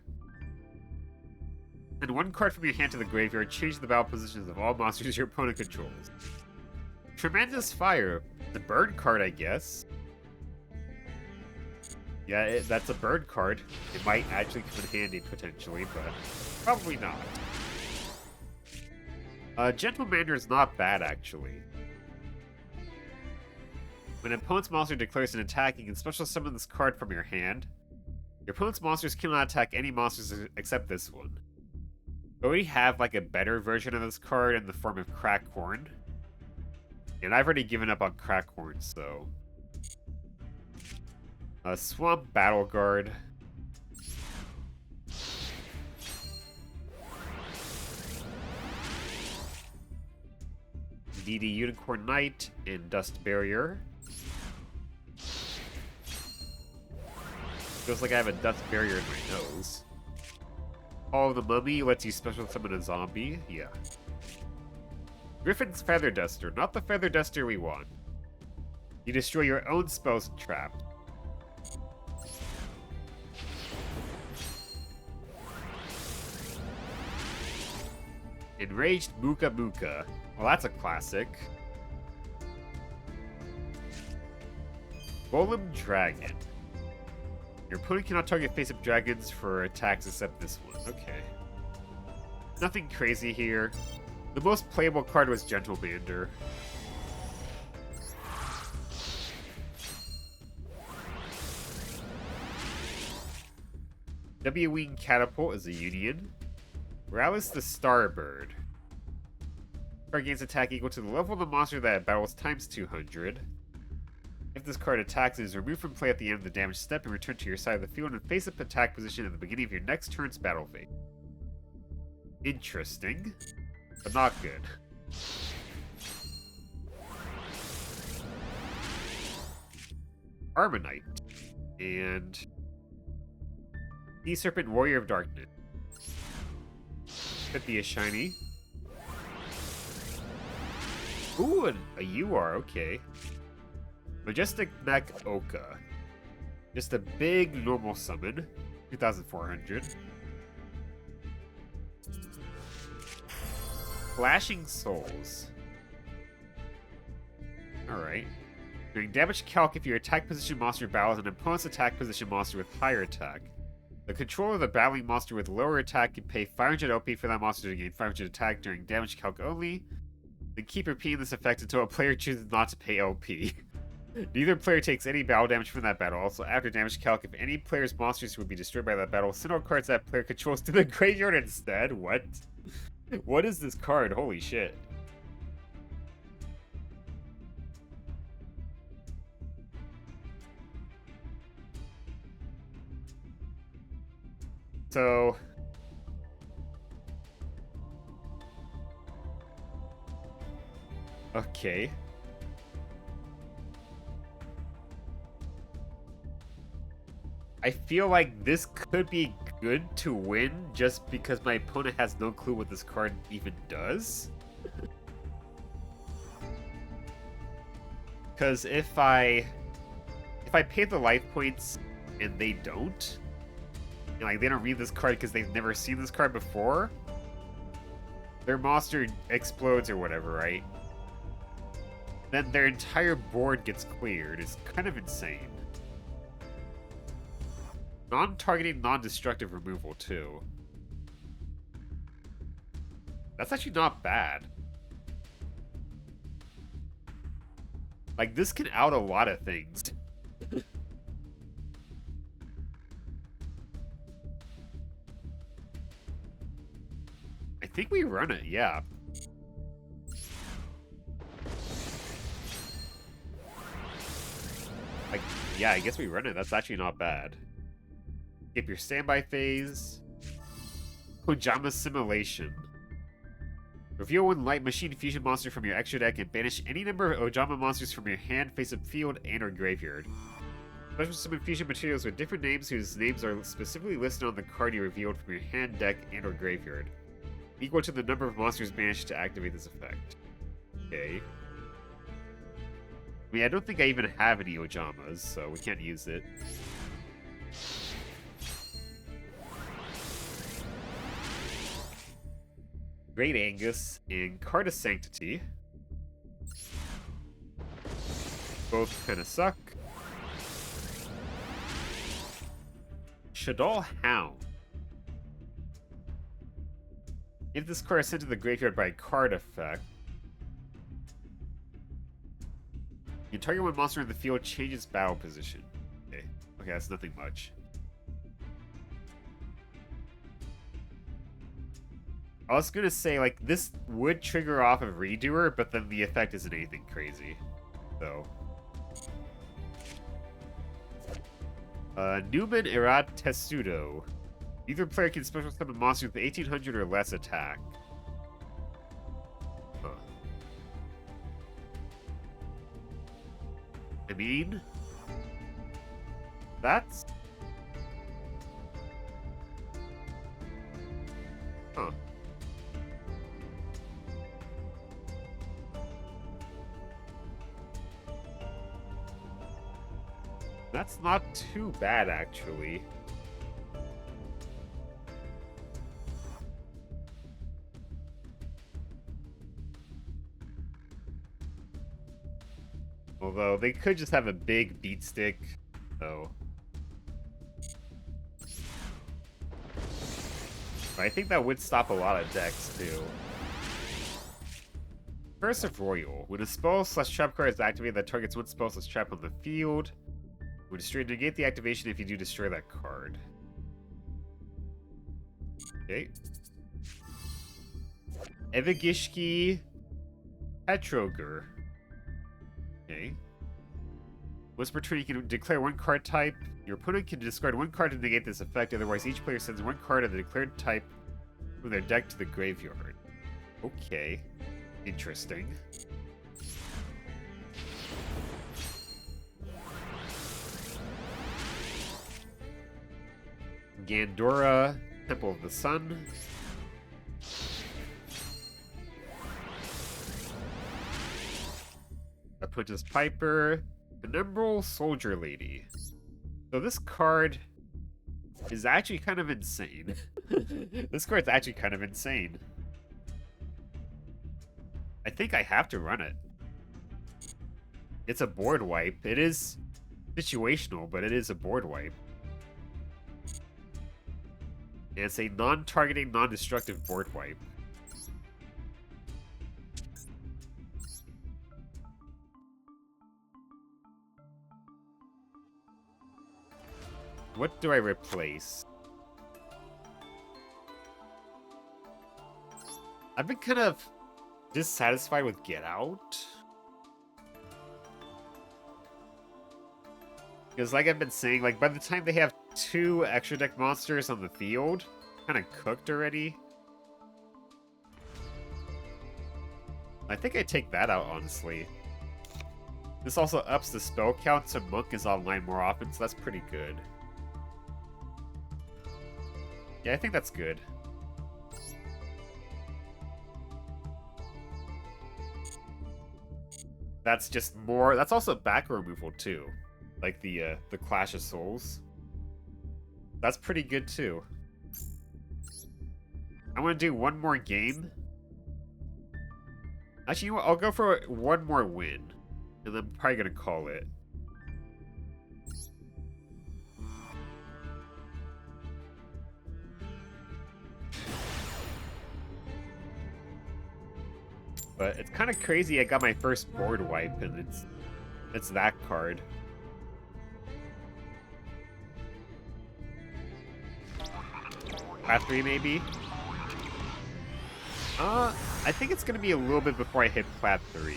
Send one card from your hand to the graveyard, change the battle positions of all monsters your opponent controls. Tremendous Fire. The bird card, I guess. Yeah, that's a bird card. It might actually come in handy, potentially, but probably not. Gentlemander is not bad, actually. When an opponent's monster declares an attack, you can special summon this card from your hand. Your opponent's monsters cannot attack any monsters except this one. I already have like a better version of this card in the form of Crackhorn. And I've already given up on Crackhorn, so... Swamp Battle Guard. DD Unicorn Knight and Dust Barrier. Feels like I have a dust barrier in my nose. Call of the Mummy lets you special summon a zombie. Yeah. Griffin's Feather Duster. Not the Feather Duster we want. You destroy your own spells trapped. Enraged Muka Muka. Well, that's a classic. Golem Dragon. Your opponent cannot target face-up dragons for attacks except this one. Okay. Nothing crazy here. The most playable card was Gentlemander. W-Wing Catapult is a Union. Rallis the Starbird. Card gains attack equal to the level of the monster that it battles times 200. If this card attacks, it is removed from play at the end of the damage step and returned to your side of the field in face-up attack position at the beginning of your next turn's battle phase. Interesting, but not good. Armonite and Sea Serpent Warrior of Darkness. Could be a shiny. Ooh, a UR, okay. Majestic Mech Oka. Just a big normal summon. 2,400. Flashing Souls. Alright. During damage calc, if your attack position monster battles an opponent's attack position monster with higher attack, the controller of the battling monster with lower attack can pay 500 OP for that monster to gain 500 attack during damage calc only. Then keep repeating this effect until a player chooses not to pay LP. Neither player takes any battle damage from that battle. Also, after damage calc, if any player's monsters would be destroyed by that battle, send all cards that player controls to the graveyard instead. What? What is this card? Holy shit. so... Okay. I feel like this could be good to win just because my opponent has no clue what this card even does. Because if I pay the life points and they don't, and like they don't read this card because they've never seen this card before, their monster explodes or whatever, right? Then their entire board gets cleared. It's kind of insane. Non-targeting, non-destructive removal, too. That's actually not bad. Like, this can out a lot of things. I think we run it, yeah. Like, yeah, I guess we run it. That's actually not bad. Skip your standby phase. Ojama Simulation. Reveal one light machine fusion monster from your extra deck and banish any number of Ojama monsters from your hand, face-up field, and or graveyard. Special summon fusion materials with different names whose names are specifically listed on the card you revealed from your hand, deck, and or graveyard. Equal to the number of monsters banished to activate this effect. Okay. I mean, I don't think I even have any Ojamas, so we can't use it. Great Angus and Card of Sanctity. Both kind of suck. Shadal Hound. If this card is sent to the graveyard by a card effect, you target one monster in the field, change its battle position. Okay, that's nothing much. I was gonna say, like, this would trigger off of Redoer, but then the effect isn't anything crazy. So. Newman Erat Testudo. Either player can special summon monsters with 1800 or less attack. Huh. I mean, that's... Huh. That's not too bad, actually. Although, they could just have a big beat stick, so... But I think that would stop a lot of decks, too. Curse of Royal. When a spell/trap card is activated that targets one spell/trap on the field, when destroyed, negate the activation if you do destroy that card. Okay. Evigishki Petrogur. Okay. Once per turn, you can declare one card type. Your opponent can discard one card to negate this effect, otherwise each player sends one card of the declared type from their deck to the graveyard. Okay. Interesting. Gandora, Temple of the Sun. Apprentice Piper, Penumbral Soldier Lady. So this card is actually kind of insane. This card's actually kind of insane. I think I have to run it. It's a board wipe. It is situational, but it is a board wipe. And it's a non-targeting, non-destructive board wipe. What do I replace? I've been kind of dissatisfied with Get Out. Because like I've been saying, like by the time they have 2 extra deck monsters on the field. Kind of cooked already. I think I take that out, honestly. This also ups the spell count, so Monk is online more often, so that's pretty good. Yeah, I think that's good. That's just more... That's also back removal, too. Like the Clash of Souls. That's pretty good, too. I want to do one more game. Actually, you know what? I'll go for one more win. And then I'm probably going to call it. But it's kind of crazy I got my first board wipe, and it's that card. Path 3, maybe? I think it's gonna be a little bit before I hit Plat 3.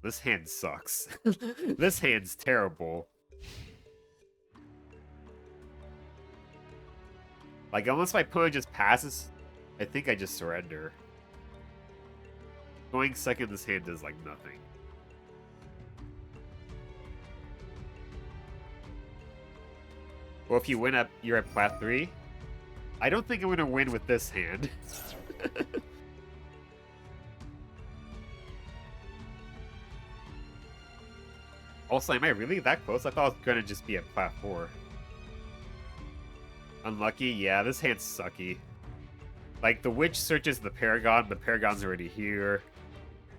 This hand sucks. This hand's terrible. Like, unless my opponent just passes, I think I just surrender. Going second, this hand does, like, nothing. Well, if you win up, you're at Plat 3. I don't think I'm going to win with this hand. Also, am I really that close? I thought I was going to just be at Plat 4. Unlucky? Yeah, this hand's sucky. Like, the Witch searches the Paragon, but Paragon's already here.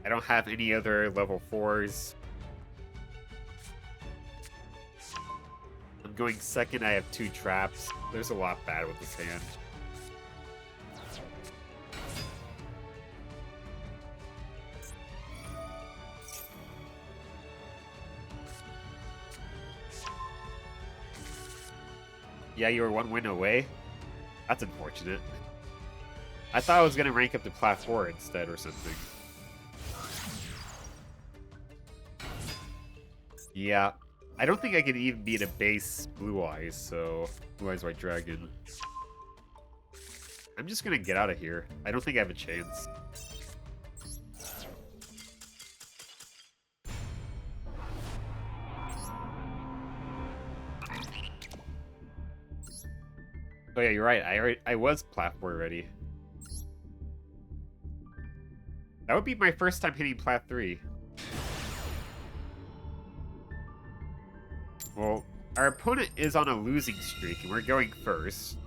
I don't have any other level 4s. I'm going second, I have 2 traps. There's a lot bad with this hand. Yeah, you were 1 win away? That's unfortunate. I thought I was going to rank up to Plat 4 instead or something. Yeah. I don't think I could even beat a base Blue Eyes, so... Blue Eyes White Dragon. I'm just going to get out of here. I don't think I have a chance. Oh yeah, you're right. I was Plat 4 already. That would be my first time hitting Plat 3. Well, our opponent is on a losing streak, and we're going first.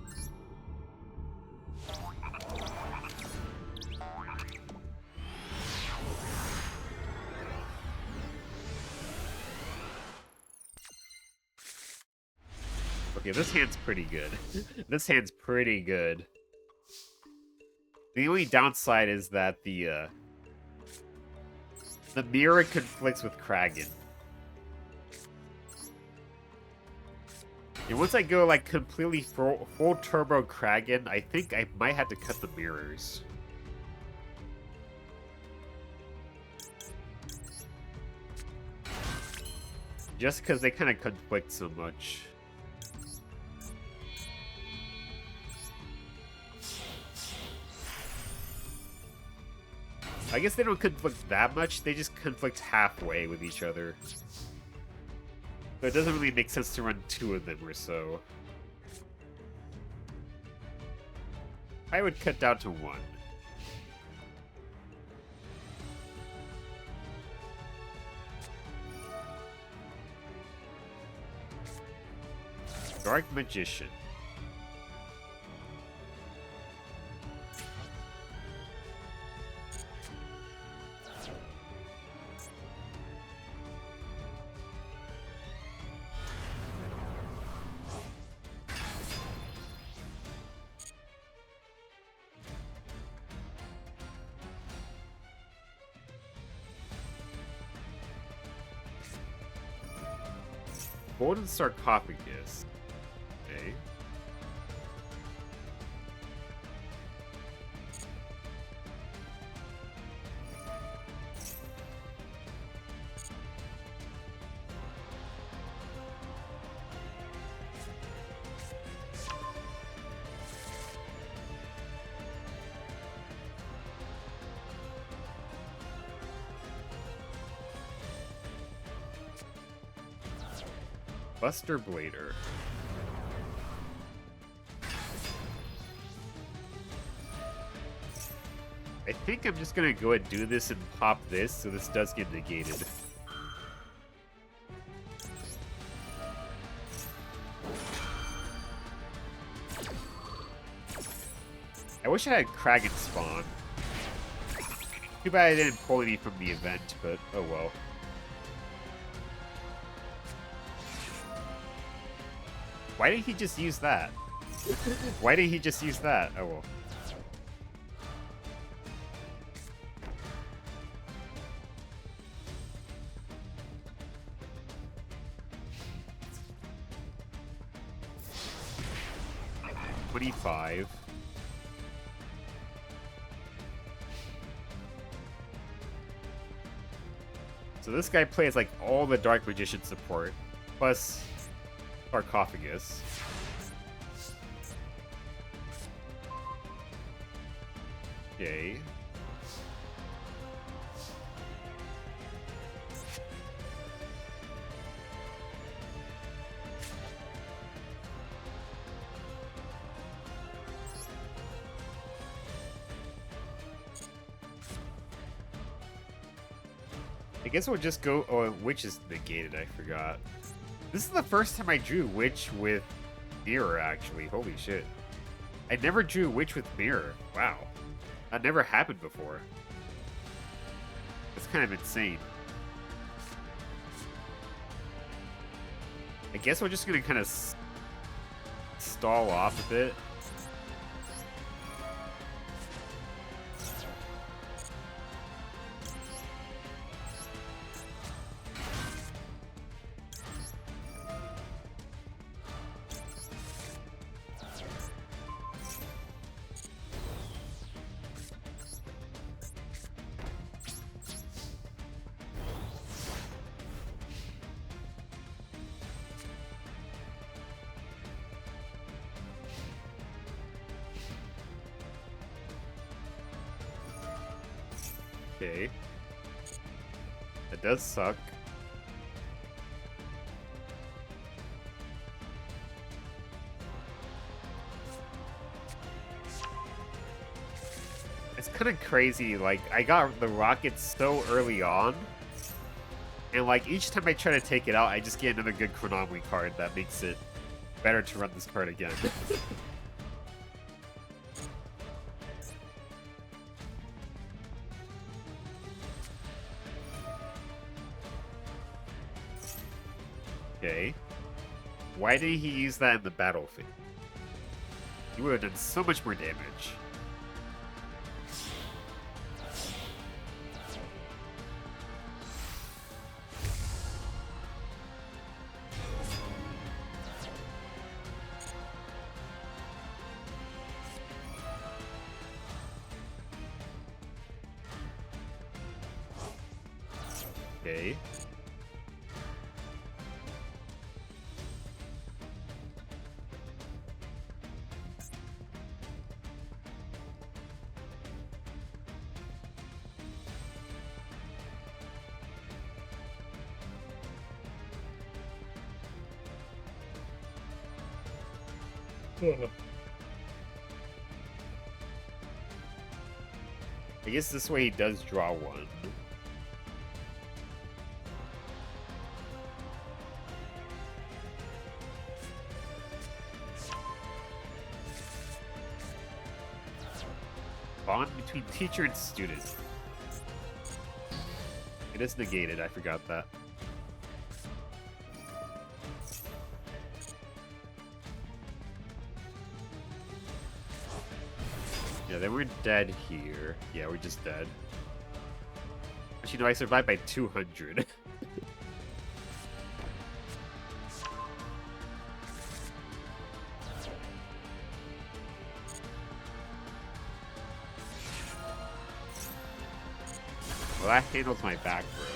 Okay, this hand's pretty good. This hand's pretty good. The only downside is that the mirror conflicts with Kragan. And once I go like completely full turbo Kragan, I think I might have to cut the mirrors. Just because they kind of conflict so much. I guess they don't conflict that much, they just conflict halfway with each other. So it doesn't really make sense to run 2 of them or so. I would cut down to 1. Dark Magician. Golden Sarcophagus. Okay. Buster Blader. I think I'm just gonna go ahead and do this and pop this, so this does get negated. I wish I had Kraken spawn. Too bad I didn't pull any from the event, but oh well. Why didn't he just use that? Why didn't he just use that? Oh well. $25. So this guy plays like all the Dark Magician support, plus Sarcophagus. Okay. I guess we'll just go. Oh, Witch is negated. I forgot. This is the first time I drew Witch with Mirror, actually. Holy shit. I never drew Witch with Mirror. Wow. That never happened before. That's kind of insane. I guess we're just gonna kind of stall off a bit. Okay. That does suck. It's kind of crazy, like, I got the rocket so early on, and like, each time I try to take it out, I just get another good Chronomy card that makes it better to run this card again. Okay. Why did he use that in the battlefield? He would have done so much more damage. Okay. I guess this way he does draw one. Bond between teacher and student. It is negated, I forgot that. Yeah, then we're dead here. Yeah, we're just dead. Actually, no, I survived by 200. Well, that handles my back row.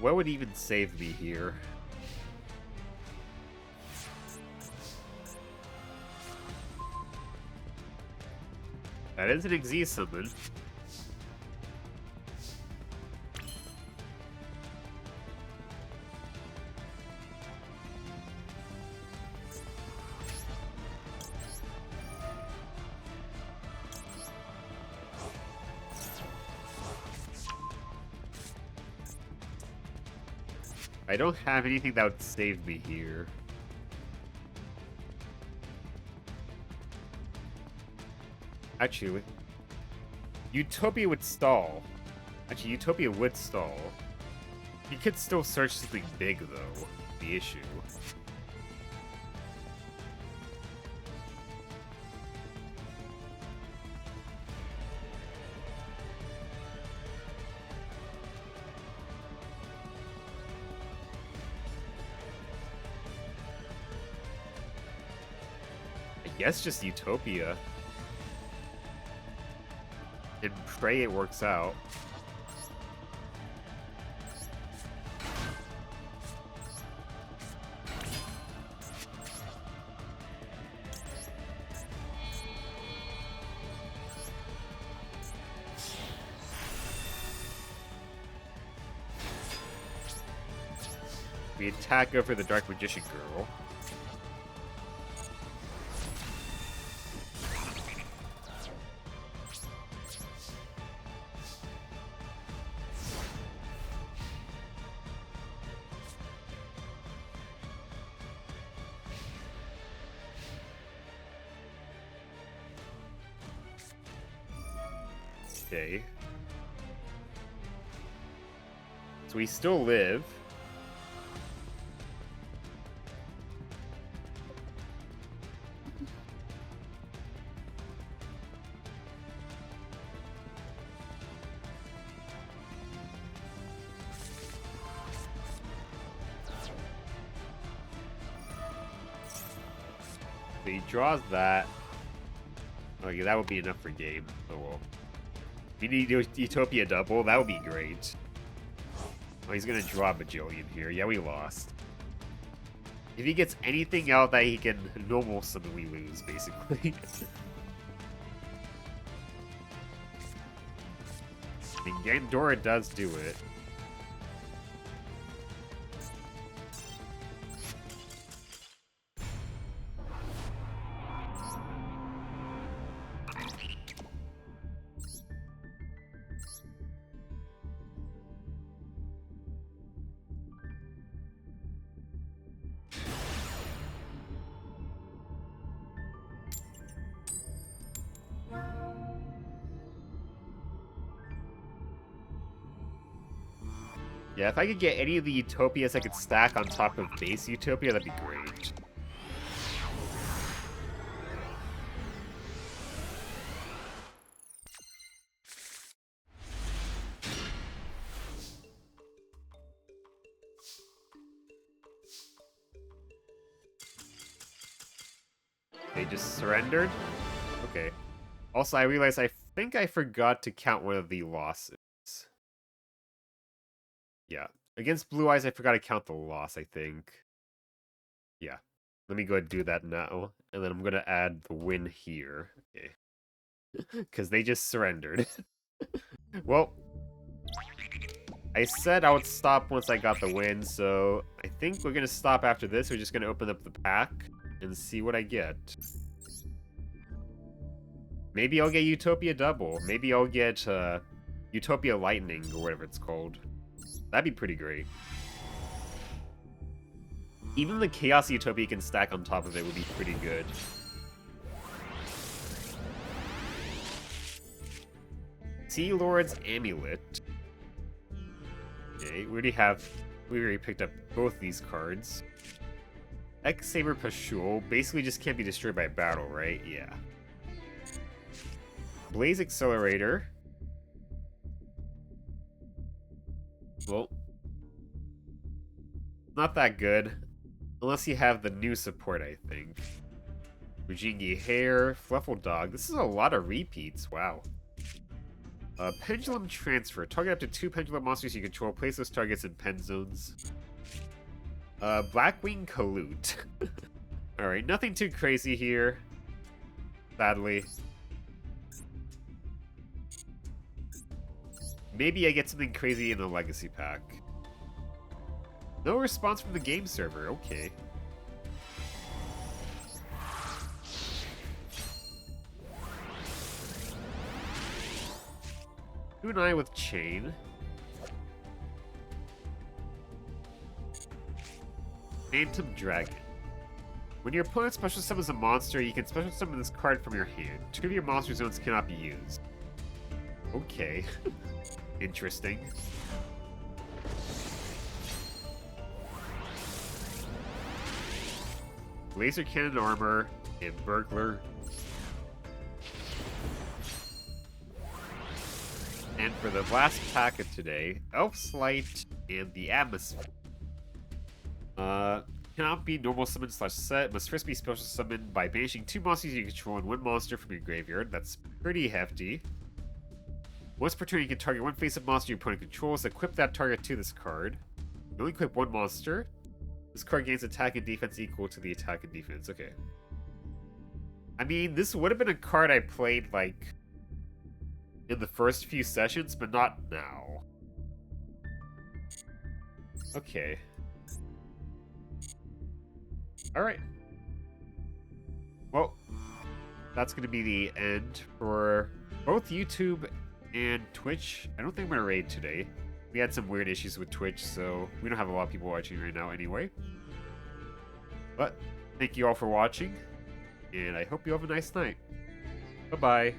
What would even save me here? That is an Xyz summon. I don't have anything that would save me here. Actually, Utopia would stall. Actually, Utopia would stall. You could still search something big, though. The issue. I guess just Utopia. And pray it works out. We attack over the Dark Magician Girl. Okay. So we still live. So he draws that. Okay, that would be enough for game. Oh well. If you need Utopia double, that would be great. Oh, he's gonna draw a Bajillion here. Yeah, we lost. If he gets anything out that he can normal summon, we lose, basically. I mean, Gandora does do it. Yeah, if I could get any of the Utopias I could stack on top of base Utopia, that'd be great. They just surrendered? Okay. Also, I realized I think I forgot to count one of the losses. Yeah. Against Blue Eyes, I forgot to count the loss, I think. Yeah. Let me go ahead and do that now. And then I'm going to add the win here. Okay. Because they just surrendered. Well, I said I would stop once I got the win, so I think we're going to stop after this. We're just going to open up the pack and see what I get. Maybe I'll get Utopia Double. Maybe I'll get Utopia Lightning, or whatever it's called. That'd be pretty great. Even the Chaos Utopia can stack on top of it would be pretty good. Sea Lord's Amulet. Okay, we already picked up both these cards. X-Saber Pashul basically just can't be destroyed by battle, right? Yeah. Blaze Accelerator. Well, not that good. Unless you have the new support, I think. Ujingi Hair, Fluffle Dog. This is a lot of repeats, wow. Pendulum Transfer. Target up to 2 pendulum monsters you control. Place those targets in pen zones. Blackwing Kalute. Alright, nothing too crazy here. Sadly. Maybe I get something crazy in the Legacy Pack. No response from the game server. Okay. Kunai with Chain. Phantom Dragon. When your opponent special summons a monster, you can special summon this card from your hand. 2 of your monster zones cannot be used. Okay. Interesting. Laser Cannon Armor and Burglar. And for the last pack of today, Elf's Light and the Atmosphere. Cannot be normal summon / set. Must first be special summoned by banishing 2 monsters you control and 1 monster from your graveyard. That's pretty hefty. Once per turn, you can target 1 face-up monster your opponent controls. Equip that target to this card. You only equip 1 monster. This card gains attack and defense equal to the attack and defense. Okay. I mean, this would have been a card I played, like, in the first few sessions, but not now. Okay. Alright. Well, that's going to be the end for both YouTube and Twitch. I don't think I'm going to raid today. We had some weird issues with Twitch, so we don't have a lot of people watching right now anyway. But thank you all for watching, and I hope you have a nice night. Bye-bye.